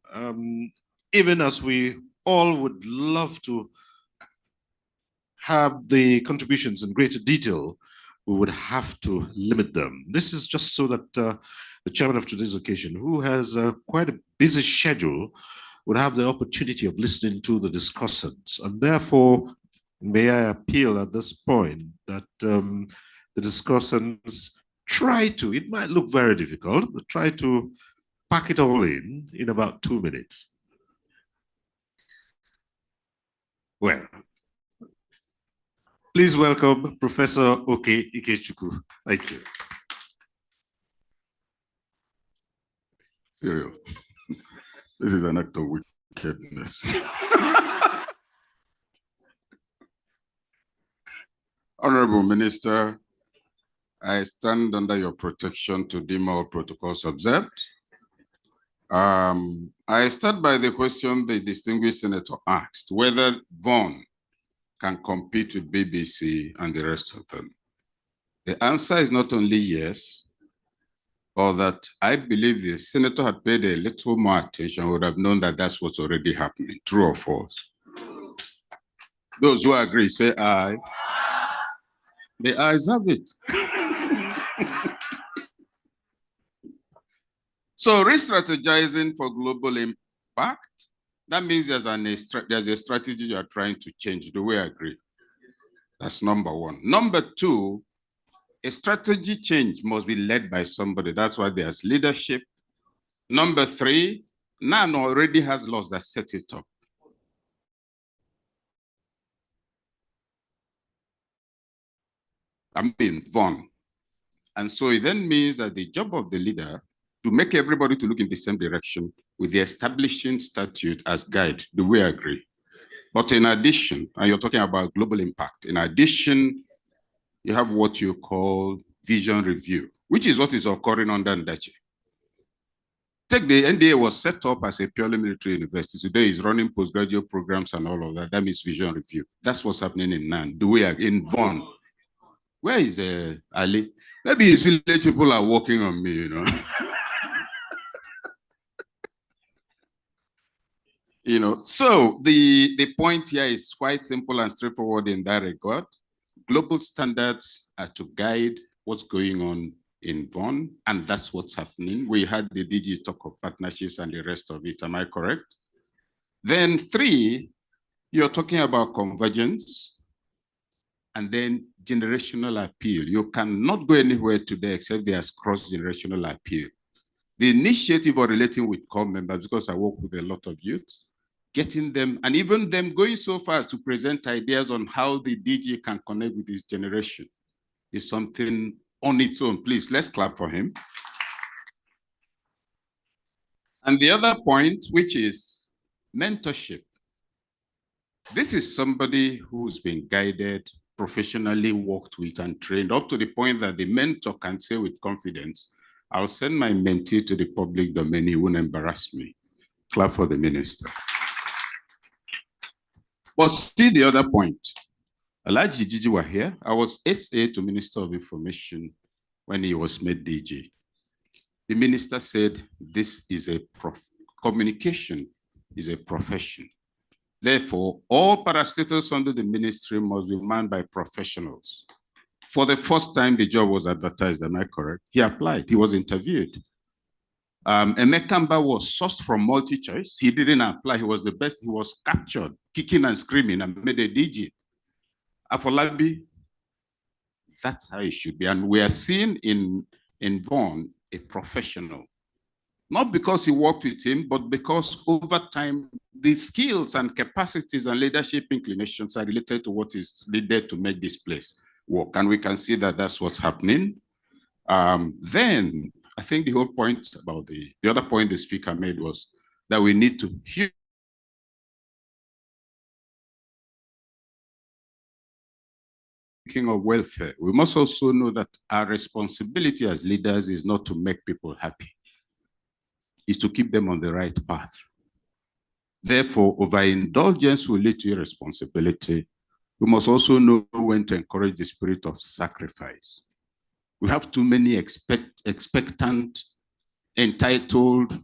even as we all would love to have the contributions in greater detail, we would have to limit them. This is just so that the chairman of today's occasion, who has quite a busy schedule, would have the opportunity of listening to the discussants. And therefore, may I appeal at this point that the discussants try to, it might look very difficult, but try to pack it all in about 2 minutes. Well, please welcome Professor Oke Ikechukwu. Thank you. Serious. This is an act of wickedness. Honorable Minister, I stand under your protection to deem all protocols observed. I start by the question the distinguished senator asked, whether Vaughan can compete with BBC and the rest of them. The answer is not only yes, or that I believe the senator had paid a little more attention, would have known that that's what's already happening, true or false. Those who agree, say aye. The ayes have it. So re-strategizing for global impact, that means there's a strategy you are trying to change. Do we agree? That's number one. Number two, a strategy change must be led by somebody. That's why there's leadership. Number three, NAN already has laws that set it up. I mean, Vaughan. And so it then means that the job of the leader to make everybody to look in the same direction with the establishing statute as guide. Do we agree? But in addition, and you're talking about global impact, in addition, you have what you call vision review, which is what is occurring under Ndachi. Take the NDA was set up as a purely military university. Today is running postgraduate programs and all of that. That means vision review. That's what's happening in NAN. Do we agree? In Vaughan. Where is Ali? Maybe his village people are working on me, you know. You know, so the point here is quite simple and straightforward in that regard. Global standards are to guide what's going on in Vaughan, and that's what's happening. We had the DG talk of partnerships and the rest of it. Am I correct? Then three, you're talking about convergence and then generational appeal. You cannot go anywhere today except there's cross-generational appeal. The initiative of relating with core members, because I work with a lot of youth, getting them, and even them going so far as to present ideas on how the DG can connect with this generation is something on its own. Please, let's clap for him. And the other point, which is mentorship. This is somebody who's been guided, professionally worked with and trained up to the point that the mentor can say with confidence, I'll send my mentee to the public domain, he won't embarrass me. Clap for the minister. But see the other point. Alhaji Jiji were here. I was SA to Minister of Information when he was made DG. The minister said, this is communication is a profession. Therefore, all parastatals under the ministry must be manned by professionals. For the first time, the job was advertised, am I correct? He applied, he was interviewed. Emekamba was sourced from MultiChoice. He didn't apply, he was the best. He was captured, kicking and screaming and made a DG. Afolabi, that's how it should be. And we are seeing in Vaughan a professional. Not because he worked with him, but because over time, the skills and capacities and leadership inclinations are related to what is needed to make this place work. And we can see that that's what's happening. Then I think the whole point about the other point the speaker made was that we need to hear of welfare. We must also know that our responsibility as leaders is not to make people happy. Is to keep them on the right path. Therefore, overindulgence will lead to irresponsibility. We must also know when to encourage the spirit of sacrifice. We have too many expectant, entitled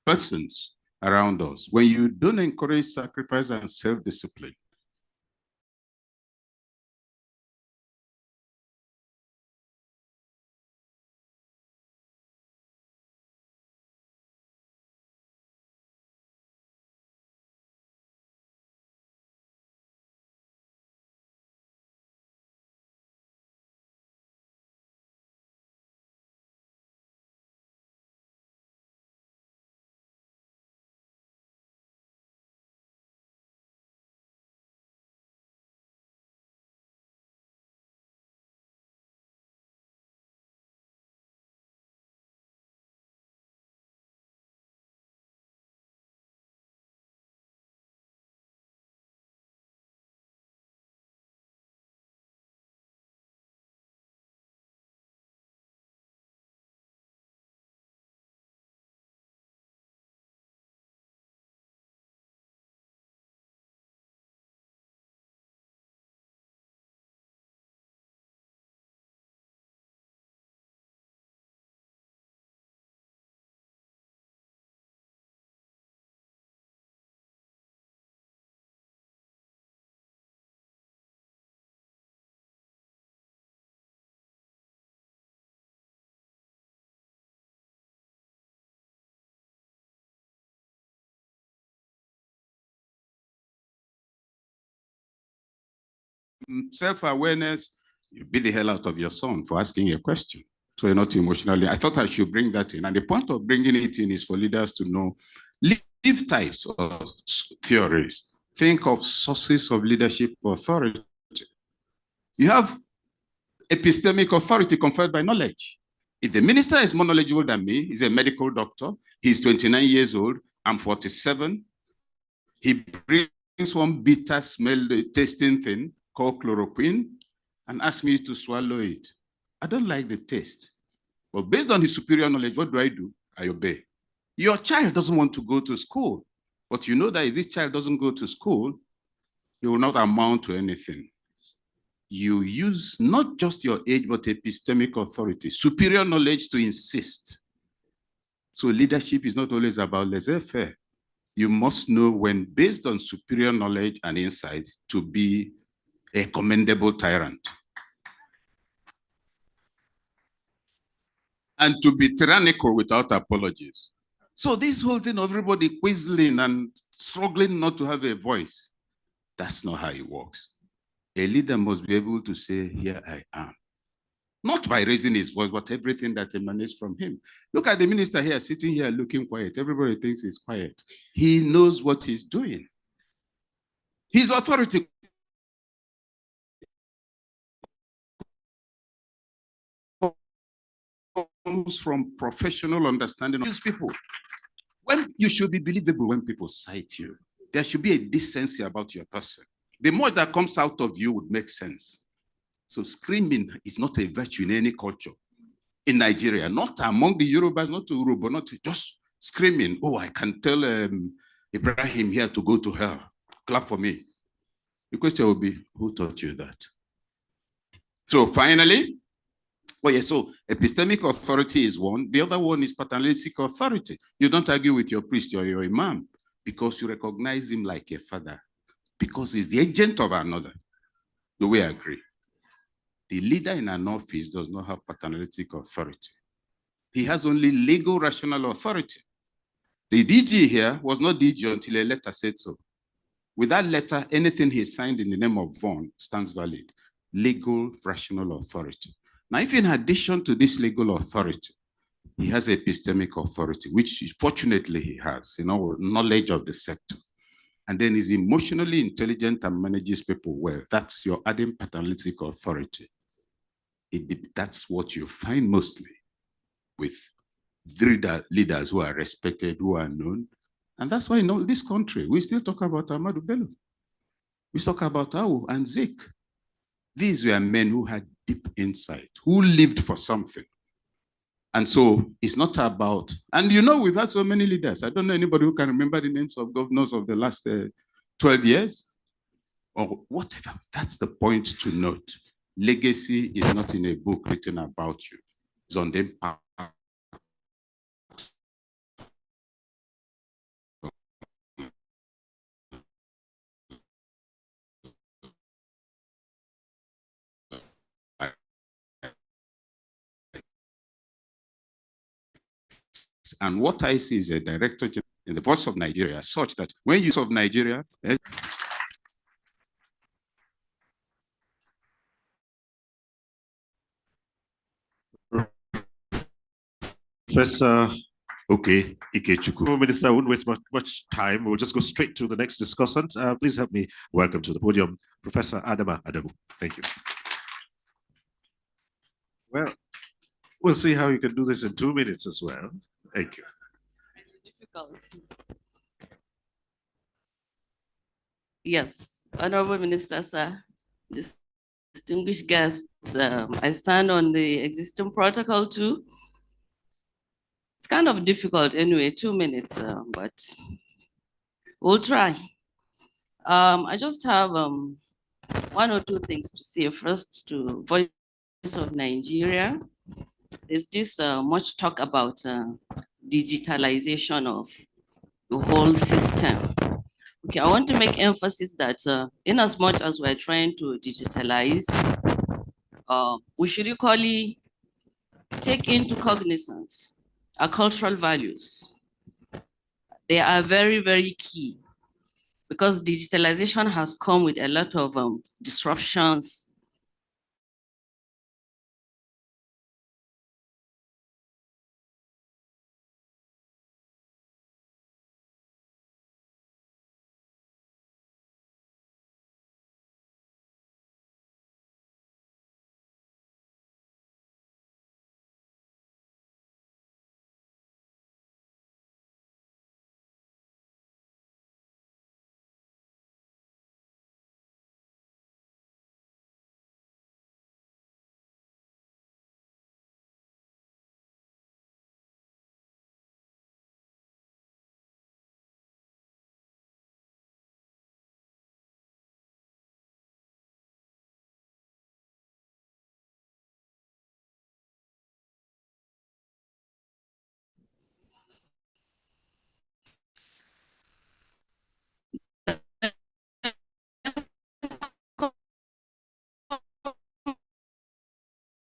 persons around us. When you don't encourage sacrifice and self-discipline, self-awareness, you beat the hell out of your son for asking a question. So you're not emotionally. I thought I should bring that in. And the point of bringing it in is for leaders to know leave types of theories. Think of sources of leadership authority. You have epistemic authority conferred by knowledge. If the minister is more knowledgeable than me, he's a medical doctor, he's 29 years old, I'm 47, he brings one bitter smell tasting thing called chloroquine and asks me to swallow it. I don't like the taste. But based on his superior knowledge, what do? I obey. Your child doesn't want to go to school, but you know that if this child doesn't go to school, he will not amount to anything. You use not just your age, but epistemic authority, superior knowledge to insist. So leadership is not always about laissez-faire. You must know when, based on superior knowledge and insights, to be a commendable tyrant. And to be tyrannical without apologies. So this whole thing of everybody quizzling and struggling not to have a voice, that's not how it works. A leader must be able to say, here I am. Not by raising his voice, but everything that emanates from him. Look at the minister here, sitting here looking quiet. Everybody thinks he's quiet. He knows what he's doing. His authority comes from professional understanding of these people. when you should be believable when people cite you. There should be a decency about your person. The more that comes out of you would make sense. So screaming is not a virtue in any culture. In Nigeria, not among the Yorubas, not to Yoruba, not to, just screaming. Oh, I can tell Ibrahim here to go to hell. Clap for me. The question will be, who taught you that? So finally, oh yeah, so epistemic authority is one. The other one is paternalistic authority. You don't argue with your priest or your imam because you recognize him like a father, because he's the agent of another. Do we agree? The leader in an office does not have paternalistic authority. He has only legal rational authority. The DG here was not DG until a letter said so. With that letter, anything he signed in the name of Vaughan stands valid. Legal rational authority. Now, if in addition to this legal authority, he has epistemic authority, which fortunately he has, knowledge of the sector, and then is emotionally intelligent and manages people well, that's your adding paternalistic authority. That's what you find mostly with leaders who are respected, who are known. And that's why in this country, we still talk about Ahmadu Bello. We talk about Awu and Zik. These were men who had deep insight, who lived for something. And so it's not about, and we've had so many leaders. I don't know anybody who can remember the names of governors of the last 12 years or whatever. That's the point to note. Legacy is not in a book written about you. It's on the impact. And what I see is a director in the Voice of Nigeria, such that when you of Nigeria, Professor Ikechukwu. Minister, I wouldn't waste much time. We'll just go straight to the next discussant. Please help me welcome to the podium, Professor Adama Adamu. Thank you. Well, we'll see how you can do this in 2 minutes as well. Thank you. Difficult. Yes, Honorable Minister, sir, distinguished guests, I stand on the existing protocol too. It's kind of difficult anyway, 2 minutes, but we'll try. I just have 1 or 2 things to say. First, to Voice of Nigeria. There's this much talk about digitalization of the whole system. Okay, I want to make emphasis that in as much as we're trying to digitalize, we should equally take into cognizance our cultural values. They are very, very key because digitalization has come with a lot of disruptions.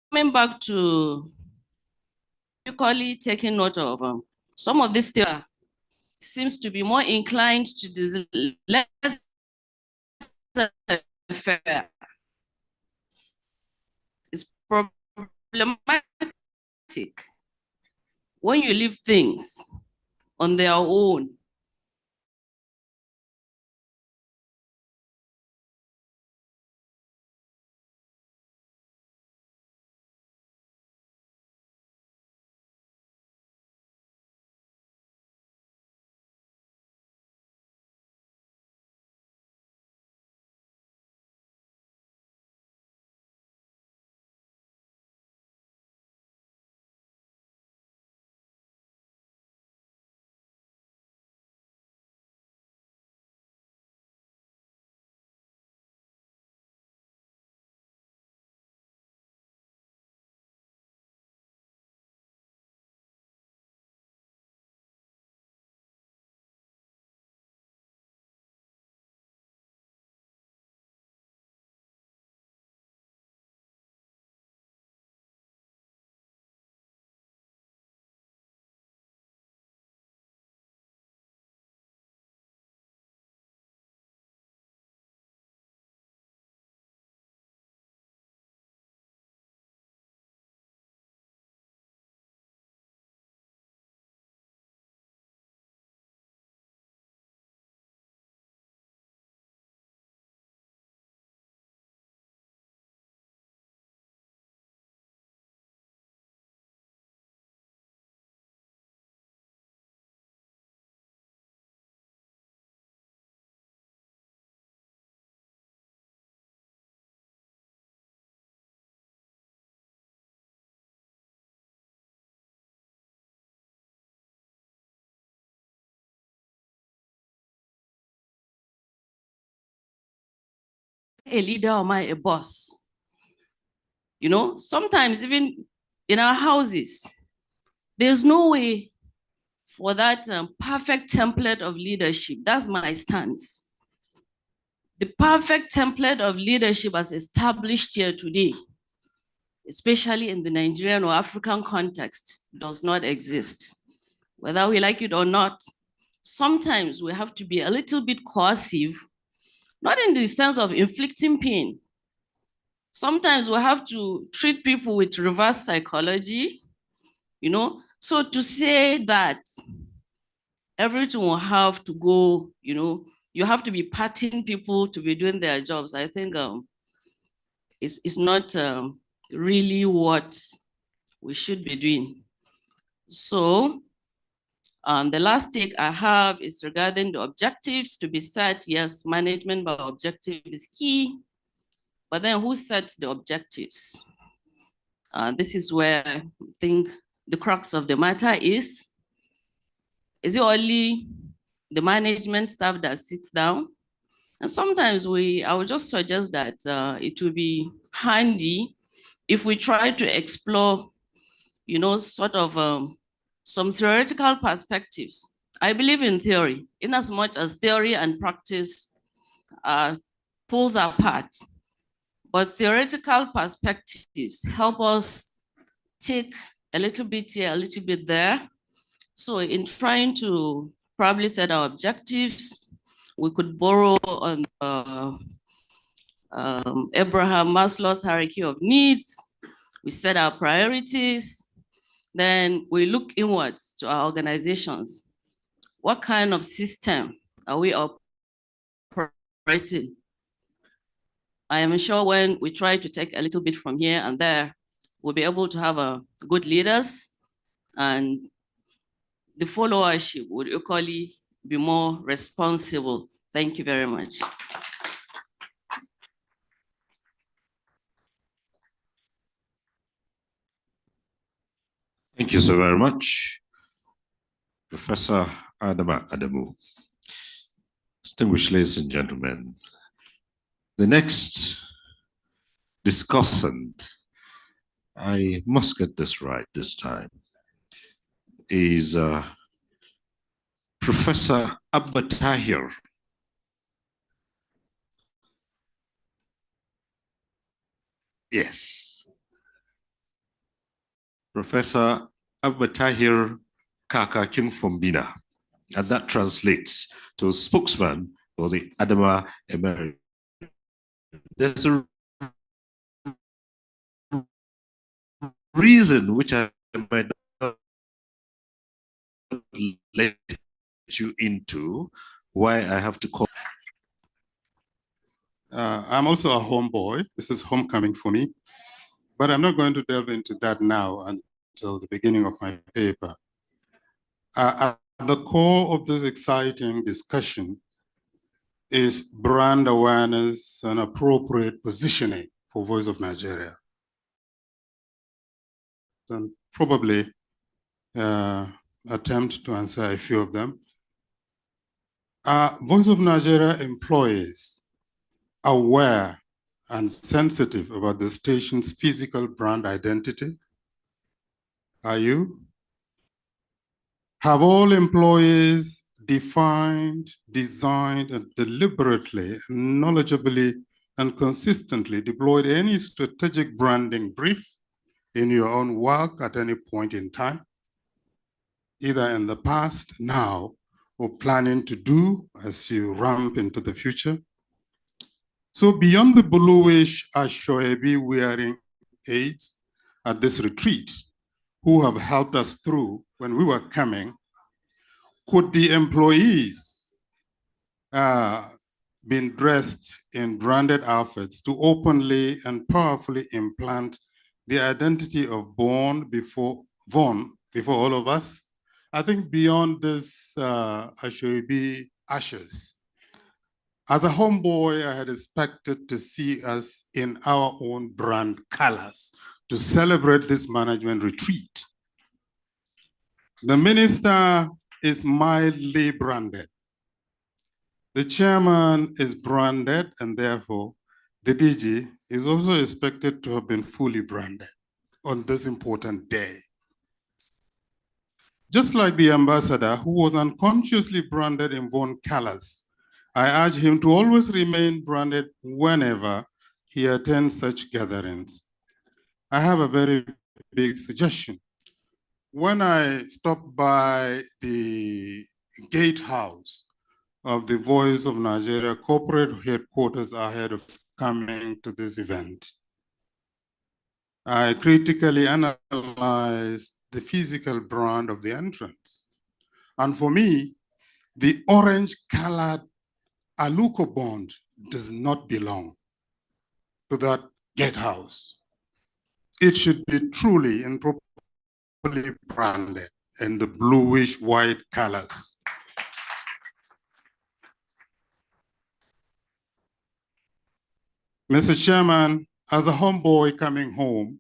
Coming back to equally taking note of some of this data seems to be more inclined to less fair. It's problematic when you leave things on their own. a leader or am I a boss? You know, sometimes even in our houses, there's no way for that perfect template of leadership. That's my stance. The perfect template of leadership as established here today, especially in the Nigerian or African context, does not exist. Whether we like it or not, sometimes we have to be a little bit coercive, not in the sense of inflicting pain. Sometimes we have to treat people with reverse psychology, you know? So to say that everything will have to go, you know, you have to be patting people to be doing their jobs, I think it's not really what we should be doing. So the last take I have is regarding the objectives to be set. Yes, management by objective is key, but then who sets the objectives? This is where I think the crux of the matter is. Is it only the management staff that sits down? And sometimes I would just suggest that it would be handy if we try to explore, you know, sort of some theoretical perspectives. I believe in theory, in as much as theory and practice pulls apart. But theoretical perspectives help us take a little bit here, a little bit there. So in trying to probably set our objectives, we could borrow on Abraham Maslow's hierarchy of needs. We set our priorities. Then we look inwards to our organizations. What kind of system are we operating? I am sure when we try to take a little bit from here and there, we'll be able to have good leaders, and the followership would equally be more responsible. Thank you very much. Thank you so very much, Professor Adama Adamu. Distinguished ladies and gentlemen, the next discussant, I must get this right this time, is Professor Abba Tahir. Yes. Professor Abba Tahir Kakakin Fombina, and that translates to spokesman for the Adama Emery. There's a reason which I might not let you into why I have to call. I'm also a homeboy. This is homecoming for me, but I'm not going to delve into that now until the beginning of my paper. At the core of this exciting discussion is brand awareness and appropriate positioning for Voice of Nigeria. And probably attempt to answer a few of them. Voice of Nigeria employees aware and sensitive about the station's physical brand identity? Are you? Have all employees defined, designed, and deliberately, knowledgeably, and consistently deployed any strategic branding brief in your own work at any point in time, either in the past, now, or planning to do as you ramp into the future? So beyond the bluish Ashoebi wearing aides at this retreat, who have helped us through when we were coming, could the employees been dressed in branded outfits to openly and powerfully implant the identity of Von before all of us? I think beyond this Ashoebi ashes, as a homeboy, I had expected to see us in our own brand colors to celebrate this management retreat. The minister is mildly branded. The chairman is branded, and therefore the DG is also expected to have been fully branded on this important day. Just like the ambassador who was unconsciously branded in Von colors, I urge him to always remain branded whenever he attends such gatherings. I have a very big suggestion. When I stop by the gatehouse of the Voice of Nigeria corporate headquarters ahead of coming to this event, I critically analyzed the physical brand of the entrance. And for me, the orange-colored Aluko bond does not belong to that gatehouse. It should be truly and properly branded in the bluish-white colors. Mr. Chairman, as a homeboy coming home,